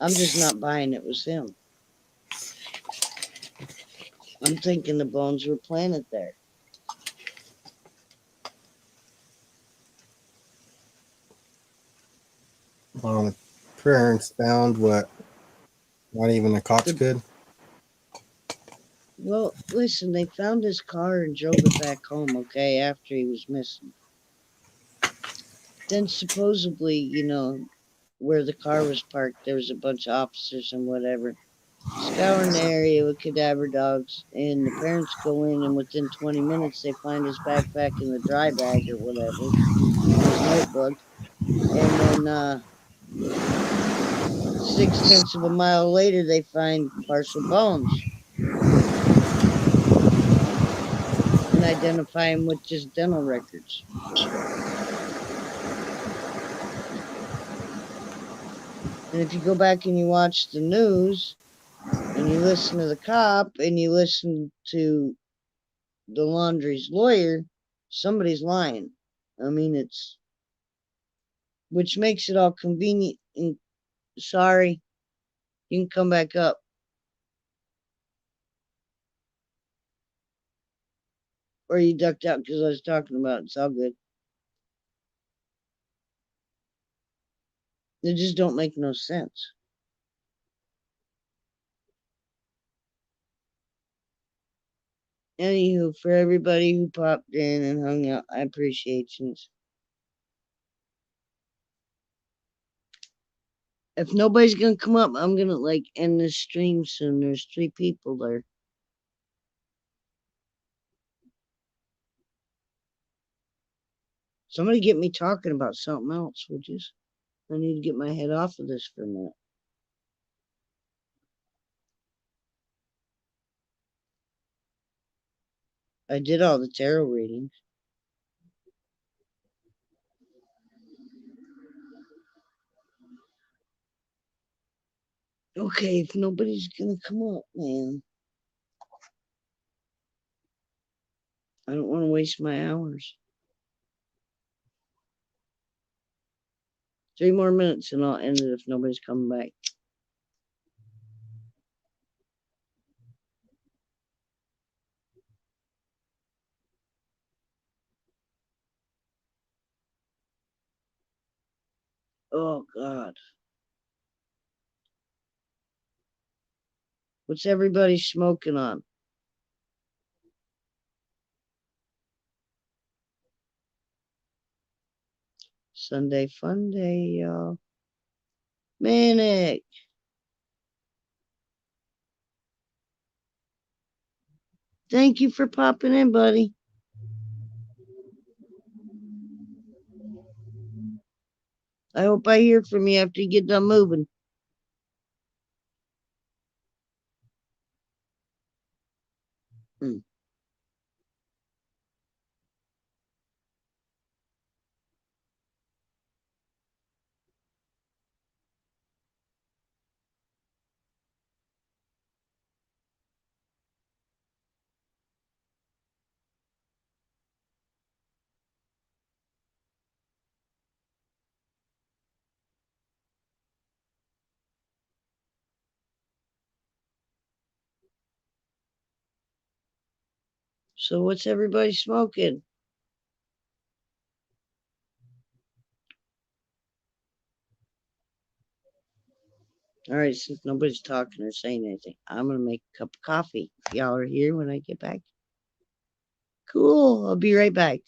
I'm just not buying it was him. I'm thinking the bones were planted there. The parents found what? Not even the cops The, could. well, listen, they found his car and drove it back home, okay, after he was missing. Then supposedly, where the car was parked, there was a bunch of officers and whatever scouring the area with cadaver dogs, and the parents go in, and within 20 minutes they find his backpack in the dry bag or whatever, and his notebook, and then 6/10 of a mile later they find partial bones and identify him with just dental records. And if you go back and you watch the news and you listen to the cop and you listen to the laundry's lawyer, somebody's lying. I mean, which makes it all convenient. And sorry, you can come back up. Or you ducked out because I was talking about it. It's all good. It just don't make no sense. Anywho, for everybody who popped in and hung out, I appreciate you. If nobody's gonna come up, I'm gonna like end this stream soon. There's 3 people there. Somebody get me talking about something else, would you? I need to get my head off of this for a minute. I did all the tarot readings. Okay, if nobody's gonna come up, man, I don't want to waste my hours. 3 more minutes and I'll end it if nobody's coming back. Oh, God. What's everybody smoking on? Sunday fun day, y'all. Manic. Thank you for popping in, buddy. I hope I hear from you after you get done moving. So what's everybody smoking? All right, since nobody's talking or saying anything, I'm going to make a cup of coffee. If y'all are here when I get back. Cool. I'll be right back.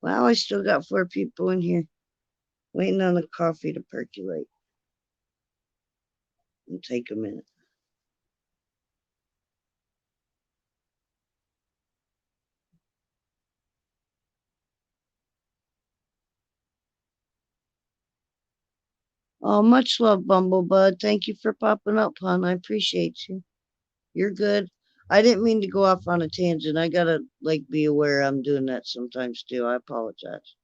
Wow, I still got 4 people in here waiting on the coffee to percolate. It'll take a minute. Oh, much love, Bumblebud. Thank you for popping up, hon. I appreciate you. You're good. I didn't mean to go off on a tangent. I gotta like be aware I'm doing that sometimes too. I apologize.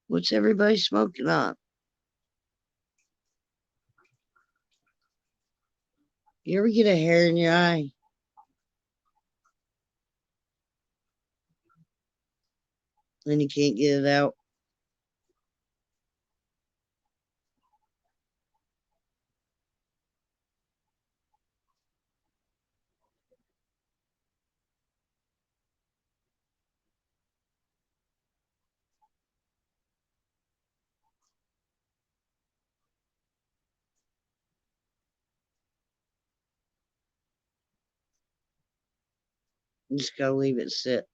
What's everybody smoking on? You ever get a hair in your eye? And you can't get it out? You just gotta leave it sit.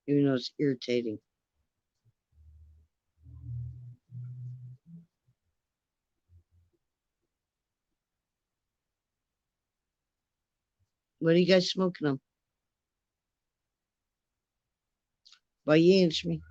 Even though it's irritating. What are you guys smoking on? Why you answer me?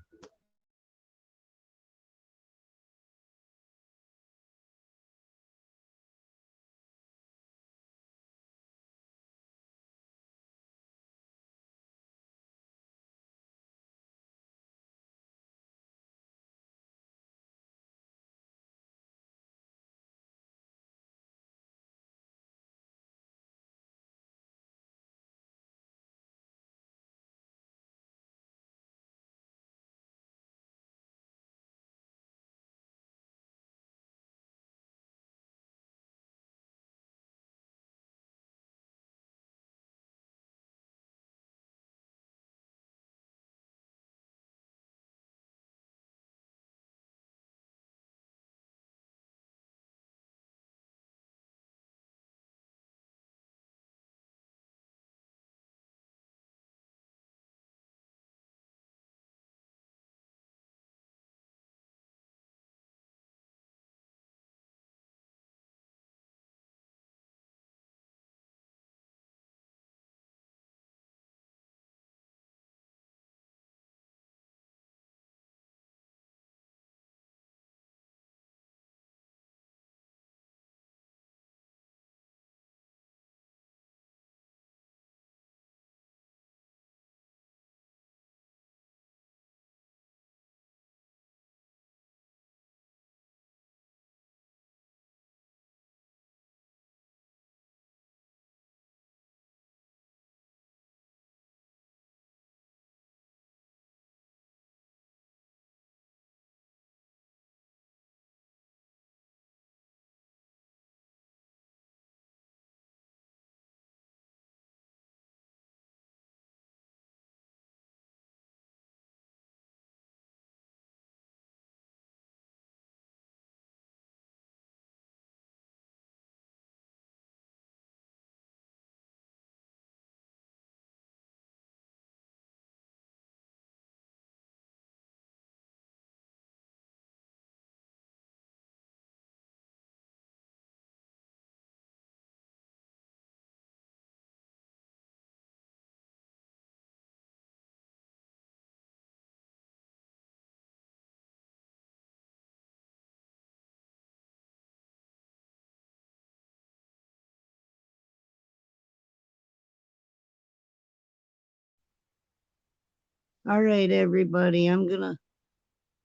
All right, everybody. I'm going to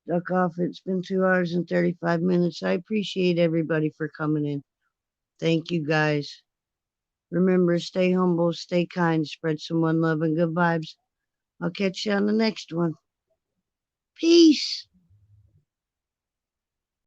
duck off. It's been 2 hours and 35 minutes. I appreciate everybody for coming in. Thank you, guys. Remember, stay humble, stay kind, spread some one love and good vibes. I'll catch you on the next one. Peace.